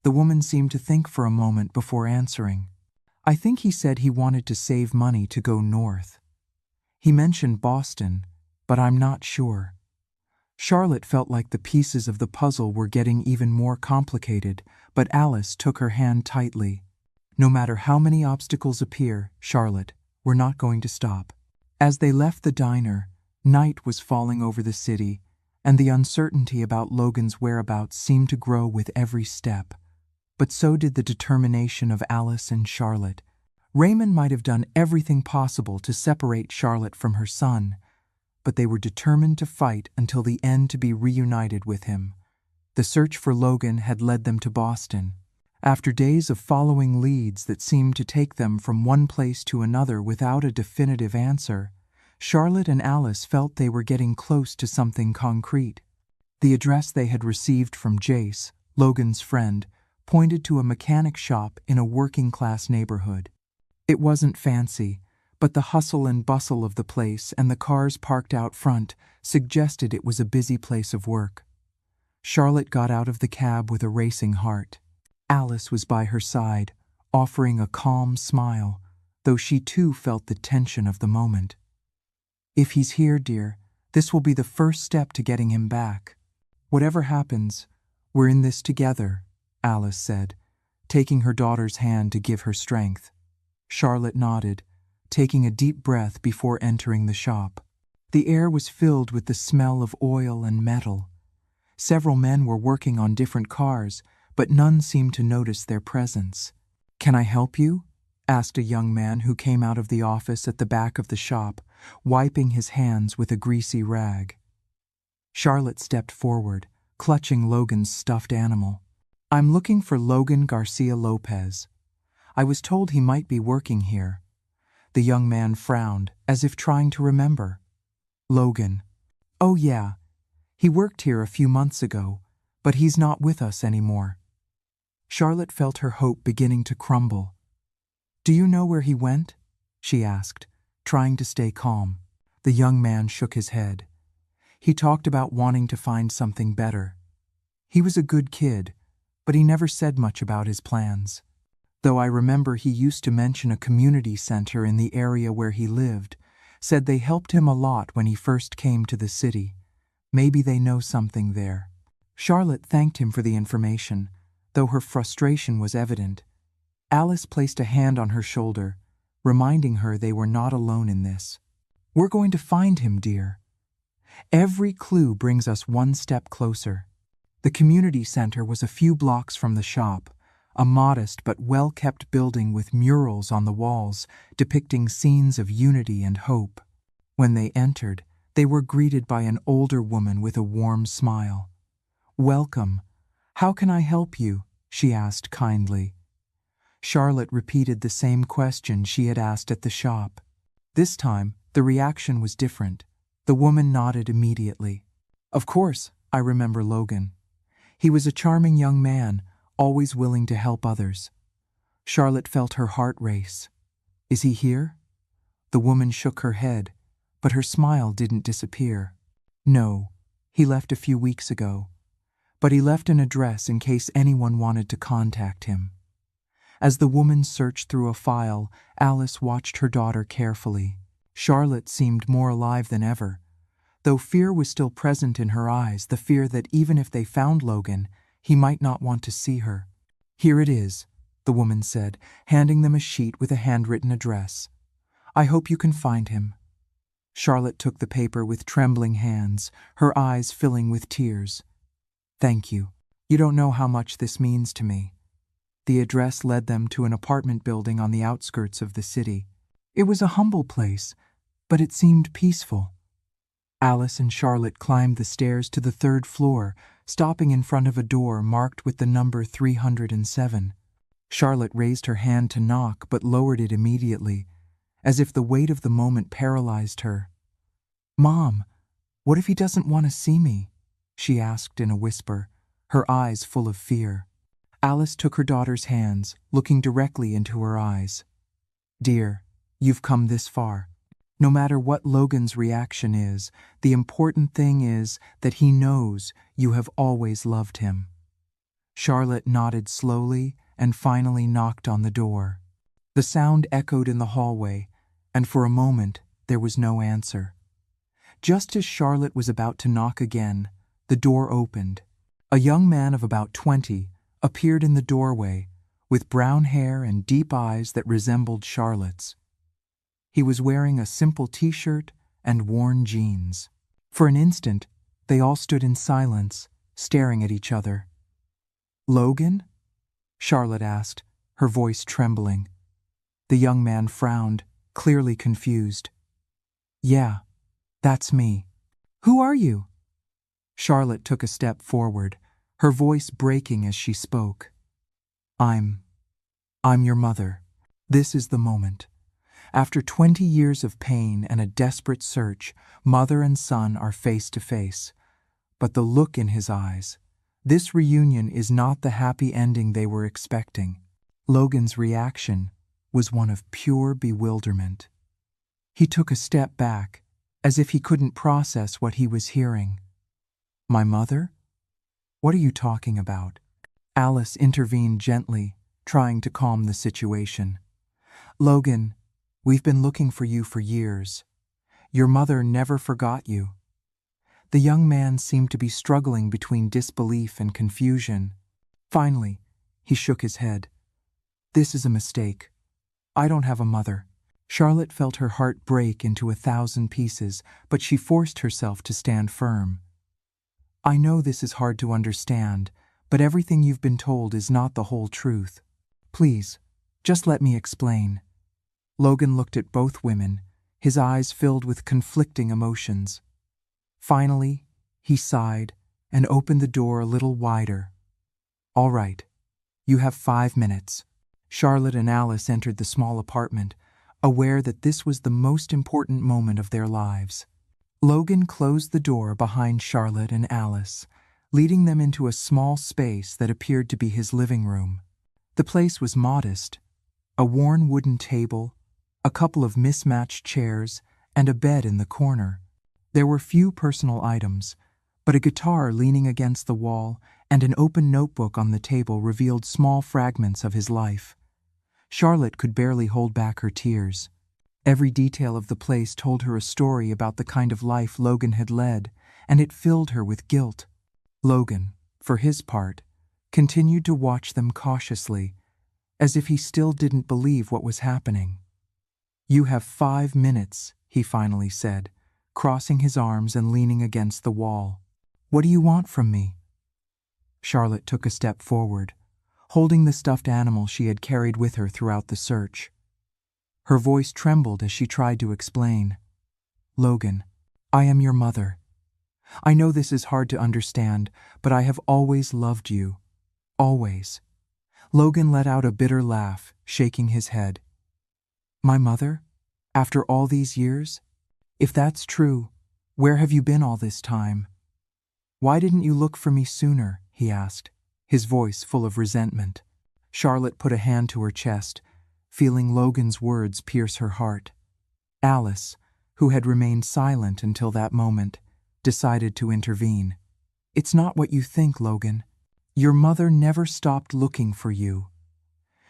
The woman seemed to think for a moment before answering. I think he said he wanted to save money to go north. He mentioned Boston, but I'm not sure. Charlotte felt like the pieces of the puzzle were getting even more complicated, but Alice took her hand tightly. No matter how many obstacles appear, Charlotte, we're not going to stop. As they left the diner, night was falling over the city, and the uncertainty about Logan's whereabouts seemed to grow with every step. But so did the determination of Alice and Charlotte. Raymond might have done everything possible to separate Charlotte from her son, but they were determined to fight until the end to be reunited with him. The search for Logan had led them to Boston. After days of following leads that seemed to take them from one place to another without a definitive answer, Charlotte and Alice felt they were getting close to something concrete. The address they had received from Jace, Logan's friend, pointed to a mechanic shop in a working-class neighborhood. It wasn't fancy, but the hustle and bustle of the place and the cars parked out front suggested it was a busy place of work. Charlotte got out of the cab with a racing heart. Alice was by her side, offering a calm smile, though she too felt the tension of the moment. "If he's here, dear, this will be the first step to getting him back. Whatever happens, we're in this together," Alice said, taking her daughter's hand to give her strength. Charlotte nodded, taking a deep breath before entering the shop. The air was filled with the smell of oil and metal. Several men were working on different cars, but none seemed to notice their presence. "Can I help you?" asked a young man who came out of the office at the back of the shop, wiping his hands with a greasy rag. Charlotte stepped forward, clutching Logan's stuffed animal. "I'm looking for Logan Garcia Lopez. I was told he might be working here." The young man frowned, as if trying to remember. "Logan. Oh yeah, he worked here a few months ago, but he's not with us anymore." Charlotte felt her hope beginning to crumble. "Do you know where he went?" she asked, trying to stay calm. The young man shook his head. He talked about wanting to find something better. He was a good kid, but he never said much about his plans. Though I remember he used to mention a community center in the area where he lived, said they helped him a lot when he first came to the city. Maybe they know something there. Charlotte thanked him for the information, though her frustration was evident. Alice placed a hand on her shoulder, reminding her they were not alone in this. "We're going to find him, dear. Every clue brings us one step closer." The community center was a few blocks from the shop, a modest but well-kept building with murals on the walls depicting scenes of unity and hope. When they entered, they were greeted by an older woman with a warm smile. "Welcome. How can I help you?" she asked kindly. Charlotte repeated the same question she had asked at the shop. This time, the reaction was different. The woman nodded immediately. "Of course, I remember Logan. He was a charming young man, always willing to help others." Charlotte felt her heart race. "Is he here?" The woman shook her head, but her smile didn't disappear. "No, he left a few weeks ago. But he left an address in case anyone wanted to contact him." As the woman searched through a file, Alice watched her daughter carefully. Charlotte seemed more alive than ever. Though fear was still present in her eyes, the fear that even if they found Logan, he might not want to see her. "Here it is," the woman said, handing them a sheet with a handwritten address. "I hope you can find him." Charlotte took the paper with trembling hands, her eyes filling with tears. "Thank you. You don't know how much this means to me." The address led them to an apartment building on the outskirts of the city. It was a humble place, but it seemed peaceful. Alice and Charlotte climbed the stairs to the third floor, stopping in front of a door marked with the number 307. Charlotte raised her hand to knock but lowered it immediately, as if the weight of the moment paralyzed her. "Mom, what if he doesn't want to see me?" she asked in a whisper, her eyes full of fear. Alice took her daughter's hands, looking directly into her eyes. "Dear, you've come this far. No matter what Logan's reaction is, the important thing is that he knows you have always loved him." Charlotte nodded slowly and finally knocked on the door. The sound echoed in the hallway, and for a moment there was no answer. Just as Charlotte was about to knock again, the door opened. A young man of about 20 appeared in the doorway, with brown hair and deep eyes that resembled Charlotte's. He was wearing a simple t-shirt and worn jeans. For an instant, they all stood in silence, staring at each other. "Logan?" Charlotte asked, her voice trembling. The young man frowned, clearly confused. "Yeah, That's me. Who are you? Charlotte took a step forward, her voice breaking as she spoke. I'm your mother. This is the moment. After 20 years of pain and a desperate search, mother and son are face to face. But the look in his eyes. This reunion is not the happy ending they were expecting. Logan's reaction was one of pure bewilderment. He took a step back, as if he couldn't process what he was hearing. My mother? What are you talking about? Alice intervened gently, trying to calm the situation. Logan, we've been looking for you for years. Your mother never forgot you. The young man seemed to be struggling between disbelief and confusion. Finally, he shook his head. This is a mistake. I don't have a mother. Charlotte felt her heart break into 1,000 pieces, but she forced herself to stand firm. I know this is hard to understand, but everything you've been told is not the whole truth. Please, just let me explain. Logan looked at both women, his eyes filled with conflicting emotions. Finally, he sighed and opened the door a little wider. All right, you have 5 minutes. Charlotte and Alice entered the small apartment, aware that this was the most important moment of their lives. Logan closed the door behind Charlotte and Alice, leading them into a small space that appeared to be his living room. The place was modest: a worn wooden table, a couple of mismatched chairs, and a bed in the corner. There were few personal items, but a guitar leaning against the wall and an open notebook on the table revealed small fragments of his life. Charlotte could barely hold back her tears. Every detail of the place told her a story about the kind of life Logan had led, and it filled her with guilt. Logan, for his part, continued to watch them cautiously, as if he still didn't believe what was happening. You have 5 minutes, he finally said, crossing his arms and leaning against the wall. What do you want from me? Charlotte took a step forward, holding the stuffed animal she had carried with her throughout the search. Her voice trembled as she tried to explain. Logan, I am your mother. I know this is hard to understand, but I have always loved you. Always. Logan let out a bitter laugh, shaking his head. My mother? After all these years? If that's true, where have you been all this time? Why didn't you look for me sooner? He asked, his voice full of resentment. Charlotte put a hand to her chest, feeling Logan's words pierce her heart. Alice, who had remained silent until that moment, decided to intervene. It's not what you think, Logan. Your mother never stopped looking for you.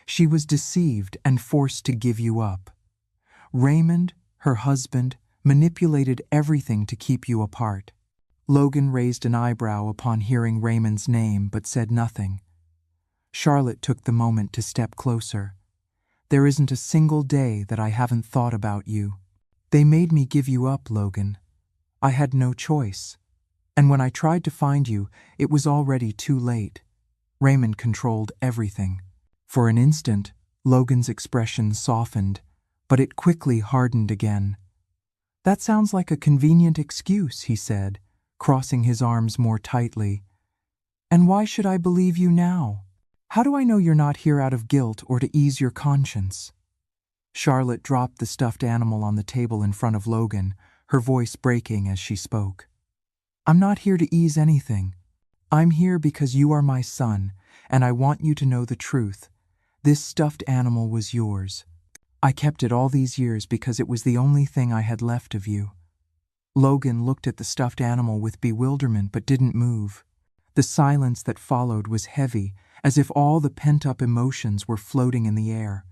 She was deceived and forced to give you up. Raymond, her husband, manipulated everything to keep you apart. Logan raised an eyebrow upon hearing Raymond's name but said nothing. Charlotte took the moment to step closer. There isn't a single day that I haven't thought about you. They made me give you up, Logan. I had no choice. And when I tried to find you, it was already too late. Raymond controlled everything. For an instant, Logan's expression softened, but it quickly hardened again. That sounds like a convenient excuse, he said, crossing his arms more tightly. And why should I believe you now? How do I know you're not here out of guilt or to ease your conscience? Charlotte dropped the stuffed animal on the table in front of Logan, her voice breaking as she spoke. I'm not here to ease anything. I'm here because you are my son, and I want you to know the truth. This stuffed animal was yours. I kept it all these years because it was the only thing I had left of you. Logan looked at the stuffed animal with bewilderment but didn't move. The silence that followed was heavy, as if all the pent-up emotions were floating in the air.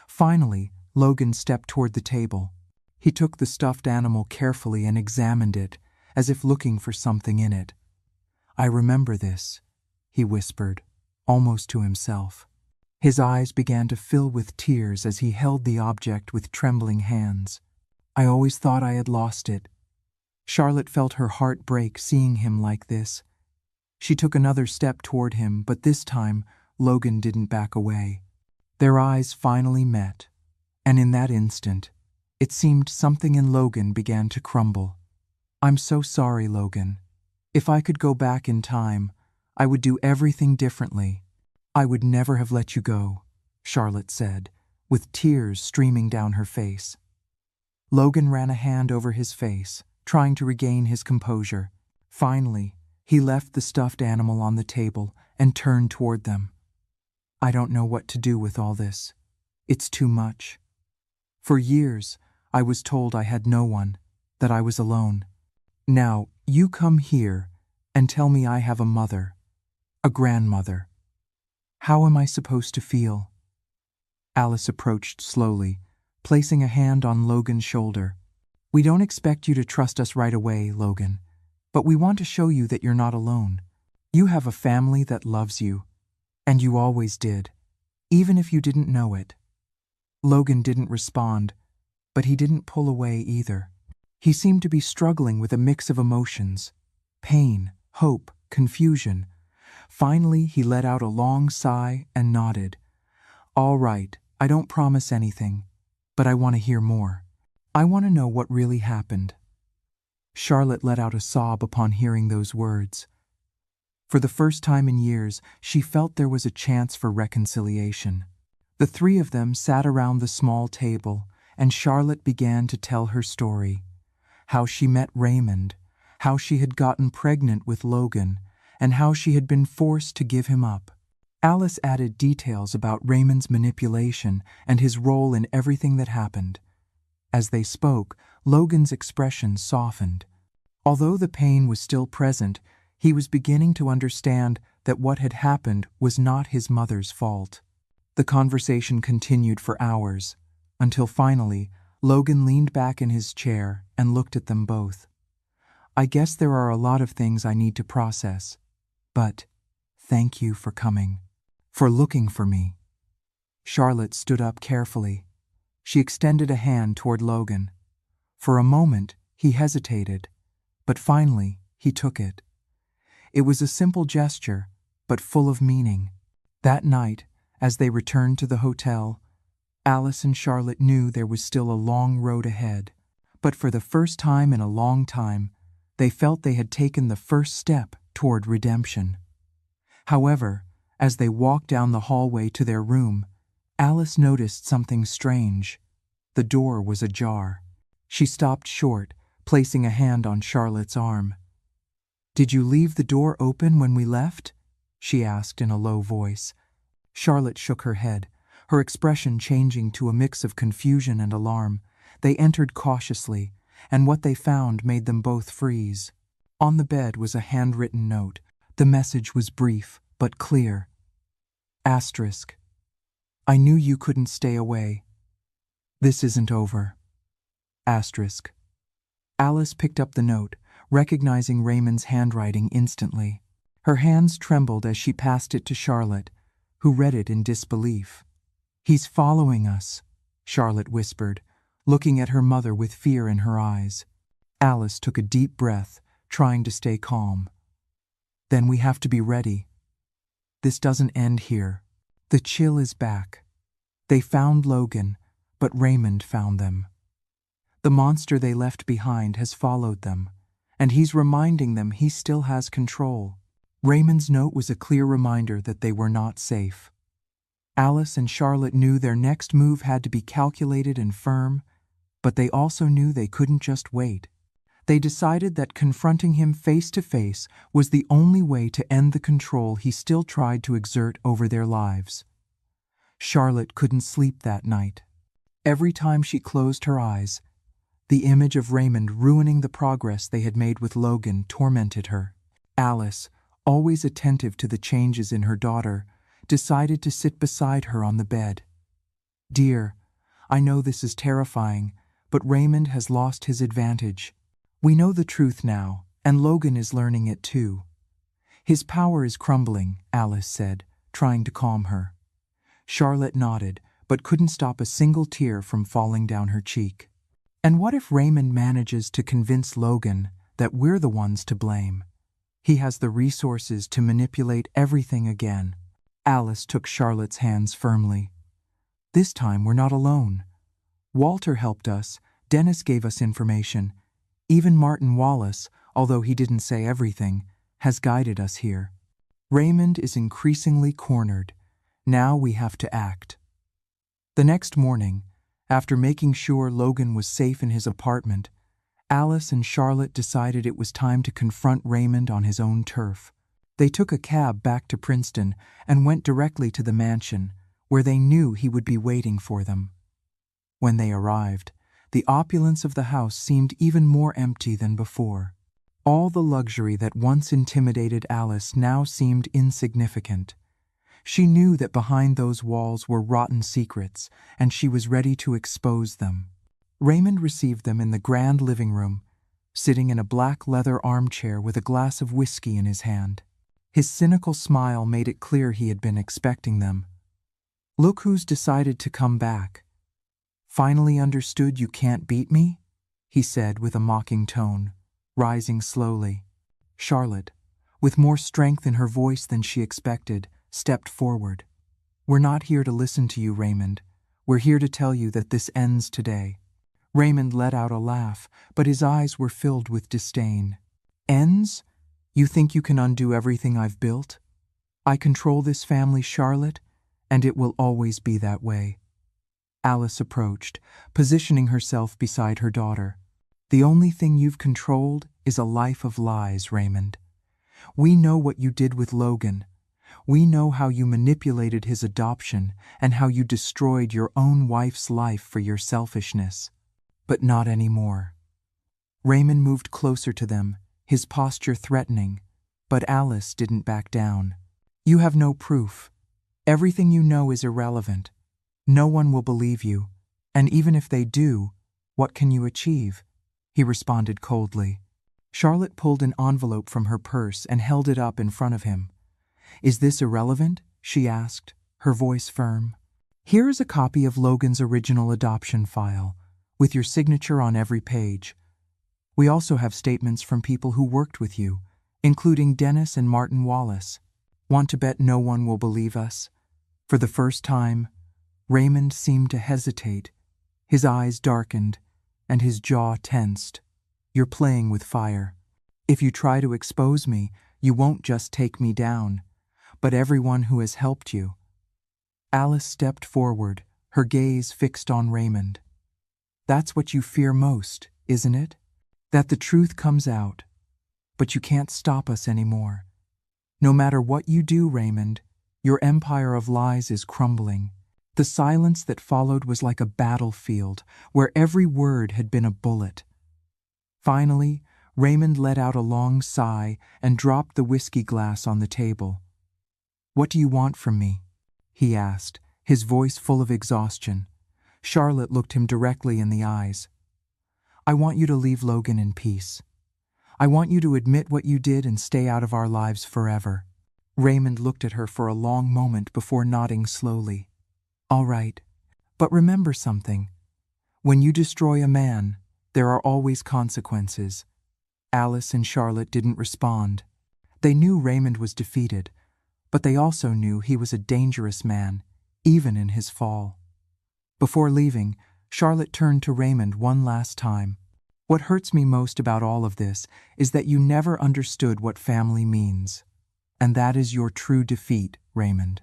Finally, Logan stepped toward the table. He took the stuffed animal carefully and examined it, as if looking for something in it. I remember this, he whispered, almost to himself. His eyes began to fill with tears as he held the object with trembling hands. I always thought I had lost it. Charlotte felt her heart break seeing him like this. She took another step toward him, but this time Logan didn't back away. Their eyes finally met, and in that instant, it seemed something in Logan began to crumble. I'm so sorry, Logan. If I could go back in time, I would do everything differently. I would never have let you go, Charlotte said, with tears streaming down her face. Logan ran a hand over his face, trying to regain his composure. Finally, he left the stuffed animal on the table and turned toward them. I don't know what to do with all this. It's too much. For years, I was told I had no one, that I was alone. Now, you come here and tell me I have a mother, a grandmother. How am I supposed to feel? Alice approached slowly, placing a hand on Logan's shoulder. We don't expect you to trust us right away, Logan, but we want to show you that you're not alone. You have a family that loves you, and you always did, even if you didn't know it. Logan didn't respond, but he didn't pull away either. He seemed to be struggling with a mix of emotions: pain, hope, confusion. Finally, he let out a long sigh and nodded. All right, I don't promise anything, but I want to hear more. I want to know what really happened. Charlotte let out a sob upon hearing those words. For the first time in years, she felt there was a chance for reconciliation. The three of them sat around the small table, and Charlotte began to tell her story. How she met Raymond, how she had gotten pregnant with Logan, and how she had been forced to give him up. Alice added details about Raymond's manipulation and his role in everything that happened. As they spoke, Logan's expression softened. Although the pain was still present, he was beginning to understand that what had happened was not his mother's fault. The conversation continued for hours, until finally, Logan leaned back in his chair and looked at them both. I guess there are a lot of things I need to process, but thank you for coming, for looking for me. Charlotte stood up carefully. She extended a hand toward Logan. For a moment, he hesitated, but finally, he took it. It was a simple gesture, but full of meaning. That night, as they returned to the hotel, Alice and Charlotte knew there was still a long road ahead, but for the first time in a long time, they felt they had taken the first step toward redemption. However, as they walked down the hallway to their room, Alice noticed something strange. The door was ajar. She stopped short, placing a hand on Charlotte's arm. "Did you leave the door open when we left?" she asked in a low voice. Charlotte shook her head, her expression changing to a mix of confusion and alarm. They entered cautiously, and what they found made them both freeze. On the bed was a handwritten note. The message was brief, but clear. Asterisk. I knew you couldn't stay away. This isn't over. Asterisk. Alice picked up the note, recognizing Raymond's handwriting instantly. Her hands trembled as she passed it to Charlotte, who read it in disbelief. He's following us, Charlotte whispered, looking at her mother with fear in her eyes. Alice took a deep breath, trying to stay calm. Then we have to be ready. This doesn't end here. The chill is back. They found Logan, but Raymond found them. The monster they left behind has followed them, and he's reminding them he still has control. Raymond's note was a clear reminder that they were not safe. Alice and Charlotte knew their next move had to be calculated and firm, but they also knew they couldn't just wait. They decided that confronting him face to face was the only way to end the control he still tried to exert over their lives. Charlotte couldn't sleep that night. Every time she closed her eyes, the image of Raymond ruining the progress they had made with Logan tormented her. Alice, always attentive to the changes in her daughter, decided to sit beside her on the bed. Dear, I know this is terrifying, but Raymond has lost his advantage. We know the truth now, and Logan is learning it too. His power is crumbling, Alice said, trying to calm her. Charlotte nodded, but couldn't stop a single tear from falling down her cheek. And what if Raymond manages to convince Logan that we're the ones to blame? He has the resources to manipulate everything again. Alice took Charlotte's hands firmly. This time we're not alone. Walter helped us, Dennis gave us information. Even Martin Wallace, although he didn't say everything, has guided us here. Raymond is increasingly cornered. Now we have to act. The next morning, after making sure Logan was safe in his apartment, Alice and Charlotte decided it was time to confront Raymond on his own turf. They took a cab back to Princeton and went directly to the mansion, where they knew he would be waiting for them. When they arrived, the opulence of the house seemed even more empty than before. All the luxury that once intimidated Alice now seemed insignificant. She knew that behind those walls were rotten secrets, and she was ready to expose them. Raymond received them in the grand living room, sitting in a black leather armchair with a glass of whiskey in his hand. His cynical smile made it clear he had been expecting them. "Look who's decided to come back. Finally understood you can't beat me?" he said with a mocking tone, rising slowly. Charlotte, with more strength in her voice than she expected, stepped forward. "We're not here to listen to you, Raymond. We're here to tell you that this ends today." Raymond let out a laugh, but his eyes were filled with disdain. "Ends? You think you can undo everything I've built? I control this family, Charlotte, and it will always be that way." Alice approached, positioning herself beside her daughter. "The only thing you've controlled is a life of lies, Raymond. We know what you did with Logan. We know how you manipulated his adoption and how you destroyed your own wife's life for your selfishness. But not anymore." Raymond moved closer to them, his posture threatening, but Alice didn't back down. "You have no proof. Everything you know is irrelevant. No one will believe you, and even if they do, what can you achieve?" he responded coldly. Charlotte pulled an envelope from her purse and held it up in front of him. "Is this irrelevant?" she asked, her voice firm. "Here is a copy of Logan's original adoption file, with your signature on every page. We also have statements from people who worked with you, including Dennis and Martin Wallace. Want to bet no one will believe us?" For the first time, Raymond seemed to hesitate. His eyes darkened, and his jaw tensed. "You're playing with fire. If you try to expose me, you won't just take me down, but everyone who has helped you." Alice stepped forward, her gaze fixed on Raymond. "That's what you fear most, isn't it? That the truth comes out. But you can't stop us anymore. No matter what you do, Raymond, your empire of lies is crumbling." The silence that followed was like a battlefield, where every word had been a bullet. Finally, Raymond let out a long sigh and dropped the whiskey glass on the table. "What do you want from me?" he asked, his voice full of exhaustion. Charlotte looked him directly in the eyes. "I want you to leave Logan in peace. I want you to admit what you did and stay out of our lives forever." Raymond looked at her for a long moment before nodding slowly. "All right, but remember something. When you destroy a man, there are always consequences." Alice and Charlotte didn't respond. They knew Raymond was defeated, but they also knew he was a dangerous man, even in his fall. Before leaving, Charlotte turned to Raymond one last time. "What hurts me most about all of this is that you never understood what family means. And that is your true defeat, Raymond."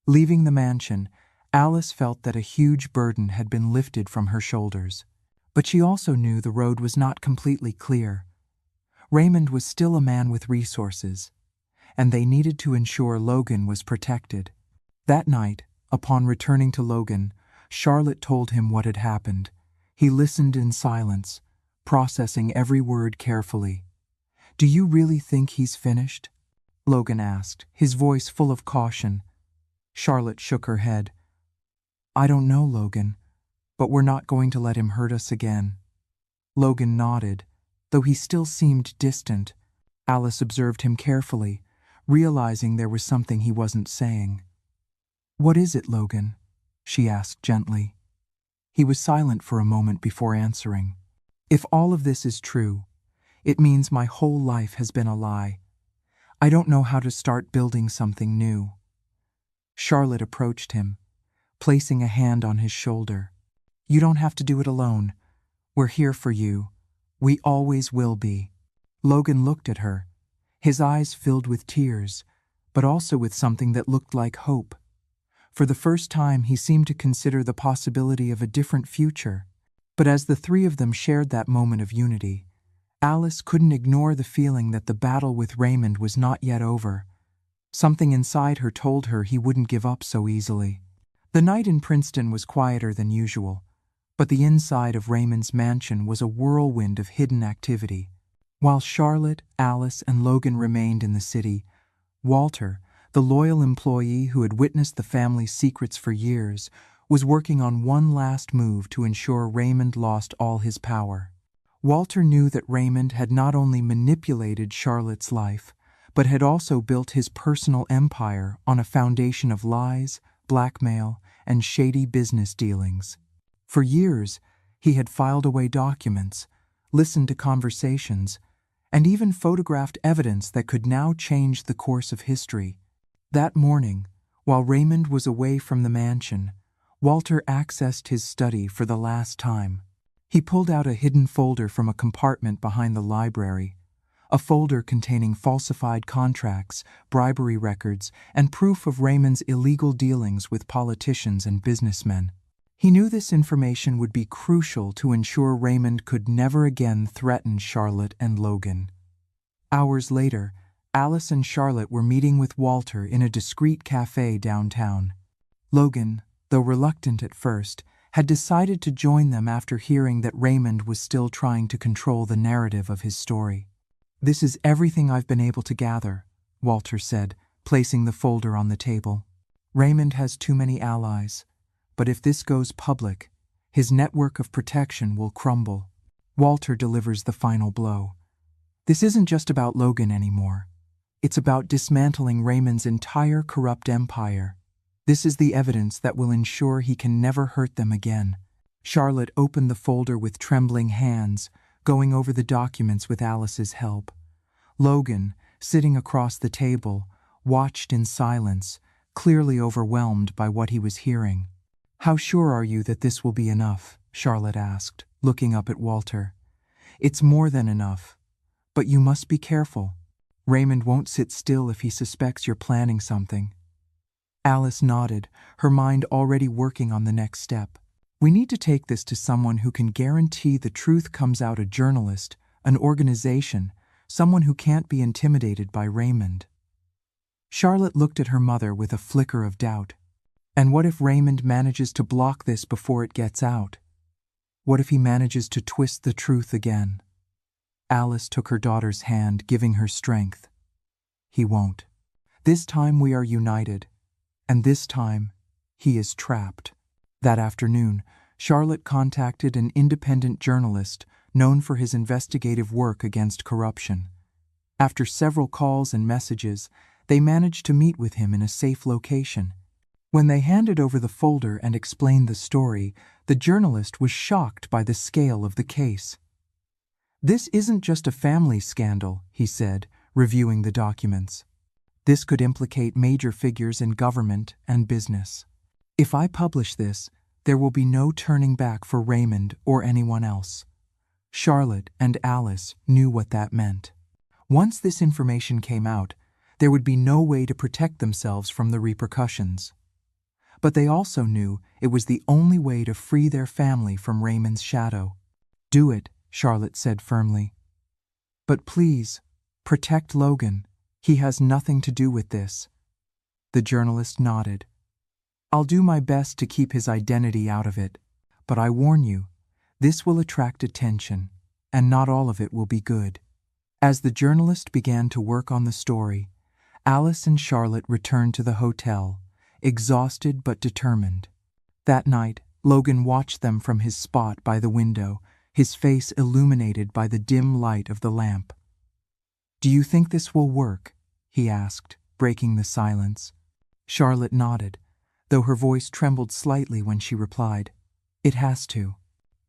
Leaving the mansion, Alice felt that a huge burden had been lifted from her shoulders. But she also knew the road was not completely clear. Raymond was still a man with resources, and they needed to ensure Logan was protected. That night, upon returning to Logan, Charlotte told him what had happened. He listened in silence, processing every word carefully. "Do you really think he's finished?" Logan asked, his voice full of caution. Charlotte shook her head. "I don't know, Logan, but we're not going to let him hurt us again." Logan nodded, though he still seemed distant. Alice observed him carefully, realizing there was something he wasn't saying. "What is it, Logan?" she asked gently. He was silent for a moment before answering. "If all of this is true, it means my whole life has been a lie. I don't know how to start building something new." Charlotte approached him, placing a hand on his shoulder. "You don't have to do it alone. We're here for you. We always will be. Logan looked at her, his eyes filled with tears, but also with something that looked like hope. For the first time, he seemed to consider the possibility of a different future. But as the three of them shared that moment of unity, Alice couldn't ignore the feeling that the battle with Raymond was not yet over. Something inside her told her he wouldn't give up so easily. The night in Princeton was quieter than usual, but the inside of Raymond's mansion was a whirlwind of hidden activity. While Charlotte, Alice, and Logan remained in the city, Walter, the loyal employee who had witnessed the family's secrets for years, was working on one last move to ensure Raymond lost all his power. Walter knew that Raymond had not only manipulated Charlotte's life, but had also built his personal empire on a foundation of lies, blackmail, and shady business dealings. For years, he had filed away documents, listened to conversations, and even photographed evidence that could now change the course of history. That morning, while Raymond was away from the mansion, Walter accessed his study for the last time. He pulled out a hidden folder from a compartment behind the library, a folder containing falsified contracts, bribery records, and proof of Raymond's illegal dealings with politicians and businessmen. He knew this information would be crucial to ensure Raymond could never again threaten Charlotte and Logan. Hours later, Alice and Charlotte were meeting with Walter in a discreet cafe downtown. Logan, though reluctant at first, had decided to join them after hearing that Raymond was still trying to control the narrative of his story. "This is everything I've been able to gather," Walter said, placing the folder on the table. "Raymond has too many allies, but if this goes public, his network of protection will crumble." Walter delivers the final blow. "This isn't just about Logan anymore. It's about dismantling Raymond's entire corrupt empire. This is the evidence that will ensure he can never hurt them again." Charlotte opened the folder with trembling hands, going over the documents with Alice's help. Logan, sitting across the table, watched in silence, clearly overwhelmed by what he was hearing. "How sure are you that this will be enough?" Charlotte asked, looking up at Walter. "It's more than enough. But you must be careful. Raymond won't sit still if he suspects you're planning something." Alice nodded, her mind already working on the next step. "We need to take this to someone who can guarantee the truth comes out: a journalist, an organization, someone who can't be intimidated by Raymond." Charlotte looked at her mother with a flicker of doubt. "And what if Raymond manages to block this before it gets out? What if he manages to twist the truth again?" Alice took her daughter's hand, giving her strength. "He won't. This time we are united, and this time he is trapped." That afternoon, Charlotte contacted an independent journalist known for his investigative work against corruption. After several calls and messages, they managed to meet with him in a safe location. When they handed over the folder and explained the story, the journalist was shocked by the scale of the case. "This isn't just a family scandal," he said, reviewing the documents. "This could implicate major figures in government and business. If I publish this, there will be no turning back for Raymond or anyone else." Charlotte and Alice knew what that meant. Once this information came out, there would be no way to protect themselves from the repercussions. But they also knew it was the only way to free their family from Raymond's shadow. "Do it," Charlotte said firmly. "But please, protect Logan. He has nothing to do with this." The journalist nodded. "I'll do my best to keep his identity out of it, but I warn you, this will attract attention, and not all of it will be good." As the journalist began to work on the story, Alice and Charlotte returned to the hotel, exhausted but determined. That night, Logan watched them from his spot by the window, his face illuminated by the dim light of the lamp. "Do you think this will work?" he asked, breaking the silence. Charlotte nodded, though her voice trembled slightly when she replied, "It has to.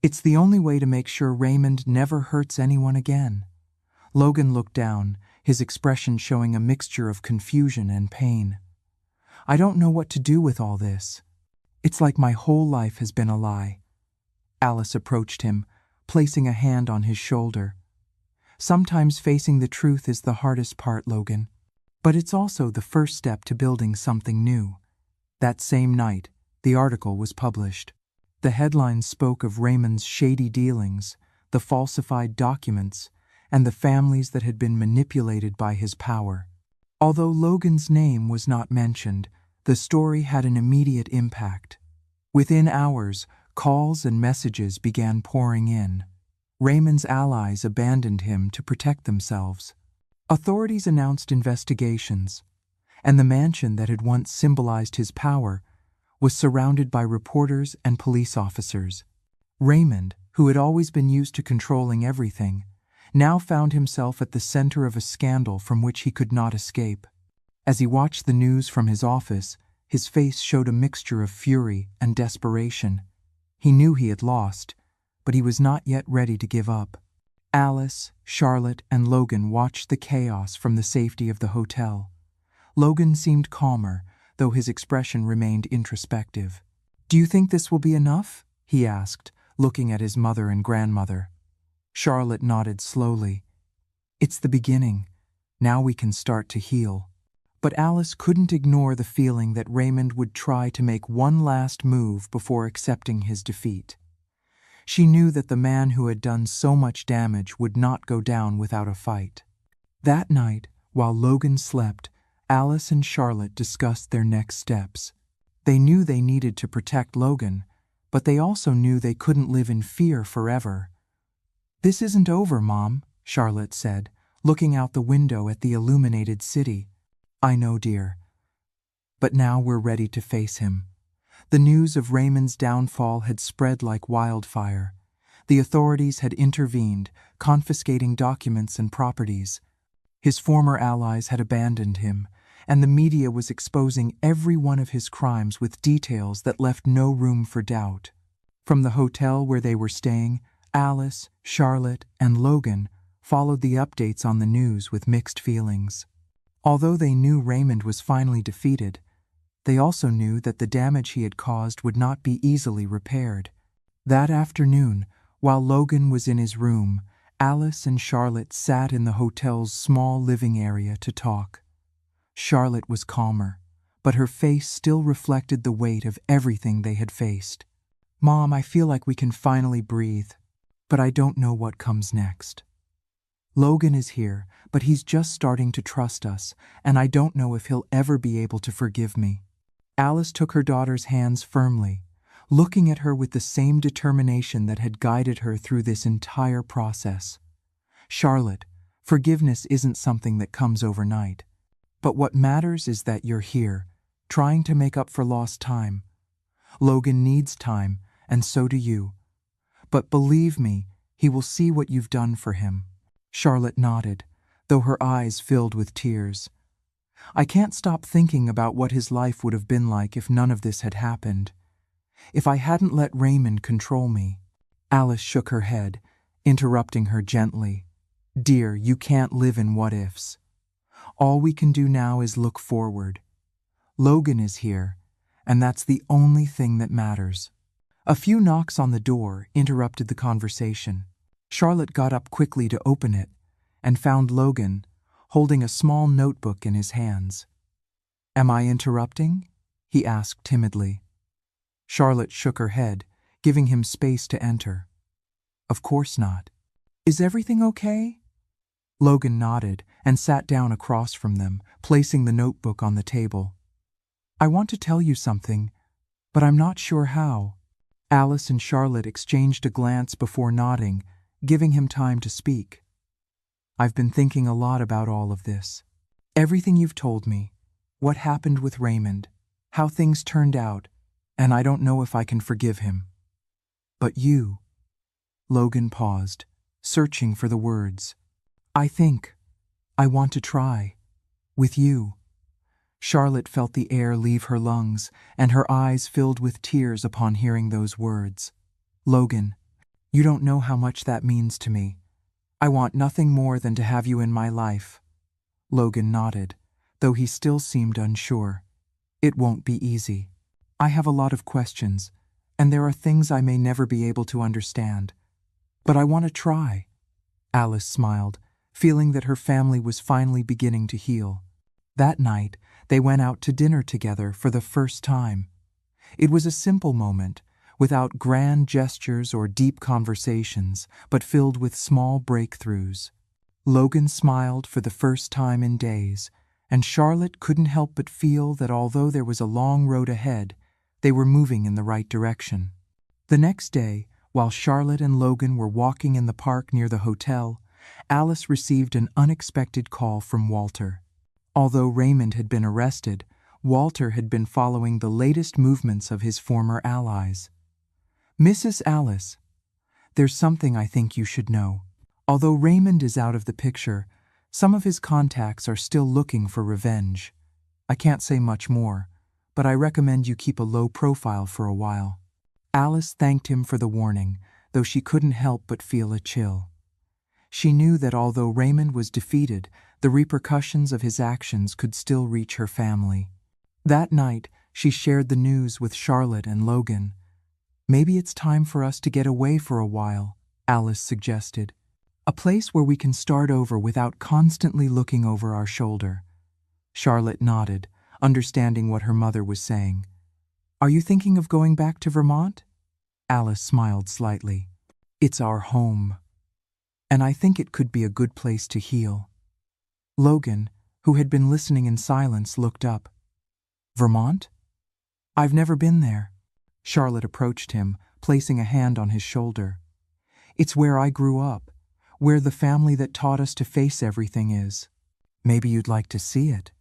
It's the only way to make sure Raymond never hurts anyone again." Logan looked down, his expression showing a mixture of confusion and pain. "I don't know what to do with all this. It's like my whole life has been a lie." Alice approached him, placing a hand on his shoulder. Sometimes facing the truth is the hardest part, Logan. But it's also the first step to building something new. That same night, the article was published. The headlines spoke of Raymond's shady dealings, the falsified documents, and the families that had been manipulated by his power. Although Logan's name was not mentioned, the story had an immediate impact. Within hours, calls and messages began pouring in. Raymond's allies abandoned him to protect themselves. Authorities announced investigations, and the mansion that had once symbolized his power was surrounded by reporters and police officers. Raymond, who had always been used to controlling everything, now found himself at the center of a scandal from which he could not escape. As he watched the news from his office, his face showed a mixture of fury and desperation. He knew he had lost, but he was not yet ready to give up. Alice, Charlotte, and Logan watched the chaos from the safety of the hotel. Logan seemed calmer, though his expression remained introspective. "Do you think this will be enough?" he asked, looking at his mother and grandmother. Charlotte nodded slowly. "It's the beginning. Now we can start to heal." But Alice couldn't ignore the feeling that Raymond would try to make one last move before accepting his defeat. She knew that the man who had done so much damage would not go down without a fight. That night, while Logan slept, Alice and Charlotte discussed their next steps. They knew they needed to protect Logan, but they also knew they couldn't live in fear forever. "This isn't over, Mom," Charlotte said, looking out the window at the illuminated city. "I know, dear. But now we're ready to face him." The news of Raymond's downfall had spread like wildfire. The authorities had intervened, confiscating documents and properties. His former allies had abandoned him, and the media was exposing every one of his crimes with details that left no room for doubt. From the hotel where they were staying, Alice, Charlotte, and Logan followed the updates on the news with mixed feelings. Although they knew Raymond was finally defeated, they also knew that the damage he had caused would not be easily repaired. That afternoon, while Logan was in his room, Alice and Charlotte sat in the hotel's small living area to talk. Charlotte was calmer, but her face still reflected the weight of everything they had faced. "Mom, I feel like we can finally breathe, but I don't know what comes next. Logan is here, but he's just starting to trust us, and I don't know if he'll ever be able to forgive me." Alice took her daughter's hands firmly, looking at her with the same determination that had guided her through this entire process. "Charlotte, forgiveness isn't something that comes overnight. But what matters is that you're here, trying to make up for lost time. Logan needs time, and so do you. But believe me, he will see what you've done for him." Charlotte nodded, though her eyes filled with tears. "I can't stop thinking about what his life would have been like if none of this had happened. If I hadn't let Raymond control me." Alice shook her head, interrupting her gently. "Dear, you can't live in what-ifs. All we can do now is look forward. Logan is here, and that's the only thing that matters." A few knocks on the door interrupted the conversation. Charlotte got up quickly to open it and found Logan holding a small notebook in his hands. "Am I interrupting?" he asked timidly. Charlotte shook her head, giving him space to enter. "Of course not. Is everything okay?" Logan nodded and sat down across from them, placing the notebook on the table. "I want to tell you something, but I'm not sure how." Alice and Charlotte exchanged a glance before nodding, giving him time to speak. "I've been thinking a lot about all of this. Everything you've told me, what happened with Raymond, how things turned out, and I don't know if I can forgive him. But you—" Logan paused, searching for the words. I want to try. With you." Charlotte felt the air leave her lungs, and her eyes filled with tears upon hearing those words. "Logan, you don't know how much that means to me. I want nothing more than to have you in my life." Logan nodded, though he still seemed unsure. "It won't be easy. I have a lot of questions, and there are things I may never be able to understand. But I want to try. Alice smiled, feeling that her family was finally beginning to heal. That night, they went out to dinner together for the first time. It was a simple moment, without grand gestures or deep conversations, but filled with small breakthroughs. Logan smiled for the first time in days, and Charlotte couldn't help but feel that although there was a long road ahead, they were moving in the right direction. The next day, while Charlotte and Logan were walking in the park near the hotel, Alice received an unexpected call from Walter. Although Raymond had been arrested, Walter had been following the latest movements of his former allies. "Mrs. Alice, there's something I think you should know. Although Raymond is out of the picture, some of his contacts are still looking for revenge. I can't say much more, but I recommend you keep a low profile for a while." Alice thanked him for the warning, though she couldn't help but feel a chill. She knew that although Raymond was defeated, the repercussions of his actions could still reach her family. That night, she shared the news with Charlotte and Logan. "Maybe it's time for us to get away for a while," Alice suggested. "A place where we can start over without constantly looking over our shoulder." Charlotte nodded, understanding what her mother was saying. "Are you thinking of going back to Vermont?" Alice smiled slightly. "It's our home, and I think it could be a good place to heal." Logan, who had been listening in silence, looked up. "Vermont? I've never been there." Charlotte approached him, placing a hand on his shoulder. "It's where I grew up, where the family that taught us to face everything is. Maybe you'd like to see it."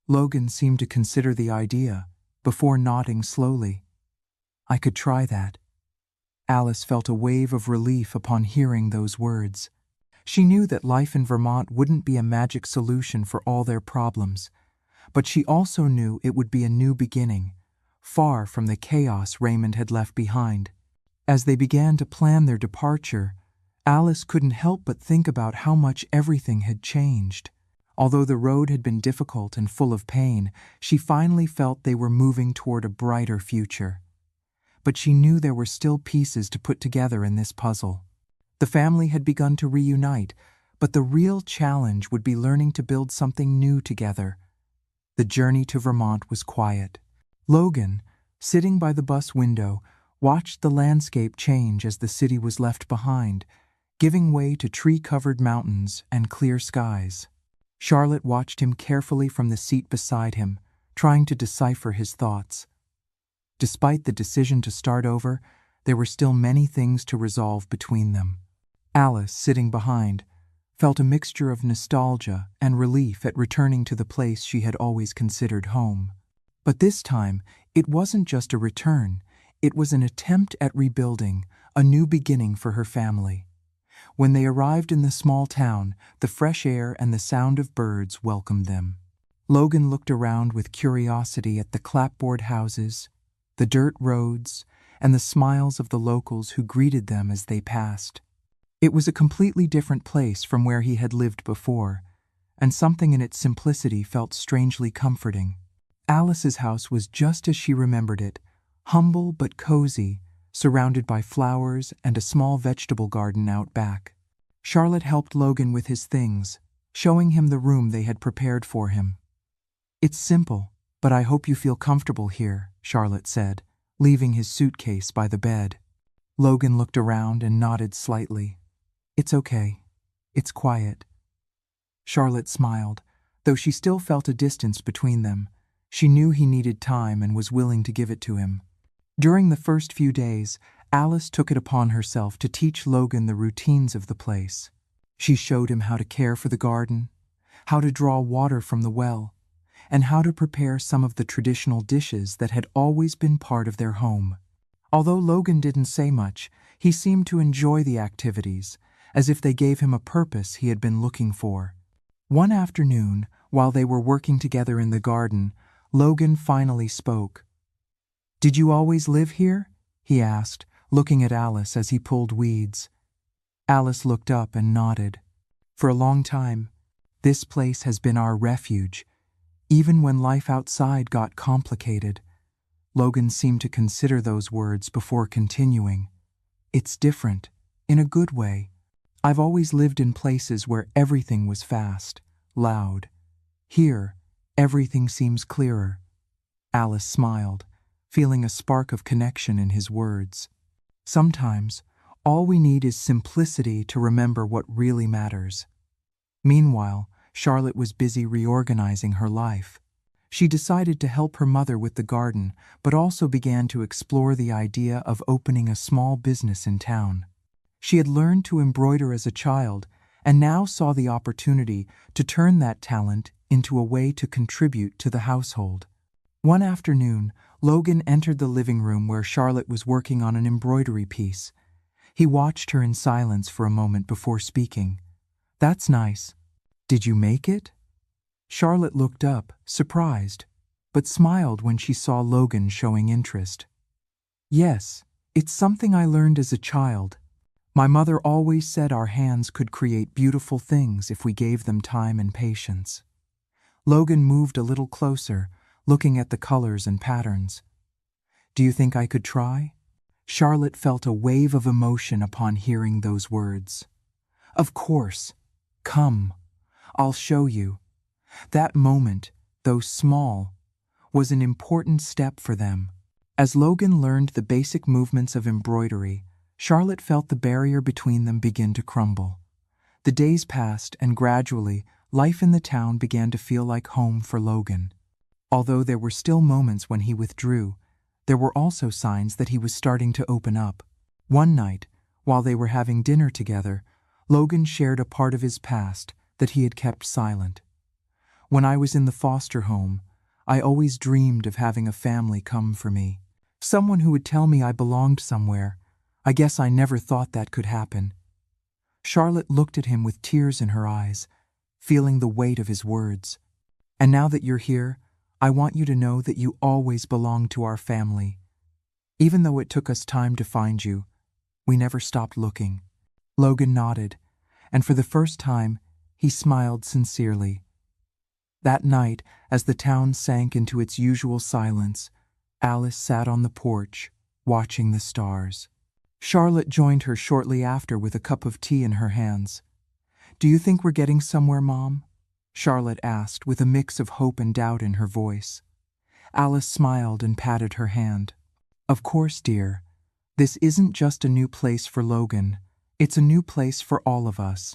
Logan seemed to consider the idea, before nodding slowly. "I could try that." Alice felt a wave of relief upon hearing those words. She knew that life in Vermont wouldn't be a magic solution for all their problems, but she also knew it would be a new beginning, far from the chaos Raymond had left behind. As they began to plan their departure, Alice couldn't help but think about how much everything had changed. Although the road had been difficult and full of pain, she finally felt they were moving toward a brighter future. But she knew there were still pieces to put together in this puzzle. The family had begun to reunite, but the real challenge would be learning to build something new together. The journey to Vermont was quiet. Logan, sitting by the bus window, watched the landscape change as the city was left behind, giving way to tree-covered mountains and clear skies. Charlotte watched him carefully from the seat beside him, trying to decipher his thoughts. Despite the decision to start over, there were still many things to resolve between them. Alice, sitting behind, felt a mixture of nostalgia and relief at returning to the place she had always considered home. But this time, it wasn't just a return, it was an attempt at rebuilding, a new beginning for her family. When they arrived in the small town, the fresh air and the sound of birds welcomed them. Logan looked around with curiosity at the clapboard houses, the dirt roads, and the smiles of the locals who greeted them as they passed. It was a completely different place from where he had lived before, and something in its simplicity felt strangely comforting. Alice's house was just as she remembered it, humble but cozy, surrounded by flowers and a small vegetable garden out back. Charlotte helped Logan with his things, showing him the room they had prepared for him. "It's simple, but I hope you feel comfortable here," Charlotte said, leaving his suitcase by the bed. Logan looked around and nodded slightly. "It's okay. It's quiet." Charlotte smiled, though she still felt a distance between them. She knew he needed time and was willing to give it to him. During the first few days, Alice took it upon herself to teach Logan the routines of the place. She showed him how to care for the garden, how to draw water from the well, and how to prepare some of the traditional dishes that had always been part of their home. Although Logan didn't say much, he seemed to enjoy the activities, as if they gave him a purpose he had been looking for. One afternoon, while they were working together in the garden, Logan finally spoke. "Did you always live here?" he asked, looking at Alice as he pulled weeds. Alice looked up and nodded. "For a long time, this place has been our refuge, even when life outside got complicated." Logan seemed to consider those words before continuing. "It's different. in a good way. I've always lived in places where everything was fast, loud. Here, everything seems clearer." Alice smiled, feeling a spark of connection in his words. "Sometimes, all we need is simplicity to remember what really matters." Meanwhile, Charlotte was busy reorganizing her life. She decided to help her mother with the garden, but also began to explore the idea of opening a small business in town. She had learned to embroider as a child and now saw the opportunity to turn that talent into a way to contribute to the household. One afternoon, Logan entered the living room where Charlotte was working on an embroidery piece. He watched her in silence for a moment before speaking. "That's nice. Did you make it?" Charlotte looked up, surprised, but smiled when she saw Logan showing interest. "Yes, it's something I learned as a child. My mother always said our hands could create beautiful things if we gave them time and patience." Logan moved a little closer, looking at the colors and patterns. "Do you think I could try?" Charlotte felt a wave of emotion upon hearing those words. "Of course. Come. I'll show you." That moment, though small, was an important step for them. As Logan learned the basic movements of embroidery, Charlotte felt the barrier between them begin to crumble. The days passed, and gradually, life in the town began to feel like home for Logan. Although there were still moments when he withdrew, there were also signs that he was starting to open up. One night, while they were having dinner together, Logan shared a part of his past that he had kept silent. "When I was in the foster home, I always dreamed of having a family come for me. Someone who would tell me I belonged somewhere. I guess I never thought that could happen." Charlotte looked at him with tears in her eyes, feeling the weight of his words. "And now that you're here, I want you to know that you always belong to our family. Even though it took us time to find you, we never stopped looking." Logan nodded, and for the first time, he smiled sincerely. That night, as the town sank into its usual silence, Alice sat on the porch, watching the stars. Charlotte joined her shortly after with a cup of tea in her hands. "Do you think we're getting somewhere, Mom?" Charlotte asked, with a mix of hope and doubt in her voice. Alice smiled and patted her hand. "Of course, dear. This isn't just a new place for Logan. It's a new place for all of us.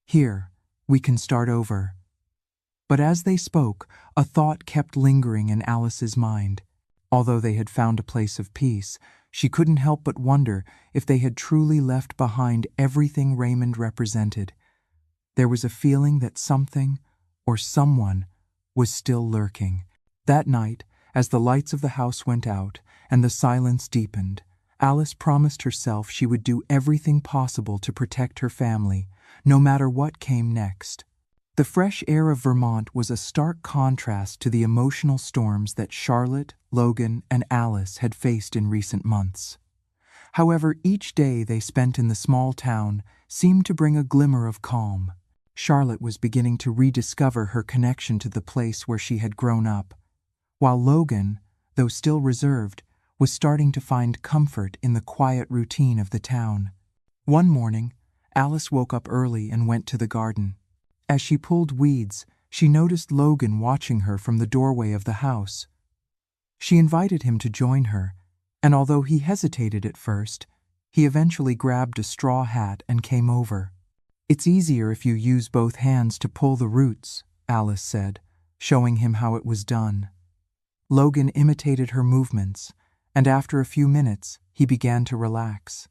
Here, we can start over." But as they spoke, a thought kept lingering in Alice's mind. Although they had found a place of peace, she couldn't help but wonder if they had truly left behind everything Raymond represented. There was a feeling that something, or someone, was still lurking. That night, as the lights of the house went out and the silence deepened, Alice promised herself she would do everything possible to protect her family, no matter what came next. The fresh air of Vermont was a stark contrast to the emotional storms that Charlotte, Logan, and Alice had faced in recent months. However, each day they spent in the small town seemed to bring a glimmer of calm. Charlotte was beginning to rediscover her connection to the place where she had grown up, while Logan, though still reserved, was starting to find comfort in the quiet routine of the town. One morning, Alice woke up early and went to the garden. As she pulled weeds, she noticed Logan watching her from the doorway of the house. She invited him to join her, and although he hesitated at first, he eventually grabbed a straw hat and came over. "It's easier if you use both hands to pull the roots," Alice said, showing him how it was done. Logan imitated her movements, and after a few minutes, he began to relax.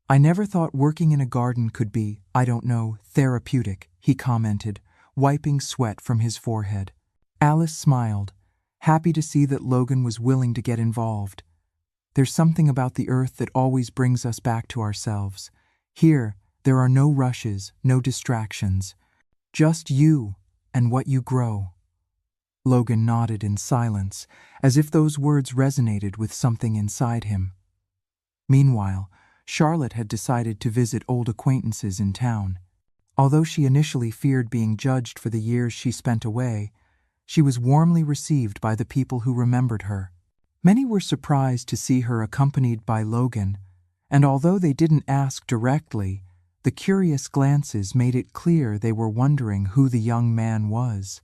"I never thought working in a garden could be, I don't know, therapeutic," he commented, wiping sweat from his forehead. Alice smiled, happy to see that Logan was willing to get involved. "There's something about the earth that always brings us back to ourselves. Here, there are no rushes, no distractions. Just you and what you grow." Logan nodded in silence, as if those words resonated with something inside him. Meanwhile, Charlotte had decided to visit old acquaintances in town. Although she initially feared being judged for the years she spent away, she was warmly received by the people who remembered her. Many were surprised to see her accompanied by Logan, and although they didn't ask directly, the curious glances made it clear they were wondering who the young man was.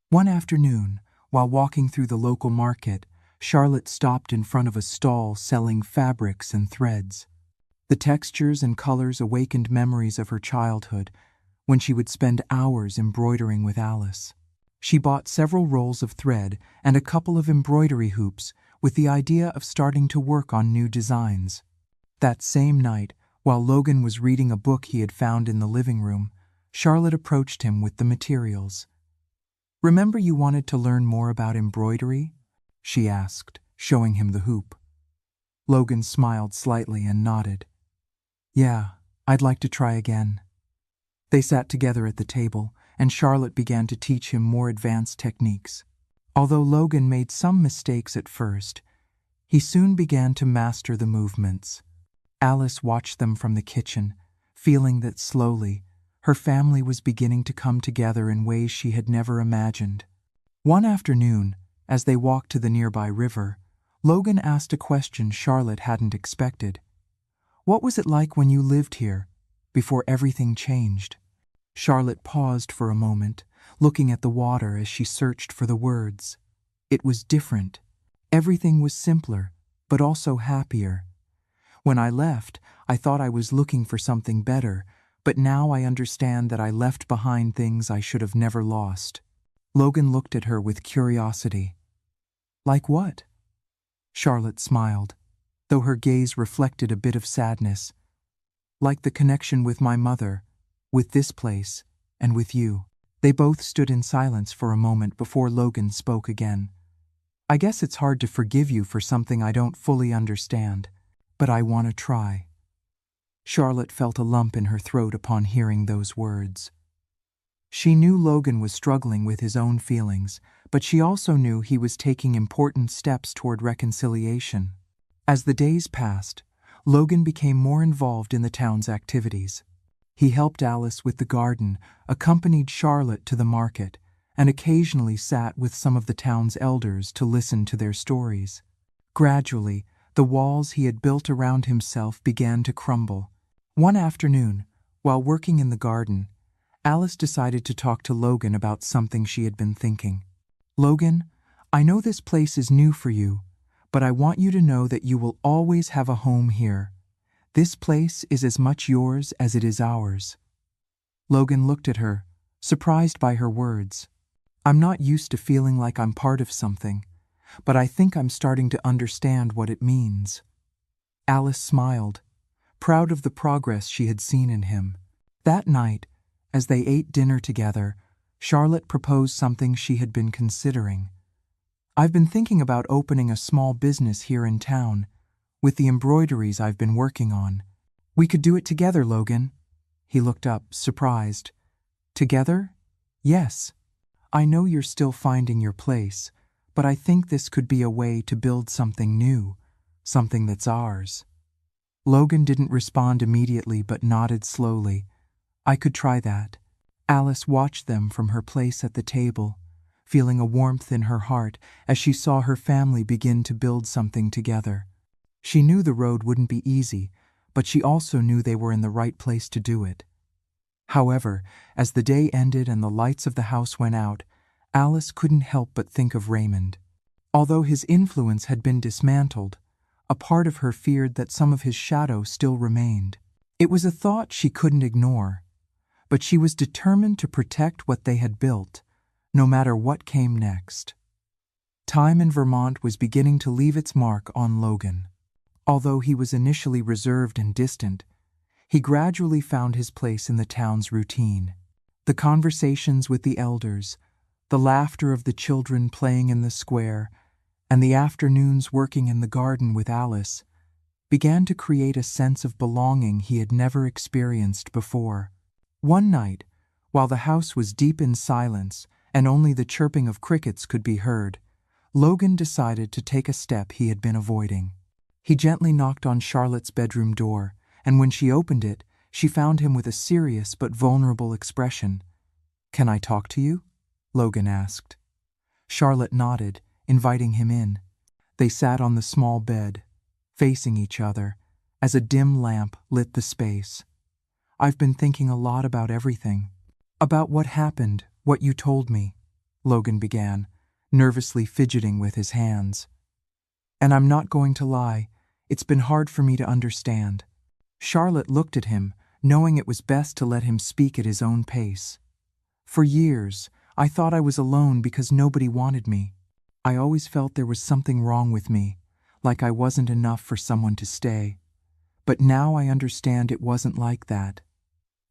One afternoon, while walking through the local market, Charlotte stopped in front of a stall selling fabrics and threads. The textures and colors awakened memories of her childhood, when she would spend hours embroidering with Alice. She bought several rolls of thread and a couple of embroidery hoops with the idea of starting to work on new designs. That same night, while Logan was reading a book he had found in the living room, Charlotte approached him with the materials. "Remember you wanted to learn more about embroidery?" she asked, showing him the hoop. Logan smiled slightly and nodded. "Yeah, I'd like to try again." They sat together at the table, and Charlotte began to teach him more advanced techniques. Although Logan made some mistakes at first, he soon began to master the movements. Alice watched them from the kitchen, feeling that slowly, her family was beginning to come together in ways she had never imagined. One afternoon, as they walked to the nearby river, Logan asked a question Charlotte hadn't expected. "What was it like when you lived here, before everything changed?" Charlotte paused for a moment, looking at the water as she searched for the words. It was different. Everything was simpler, but also happier. "When I left, I thought I was looking for something better, but now I understand that I left behind things I should have never lost." Logan looked at her with curiosity. "Like what?" Charlotte smiled, though her gaze reflected a bit of sadness. "Like the connection with my mother, with this place, and with you." They both stood in silence for a moment before Logan spoke again. "I guess it's hard to forgive you for something I don't fully understand, but I want to try." Charlotte felt a lump in her throat upon hearing those words. She knew Logan was struggling with his own feelings, but she also knew he was taking important steps toward reconciliation. As the days passed, Logan became more involved in the town's activities. He helped Alice with the garden, accompanied Charlotte to the market, and occasionally sat with some of the town's elders to listen to their stories. Gradually, the walls he had built around himself began to crumble. One afternoon, while working in the garden, Alice decided to talk to Logan about something she had been thinking. "Logan, I know this place is new for you, but I want you to know that you will always have a home here. This place is as much yours as it is ours." Logan looked at her, surprised by her words. "I'm not used to feeling like I'm part of something, but I think I'm starting to understand what it means." Alice smiled, proud of the progress she had seen in him. That night, as they ate dinner together, Charlotte proposed something she had been considering. "I've been thinking about opening a small business here in town, with the embroideries I've been working on. We could do it together, Logan." He looked up, surprised. "Together? Yes. I know you're still finding your place, but I think this could be a way to build something new, something that's ours." Logan didn't respond immediately but nodded slowly. "I could try that." Alice watched them from her place at the table, feeling a warmth in her heart as she saw her family begin to build something together. She knew the road wouldn't be easy, but she also knew they were in the right place to do it. However, as the day ended and the lights of the house went out, Alice couldn't help but think of Raymond. Although his influence had been dismantled, a part of her feared that some of his shadow still remained. It was a thought she couldn't ignore, but she was determined to protect what they had built, no matter what came next. Time in Vermont was beginning to leave its mark on Logan. Although he was initially reserved and distant, he gradually found his place in the town's routine. The conversations with the elders, the laughter of the children playing in the square, and the afternoons working in the garden with Alice began to create a sense of belonging he had never experienced before. One night, while the house was deep in silence and only the chirping of crickets could be heard, Logan decided to take a step he had been avoiding. He gently knocked on Charlotte's bedroom door, and when she opened it, she found him with a serious but vulnerable expression. "Can I talk to you?" Logan asked. Charlotte nodded, inviting him in. They sat on the small bed, facing each other, as a dim lamp lit the space. "I've been thinking a lot about everything. About what happened, what you told me," Logan began, nervously fidgeting with his hands. "And I'm not going to lie, it's been hard for me to understand." Charlotte looked at him, knowing it was best to let him speak at his own pace. "For years, I thought I was alone because nobody wanted me. I always felt there was something wrong with me, like I wasn't enough for someone to stay. But now I understand it wasn't like that."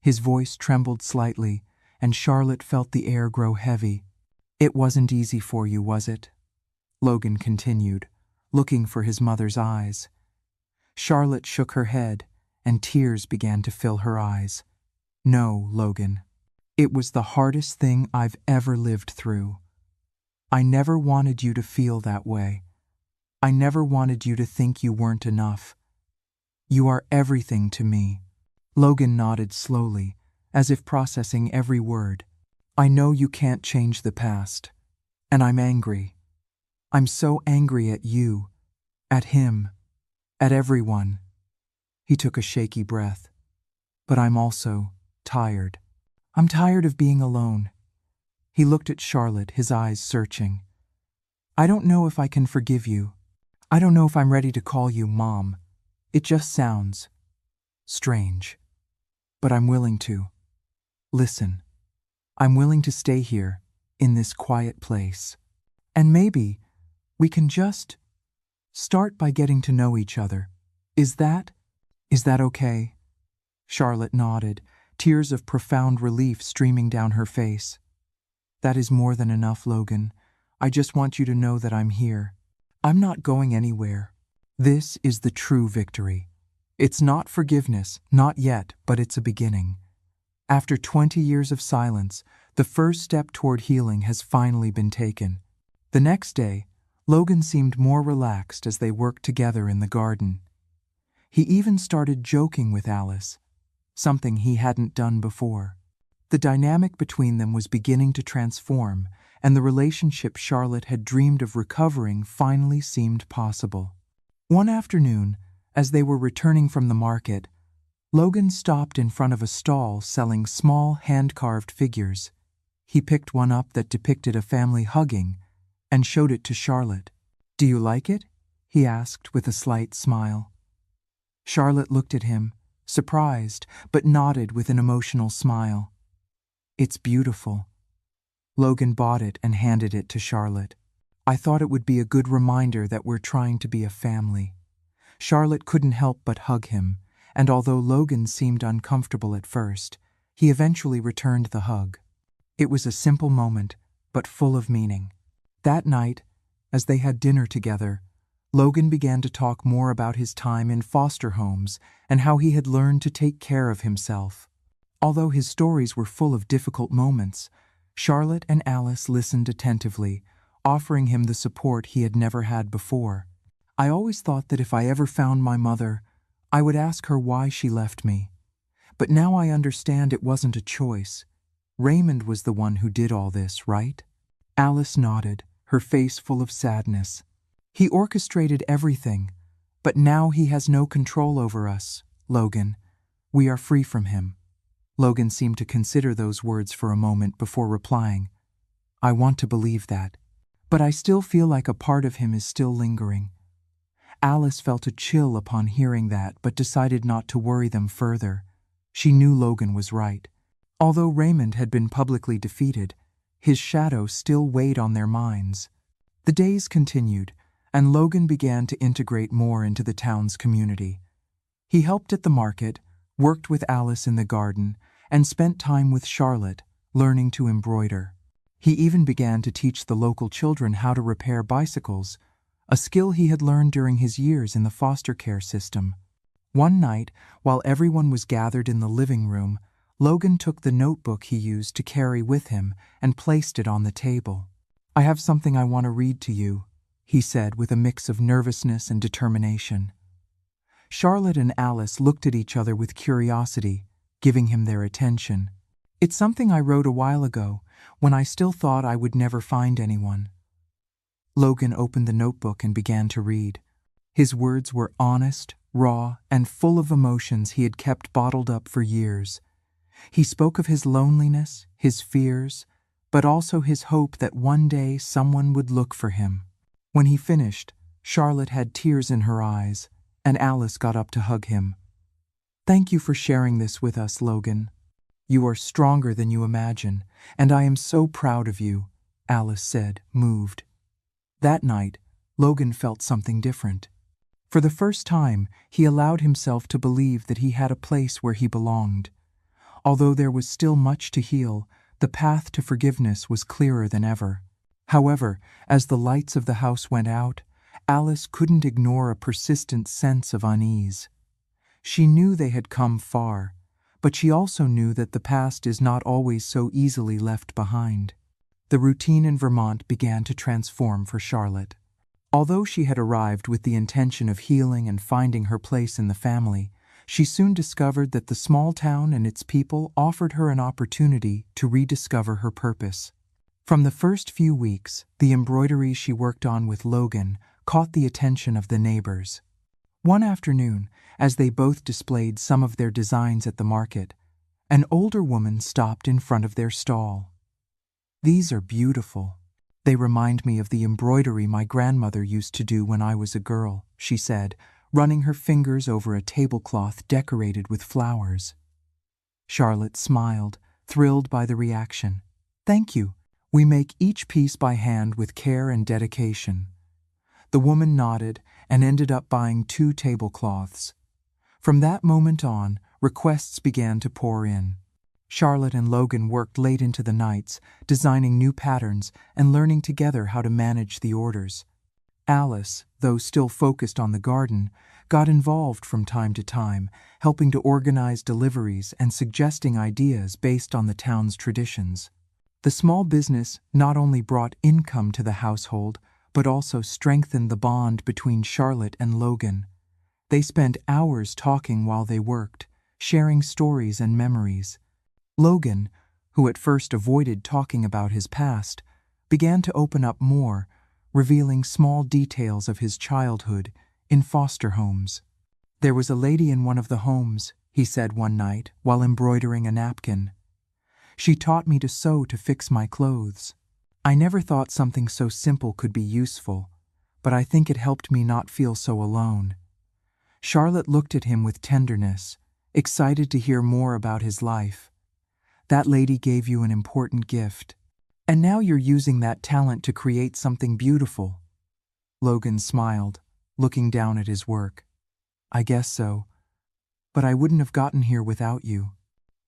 His voice trembled slightly, and Charlotte felt the air grow heavy. "It wasn't easy for you, was it?" Logan continued, looking for his mother's eyes. Charlotte shook her head, and tears began to fill her eyes. "No, Logan. It was the hardest thing I've ever lived through. I never wanted you to feel that way. I never wanted you to think you weren't enough. You are everything to me." Logan nodded slowly, as if processing every word. "I know you can't change the past. And I'm angry. I'm so angry at you, at him, at everyone." He took a shaky breath. "But I'm also tired. I'm tired of being alone." He looked at Charlotte, his eyes searching. "I don't know if I can forgive you. I don't know if I'm ready to call you Mom. It just sounds strange. But I'm willing to. Listen, I'm willing to stay here, in this quiet place. And maybe we can just start by getting to know each other. Is that okay?" Charlotte nodded, tears of profound relief streaming down her face. "That is more than enough, Logan. I just want you to know that I'm here. I'm not going anywhere. This is the true victory. It's not forgiveness, not yet, but it's a beginning. After 20 years of silence, the first step toward healing has finally been taken." The next day, Logan seemed more relaxed as they worked together in the garden. He even started joking with Alice, something he hadn't done before. The dynamic between them was beginning to transform, and the relationship Charlotte had dreamed of recovering finally seemed possible. One afternoon, as they were returning from the market, Logan stopped in front of a stall selling small hand-carved figures. He picked one up that depicted a family hugging and showed it to Charlotte. "Do you like it?" he asked with a slight smile. Charlotte looked at him, surprised, but nodded with an emotional smile. "It's beautiful." Logan bought it and handed it to Charlotte. "I thought it would be a good reminder that we're trying to be a family." Charlotte couldn't help but hug him, and although Logan seemed uncomfortable at first, he eventually returned the hug. It was a simple moment, but full of meaning. That night, as they had dinner together, Logan began to talk more about his time in foster homes and how he had learned to take care of himself. Although his stories were full of difficult moments, Charlotte and Alice listened attentively, offering him the support he had never had before. "I always thought that if I ever found my mother, I would ask her why she left me. But now I understand it wasn't a choice. Raymond was the one who did all this, right?" Alice nodded, her face full of sadness. "He orchestrated everything, but now he has no control over us, Logan. We are free from him." Logan seemed to consider those words for a moment before replying, "I want to believe that, but I still feel like a part of him is still lingering." Alice felt a chill upon hearing that, but decided not to worry them further. She knew Logan was right. Although Raymond had been publicly defeated, his shadow still weighed on their minds. The days continued, and Logan began to integrate more into the town's community. He helped at the market, worked with Alice in the garden, and spent time with Charlotte, learning to embroider. He even began to teach the local children how to repair bicycles, a skill he had learned during his years in the foster care system. One night, while everyone was gathered in the living room, Logan took the notebook he used to carry with him and placed it on the table. "I have something I want to read to you," he said with a mix of nervousness and determination. Charlotte and Alice looked at each other with curiosity, giving him their attention. "It's something I wrote a while ago, when I still thought I would never find anyone." Logan opened the notebook and began to read. His words were honest, raw, and full of emotions he had kept bottled up for years. He spoke of his loneliness, his fears, but also his hope that one day someone would look for him. When he finished, Charlotte had tears in her eyes, and Alice got up to hug him. "Thank you for sharing this with us, Logan. You are stronger than you imagine, and I am so proud of you," Alice said, moved. That night, Logan felt something different. For the first time, he allowed himself to believe that he had a place where he belonged. Although there was still much to heal, the path to forgiveness was clearer than ever. However, as the lights of the house went out, Alice couldn't ignore a persistent sense of unease. She knew they had come far, but she also knew that the past is not always so easily left behind. The routine in Vermont began to transform for Charlotte. Although she had arrived with the intention of healing and finding her place in the family, she soon discovered that the small town and its people offered her an opportunity to rediscover her purpose. From the first few weeks, the embroideries she worked on with Logan caught the attention of the neighbors. One afternoon, as they both displayed some of their designs at the market, an older woman stopped in front of their stall. "These are beautiful. They remind me of the embroidery my grandmother used to do when I was a girl," she said, running her fingers over a tablecloth decorated with flowers. Charlotte smiled, thrilled by the reaction. "Thank you. We make each piece by hand with care and dedication." The woman nodded and ended up buying 2 tablecloths. From that moment on, requests began to pour in. Charlotte and Logan worked late into the nights, designing new patterns and learning together how to manage the orders. Alice, though still focused on the garden, got involved from time to time, helping to organize deliveries and suggesting ideas based on the town's traditions. The small business not only brought income to the household, but also strengthened the bond between Charlotte and Logan. They spent hours talking while they worked, sharing stories and memories. Logan, who at first avoided talking about his past, began to open up more, revealing small details of his childhood in foster homes. "There was a lady in one of the homes," he said one night while embroidering a napkin. "She taught me to sew to fix my clothes. I never thought something so simple could be useful, but I think it helped me not feel so alone." Charlotte looked at him with tenderness, excited to hear more about his life. "That lady gave you an important gift, and now you're using that talent to create something beautiful." Logan smiled, looking down at his work. "I guess so, but I wouldn't have gotten here without you."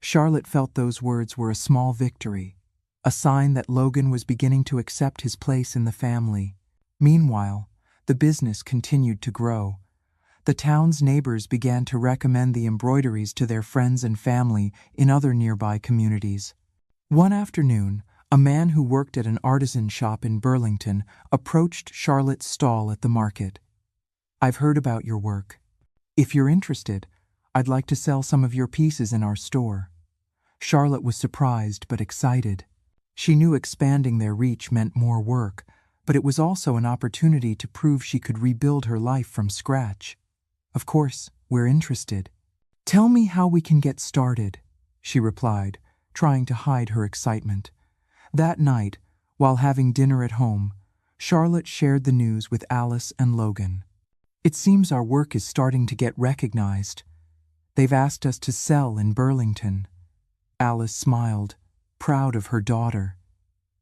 Charlotte felt those words were a small victory, a sign that Logan was beginning to accept his place in the family. Meanwhile, the business continued to grow. The town's neighbors began to recommend the embroideries to their friends and family in other nearby communities. One afternoon, a man who worked at an artisan shop in Burlington approached Charlotte's stall at the market. "I've heard about your work. If you're interested, I'd like to sell some of your pieces in our store." Charlotte was surprised but excited. She knew expanding their reach meant more work, but it was also an opportunity to prove she could rebuild her life from scratch. "Of course, we're interested." "Tell me how we can get started," she replied, trying to hide her excitement. That night, while having dinner at home, Charlotte shared the news with Alice and Logan. "It seems our work is starting to get recognized. They've asked us to sell in Burlington." Alice smiled, proud of her daughter.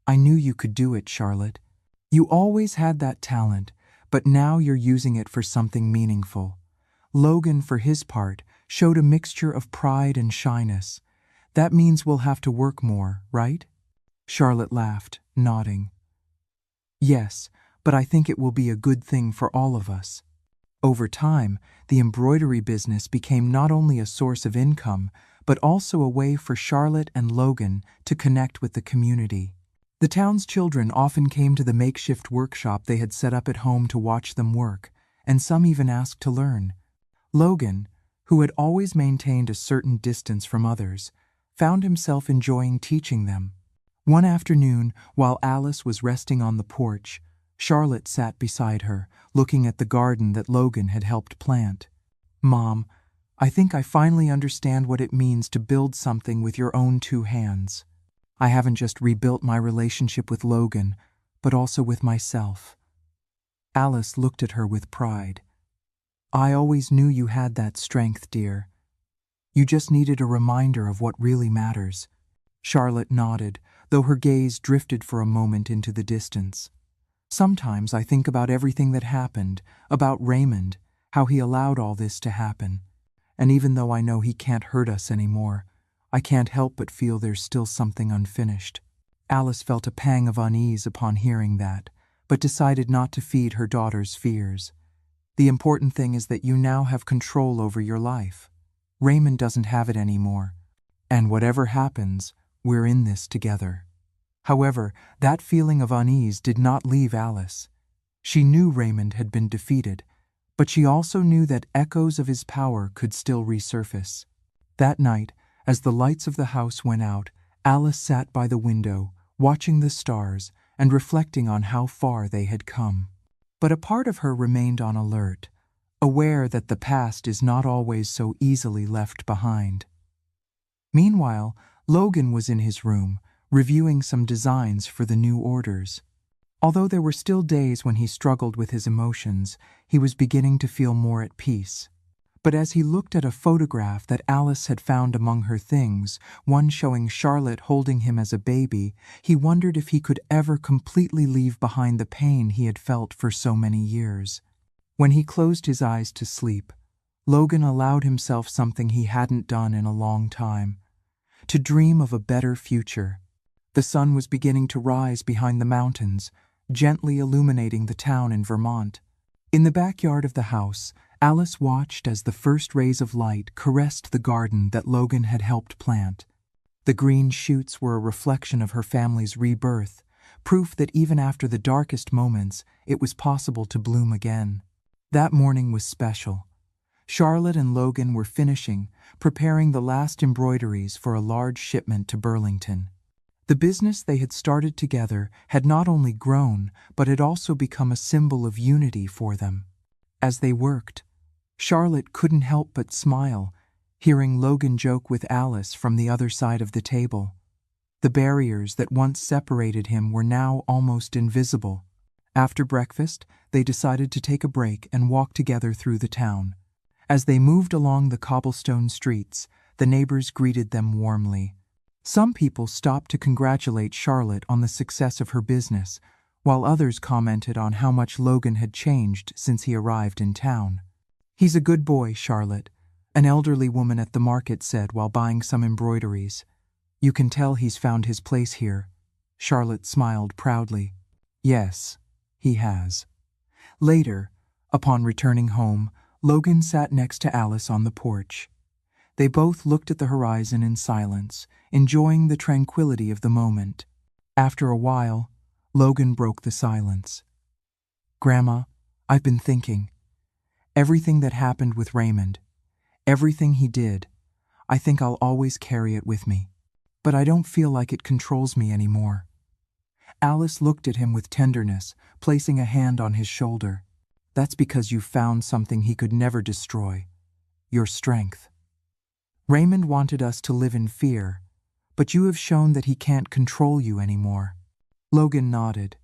"I knew you could do it, Charlotte. You always had that talent, but now you're using it for something meaningful." Logan, for his part, showed a mixture of pride and shyness. "That means we'll have to work more, right?" Charlotte laughed, nodding. "Yes, but I think it will be a good thing for all of us." Over time, the embroidery business became not only a source of income, but also a way for Charlotte and Logan to connect with the community. The town's children often came to the makeshift workshop they had set up at home to watch them work, and some even asked to learn. Logan, who had always maintained a certain distance from others, found himself enjoying teaching them. One afternoon, while Alice was resting on the porch, Charlotte sat beside her, looking at the garden that Logan had helped plant. Mom, I think I finally understand what it means to build something with your own two hands. I haven't just rebuilt my relationship with Logan, but also with myself. Alice looked at her with pride. I always knew you had that strength, dear. You just needed a reminder of what really matters. Charlotte nodded, though her gaze drifted for a moment into the distance. Sometimes I think about everything that happened, about Raymond, how he allowed all this to happen. And even though I know he can't hurt us anymore, I can't help but feel there's still something unfinished. Alice felt a pang of unease upon hearing that, but decided not to feed her daughter's fears. The important thing is that you now have control over your life. Raymond doesn't have it anymore. And whatever happens, we're in this together. However, that feeling of unease did not leave Alice. She knew Raymond had been defeated, but she also knew that echoes of his power could still resurface. That night, as the lights of the house went out, Alice sat by the window, watching the stars and reflecting on how far they had come. But a part of her remained on alert, aware that the past is not always so easily left behind. Meanwhile, Logan was in his room, reviewing some designs for the new orders. Although there were still days when he struggled with his emotions, he was beginning to feel more at peace. But as he looked at a photograph that Alice had found among her things, one showing Charlotte holding him as a baby, he wondered if he could ever completely leave behind the pain he had felt for so many years. When he closed his eyes to sleep, Logan allowed himself something he hadn't done in a long time: to dream of a better future. The sun was beginning to rise behind the mountains, gently illuminating the town in Vermont. In the backyard of the house, Alice watched as the first rays of light caressed the garden that Logan had helped plant. The green shoots were a reflection of her family's rebirth, proof that even after the darkest moments, it was possible to bloom again. That morning was special. Charlotte and Logan were finishing, preparing the last embroideries for a large shipment to Burlington. The business they had started together had not only grown, but had also become a symbol of unity for them. As they worked, Charlotte couldn't help but smile, hearing Logan joke with Alice from the other side of the table. The barriers that once separated him were now almost invisible. After breakfast, they decided to take a break and walk together through the town. As they moved along the cobblestone streets, the neighbors greeted them warmly. Some people stopped to congratulate Charlotte on the success of her business, while others commented on how much Logan had changed since he arrived in town. "He's a good boy, Charlotte," an elderly woman at the market said while buying some embroideries. "You can tell he's found his place here." Charlotte smiled proudly. "Yes, he has." Later, upon returning home, Logan sat next to Alice on the porch. They both looked at the horizon in silence, enjoying the tranquility of the moment. After a while, Logan broke the silence. "Grandma, I've been thinking. Everything that happened with Raymond, everything he did, I think I'll always carry it with me. But I don't feel like it controls me anymore." Alice looked at him with tenderness, placing a hand on his shoulder. "That's because you've found something he could never destroy: your strength. Raymond wanted us to live in fear, but you have shown that he can't control you anymore." Logan nodded,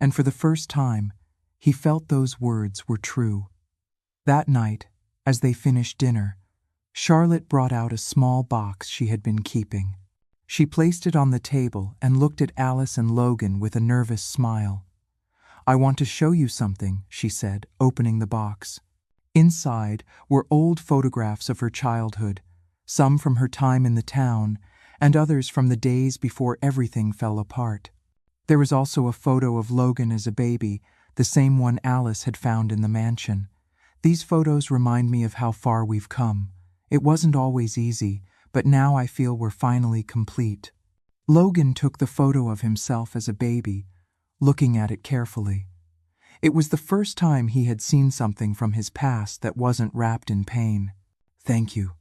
and for the first time, he felt those words were true. That night, as they finished dinner, Charlotte brought out a small box she had been keeping. She placed it on the table and looked at Alice and Logan with a nervous smile. "I want to show you something," she said, opening the box. Inside were old photographs of her childhood, some from her time in the town, and others from the days before everything fell apart. There was also a photo of Logan as a baby, the same one Alice had found in the mansion. "These photos remind me of how far we've come. It wasn't always easy, but now I feel we're finally complete." Logan took the photo of himself as a baby, looking at it carefully. It was the first time he had seen something from his past that wasn't wrapped in pain. "Thank you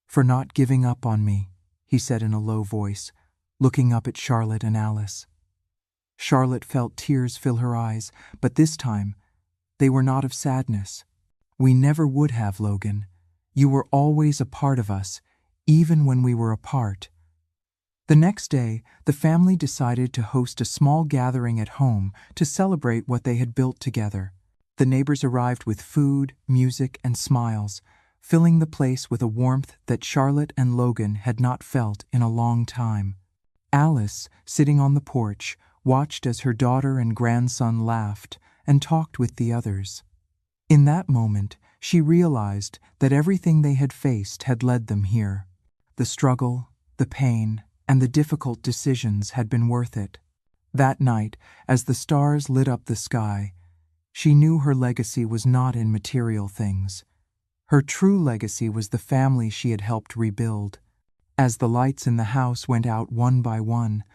for not giving up on me," he said in a low voice, looking up at Charlotte and Alice. Charlotte felt tears fill her eyes, but this time, they were not of sadness. "We never would have, Logan. You were always a part of us, even when we were apart." The next day, the family decided to host a small gathering at home to celebrate what they had built together. The neighbors arrived with food, music, and smiles, filling the place with a warmth that Charlotte and Logan had not felt in a long time. Alice, sitting on the porch, watched as her daughter and grandson laughed and talked with the others. In that moment, she realized that everything they had faced had led them here. The struggle, the pain, and the difficult decisions had been worth it. That night, as the stars lit up the sky, she knew her legacy was not in material things. Her true legacy was the family she had helped rebuild. As the lights in the house went out one by one,